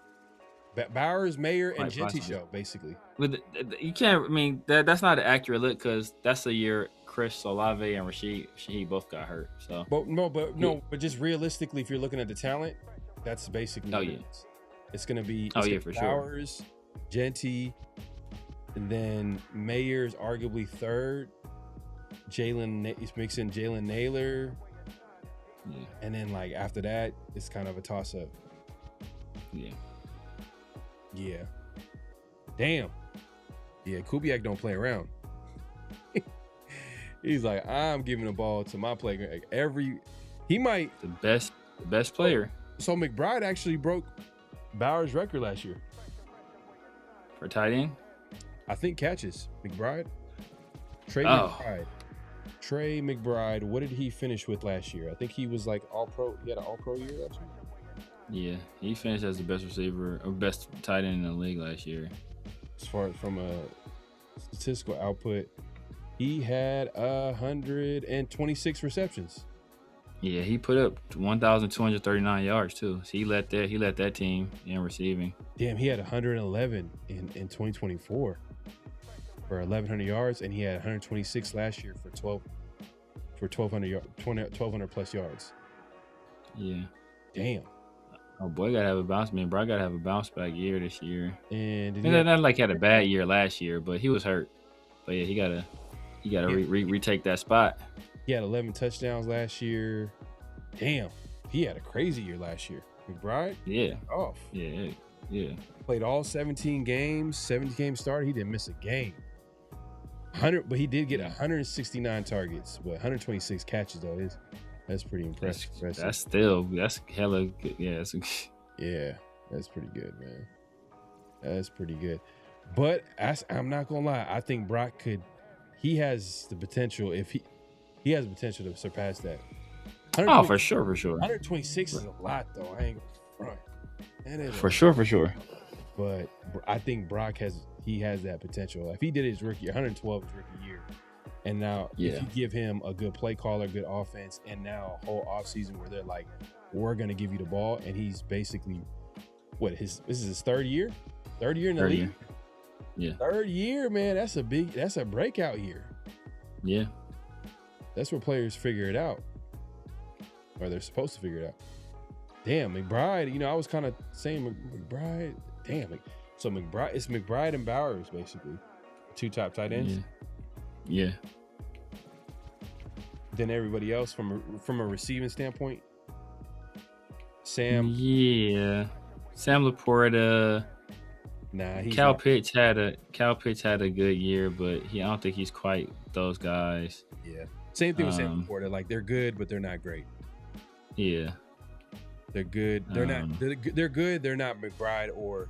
S3: Bowers, Mayer, and Genty show, basically.
S8: But you can't. I mean, that's not an accurate look because that's the year Chris Olave and Shaheed both got hurt. So,
S3: but just realistically, if you're looking at the talent, that's basically.
S8: Oh yeah.
S3: It's gonna be.
S8: For
S3: Bowers,
S8: sure.
S3: Genty, and then Mayer's arguably third. He's mixing Jalen Naylor.
S8: Yeah.
S3: And then like after that, it's kind of a toss up.
S8: Yeah.
S3: Yeah. Damn. Yeah, Kubiak don't play around. He's like, I'm giving the ball to my player. He might
S8: the best player.
S3: So McBride actually broke Bowers' record last year.
S8: For tight end?
S3: I think catches. McBride. Trey McBride. What did he finish with last year? I think he was like all-pro. He had an all-pro year last year.
S8: Yeah, he finished as the best receiver or best tight end in the league last year.
S3: As far as from a statistical output, he had 126 receptions.
S8: Yeah, he put up 1,239 yards too. So he led that team in receiving.
S3: Damn, he had 111 in 2024 for 1,100 yards, and he had 126 last year for 1,200 plus yards.
S8: Yeah.
S3: Damn.
S8: Oh boy, gotta have a bounce. Man, bro, gotta have a bounce back year this year.
S3: And
S8: not like he had a bad year last year, but he was hurt. But yeah, he gotta retake that spot.
S3: He had 11 touchdowns last year. Damn, he had a crazy year last year. McBride?
S8: Yeah.
S3: Off.
S8: Yeah.
S3: Played all 17 games. 17 games started. He didn't miss a game. 100, but he did get 169 targets. But 126 catches though. That's pretty impressive.
S8: That's hella good. Yeah.
S3: That's pretty good, man. That's pretty good. But I'm not gonna lie. I think Brock he has the potential. If he has the potential to surpass that.
S8: Oh, for sure.
S3: 126 is a lot, though. I ain't gonna front. That is
S8: for sure.
S3: But I think Brock has that potential. If he did his 112 his rookie year, and now if you give him a good play caller, good offense, and now a whole offseason where they're like, we're gonna give you the ball, and he's basically this is his third year in the league.
S8: Yeah.
S3: Third year, man. That's a breakout year.
S8: Yeah.
S3: That's where players figure it out. Or they're supposed to figure it out. Damn, McBride, I was kind of saying McBride. Damn. So it's McBride and Bowers, basically. Two top tight ends.
S8: Yeah.
S3: Then everybody else from a receiving standpoint. Sam.
S8: Yeah. Sam Laporta.
S3: Nah,
S8: Cal Pitts had a good year, but I don't think he's quite those guys.
S3: Yeah. Same thing with Sam Laporta. Like, they're good, but they're not great.
S8: Yeah.
S3: They're good. They're not. They're good. They're not McBride or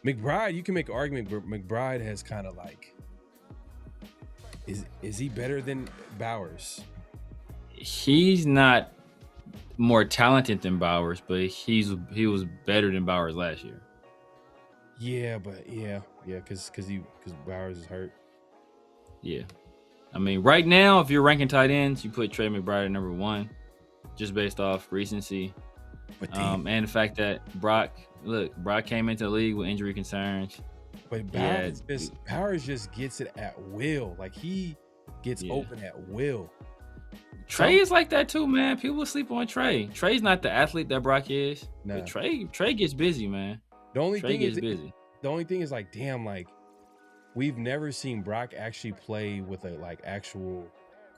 S3: McBride. You can make an argument, but McBride has kind of like. Is he better than Bowers?
S8: He's not more talented than Bowers, but he was better than Bowers last year.
S3: Yeah, but yeah, because Bowers is hurt.
S8: Yeah. I mean, right now, if you're ranking tight ends, you put Trey McBride at number 1, just based off recency.
S3: But
S8: and the fact that Brock came into the league with injury concerns.
S3: But Bowers just gets it at will. Like, he gets open at will.
S8: Trey is like that too, man. People sleep on Trey. Trey's not the athlete that Brock is. No. But Trey gets busy, man.
S3: The only thing is like, damn, like, we've never seen Brock actually play with a like actual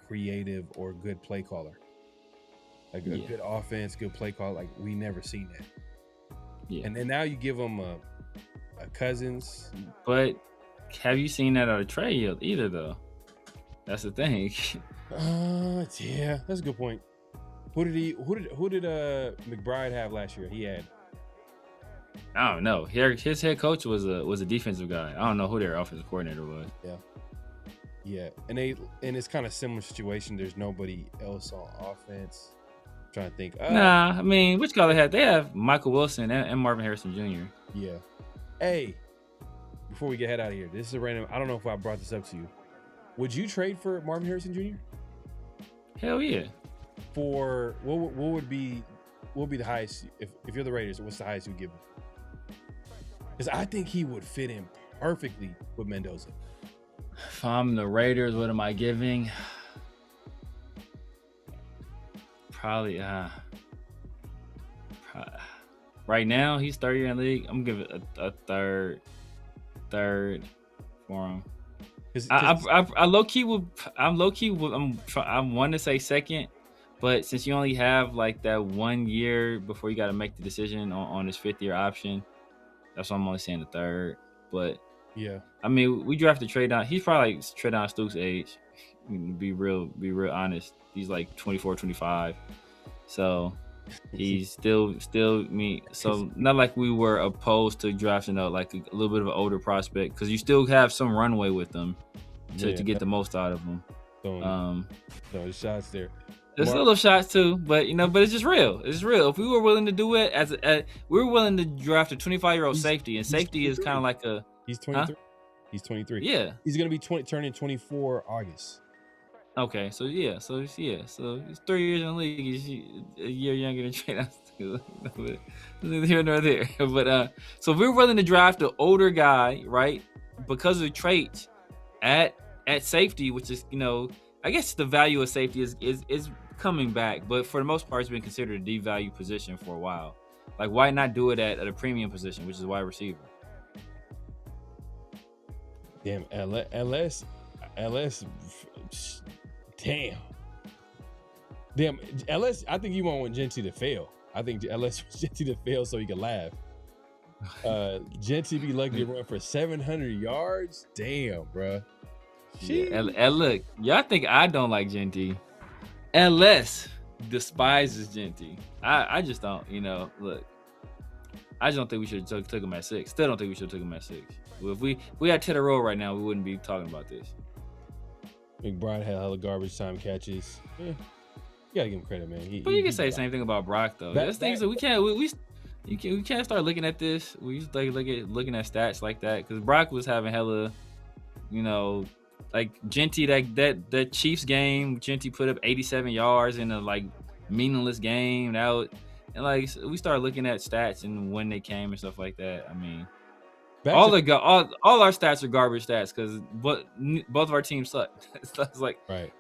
S3: creative or good play caller. Like a good offense, good play call. Like, we never seen that. Yeah. And then now you give him a Cousins.
S8: But have you seen that out of Trey either though? That's the thing.
S3: Yeah, that's a good point. Who did McBride have last year? He had,
S8: I don't know. His head coach was a defensive guy. I don't know who their offensive coordinator was.
S3: Yeah. And it's kind of similar situation. There's nobody else on offense. I'm trying to think.
S8: Nah, I mean, which guy they have? They have Michael Wilson and Marvin Harrison Jr.
S3: Yeah. Hey, before we get head out of here, this is a random. I don't know if I brought this up to you. Would you trade for Marvin Harrison Jr.?
S8: Hell yeah.
S3: For what would be the highest if you're the Raiders? What's the highest you would give him? Because I think he would fit in perfectly with Mendoza.
S8: If I'm the Raiders, what am I giving? Probably right now he's third year in the league. I'm gonna give it a third for him. I low key would. I'm wanting to say second, but since you only have like that 1 year before you got to make the decision on his 5th-year option, that's why I'm only saying the third. But
S3: yeah,
S8: I mean, we drafted Trey down. He's probably like Trey down Stooks' age. Be real honest. He's like 24, 25. So he's still me. So not like we were opposed to drafting like a little bit of an older prospect, because you still have some runway with them to get the most out of them.
S3: There's shots there.
S8: There's little shots too, but but it's just real. It's real. If we were willing to do it we were willing to draft a 25-year-old safety, and safety is kind of like a.
S3: He's 23. Huh? He's 23.
S8: Yeah.
S3: He's gonna be turning 24 August.
S8: Okay, so he's 3 years in the league. He's a year younger than Trey. Neither here nor there. But so if we're willing to draft an older guy, right, because of traits at safety, which is I guess the value of safety is coming back, but for the most part, it's been considered a devalued position for a while. Like, why not do it at a premium position, which is wide receiver?
S3: Damn, LS. Damn, LS. I think you want Genty to fail. I think LS wants Genty to fail so he can laugh. Genty be lucky to run for 700 yards. Damn, bro.
S8: Yeah, look, y'all think I don't like Genty. LS despises Genty. I just don't. Look, I just don't think we should have took him at 6. Still don't think we should have took him at 6. Well, if we had Ted Rowe right now, we wouldn't be talking about this.
S3: McBride had hella garbage time catches. Yeah, you gotta give him credit, man.
S8: But you can say the same thing about Brock though. There's things that we can't start looking at this. We used to looking at stats like that, because Brock was having hella, like Genty, that Chiefs game. Genty put up 87 yards in a like meaningless game. And like we started looking at stats and when they came and stuff like that. I mean. All our stats are garbage stats because both of our teams suck. So it's like
S3: right.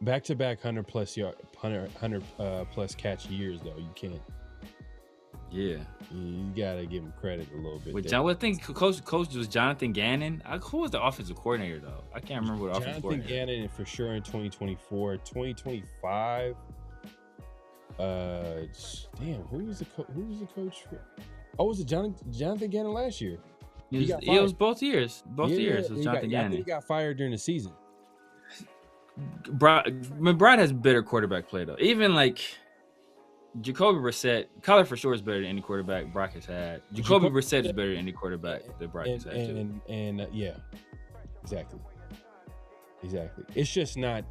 S3: Back-to-back 100 plus catch years though. You can't.
S8: Yeah,
S3: you gotta give him credit a little bit.
S8: With John, I think coach was Jonathan Gannon. Who was the offensive coordinator though? I can't remember what offensive coordinator.
S3: Jonathan Gannon for sure in 2024, 2025. Damn, who was the coach for? Oh, was it Jonathan Gannon last year?
S8: It was both years. Both years was Jonathan Gannon.
S3: I think he got fired during the season.
S8: McBride has better quarterback play though. Even like Jacoby Brissett, Kyler for sure is better than any quarterback Brock has had. Jacoby Brissett is better than any quarterback that Brock has had too.
S3: And yeah, exactly. It's just not,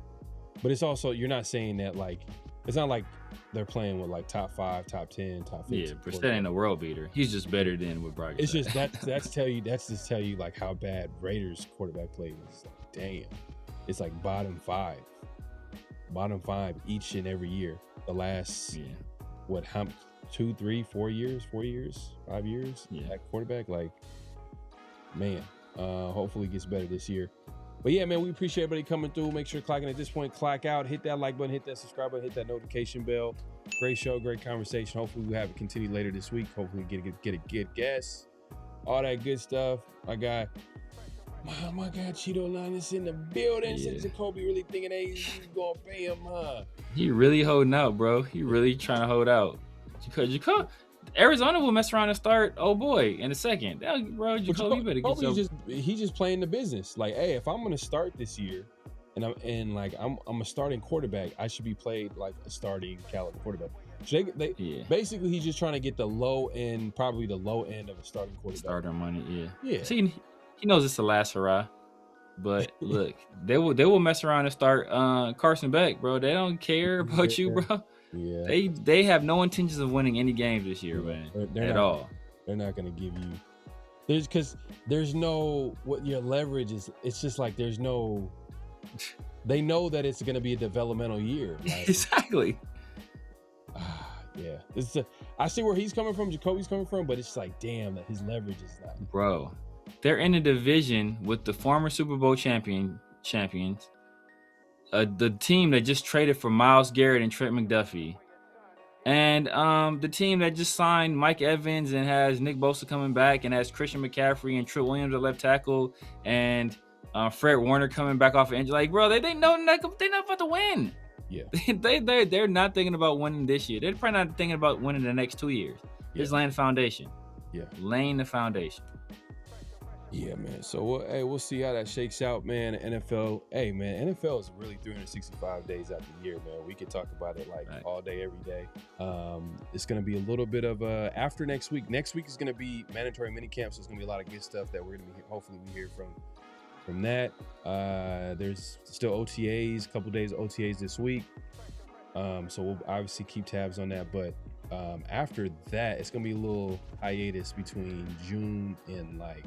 S3: but it's also, you're not saying that like It's not like they're playing with like top 5, top 10, top 15.
S8: Yeah, Brissett ain't a world beater. He's just better than what Bragg.
S3: It's just that's just tell you like how bad Raiders quarterback play is. Like, damn, it's like bottom five each and every year. The last how 2, 3, 4 years, 5 years at quarterback. Like, man, hopefully it gets better this year. But yeah, man, we appreciate everybody coming through. Make sure clocking at this point, clock out, hit that like button, hit that subscribe button, hit that notification bell. Great show, great conversation. Hopefully we'll have it continue later this week. Hopefully we get a good guest. All that good stuff. My guy Cheeto Linus in the building. Since Jacoby really thinking, hey, he's gonna pay him, huh?
S8: He really holding out, bro. He really trying to hold out. Jacoby, Arizona will mess around and start, oh boy, in a second. Bro, Jacoby better get your...
S3: He's just playing the business. Like, hey, if I'm gonna start this year and I'm a starting quarterback, I should be played like a starting caliber quarterback. So basically he's just trying to get probably the low end of a starting quarterback.
S8: Starter money,
S3: yeah.
S8: See, he knows it's the last hurrah. But look, they will mess around and start Carson Beck, bro. They don't care about you, bro. Yeah. They have no intentions of winning any games this year, man. At all.
S3: They're not gonna give you there's no what your leverage is. It's just like there's no. They know that it's gonna be a developmental year. Like,
S8: exactly.
S3: Yeah, I see where he's coming from, Jacoby's coming from, but it's like, damn, that his leverage is not.
S8: Bro, they're in a division with the former Super Bowl champions, the team that just traded for Myles Garrett and Trent McDuffie, and the team that just signed Mike Evans and has Nick Bosa coming back and has Christian McCaffrey and Trent Williams at left tackle and Fred Warner coming back off of injury. Like, bro, they're not about to win.
S3: Yeah,
S8: they're not thinking about winning this year. They're probably not thinking about winning the next 2 years. Just laying the foundation.
S3: Yeah,
S8: laying the foundation.
S3: Yeah, man. So we'll see how that shakes out, man. NFL, NFL is really 365 days out the year, man. We could talk about it like all day, every day. It's going to be a little bit of after next week. Next week is going to be mandatory mini camps. So there's going to be a lot of good stuff that we're going to be hopefully we hear from that. There's still OTAs, a couple days of OTAs this week. So we'll obviously keep tabs on that. But after that, it's going to be a little hiatus between June and like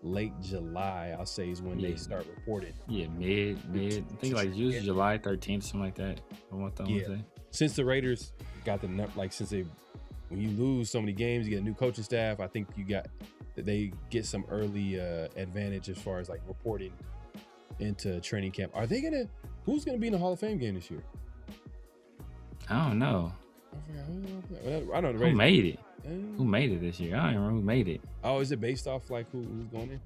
S3: late July, I'll say, is when they start reporting.
S8: Yeah, mid. I think like usually July 13th, something like that. I want to say.
S3: Since the Raiders got when you lose so many games, you get a new coaching staff. I think they get some early advantage as far as like reporting into training camp. Who's gonna be in the Hall of Fame game this year?
S8: I don't know.
S3: I know the Raiders.
S8: Who made it? Who made it this year? I don't remember who made it.
S3: Oh, is it based off like who's going in?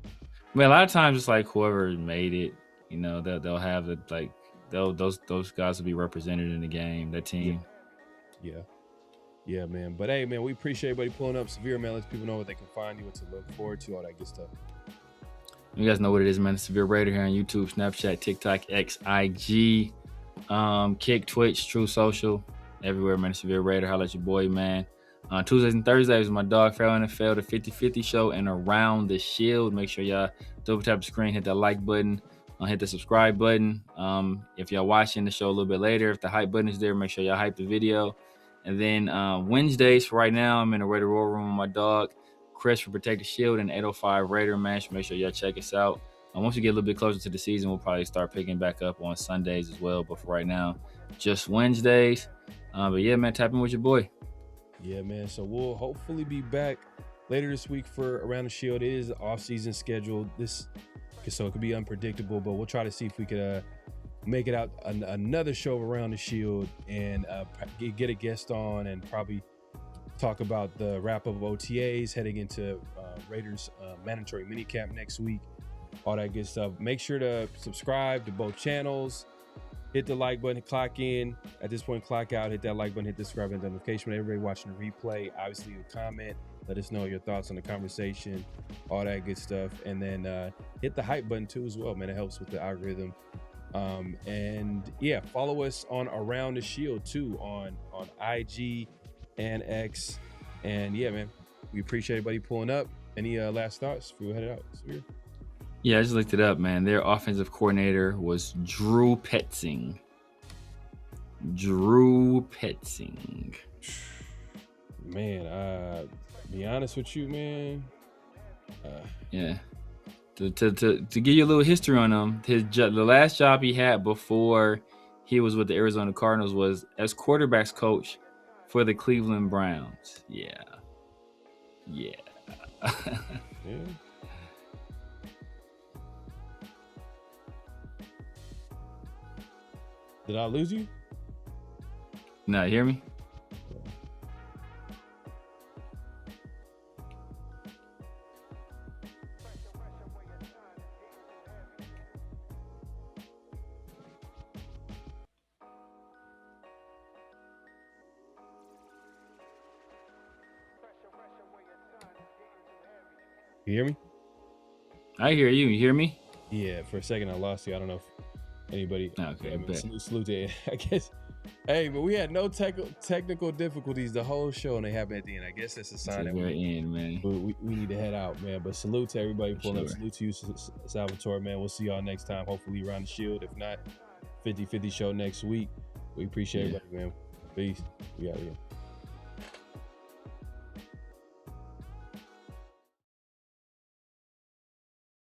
S8: Well, a lot of times it's like whoever made it. You know, they'll have it like those guys will be represented in the game. That team.
S3: Yeah, man. But hey, man, we appreciate everybody pulling up. Severe, man, lets people know what they can find you, what to look forward to, all that good stuff.
S8: You guys know what it is, man. It's Severe Raider here on YouTube, Snapchat, TikTok, X, IG, Kick, Twitch, True Social, everywhere, man. Severe Raider. Holla at your boy, man. Tuesdays and Thursdays with my dog PharoahNFL, the 50-50 show, and Around the Shield. Make sure y'all double tap the screen, hit that like button, hit the subscribe button. If y'all watching the show a little bit later, if the hype button is there, make sure y'all hype the video. And then Wednesdays for right now, I'm in the Raider War Room with my dog Chris for Protect the Shield and 805 Raider, man. So make sure y'all check us out. Once we get a little bit closer to the season, we'll probably start picking back up on Sundays as well. But for right now, just Wednesdays. But yeah, man, tap in with your boy.
S3: Yeah, man. So we'll hopefully be back later this week for Around the Shield. It is off-season schedule. So it could be unpredictable, but we'll try to see if we could make it out another show Around the Shield and get a guest on and probably talk about the wrap-up of OTAs heading into Raiders mandatory minicamp next week. All that good stuff. Make sure to subscribe to both channels. Hit the like button, clock in. At this point, clock out. Hit that like button, hit the subscribe button, notification. Everybody watching the replay, obviously, you comment. Let us know your thoughts on the conversation, all that good stuff. And then hit the hype button too as well, man. It helps with the algorithm. And yeah, follow us on Around the Shield too on IG and X. And yeah, man, we appreciate everybody pulling up. Any last thoughts before we head out? Severe?
S8: Yeah, I just looked it up, man. Their offensive coordinator was Drew Petzing. Drew Petzing.
S3: Man, be honest with you, man.
S8: Yeah. To give you a little history on him, the last job he had before he was with the Arizona Cardinals was as quarterbacks coach for the Cleveland Browns. Yeah.
S3: Yeah. Did I lose you?
S8: No, you hear me?
S3: You hear me?
S8: I hear you. You hear me?
S3: Yeah, for a second I lost you. I don't know if anybody.
S8: Okay,
S3: salute to I guess. Hey, but we had no technical difficulties the whole show, and they happened at the end. I guess that's a sign that we need to head out, man. But salute to everybody pulling up. Salute to you, Salvatore, man. We'll see y'all next time. Hopefully around the Shield. If not, 50-50 show next week. We appreciate everybody, man. Peace. We out here.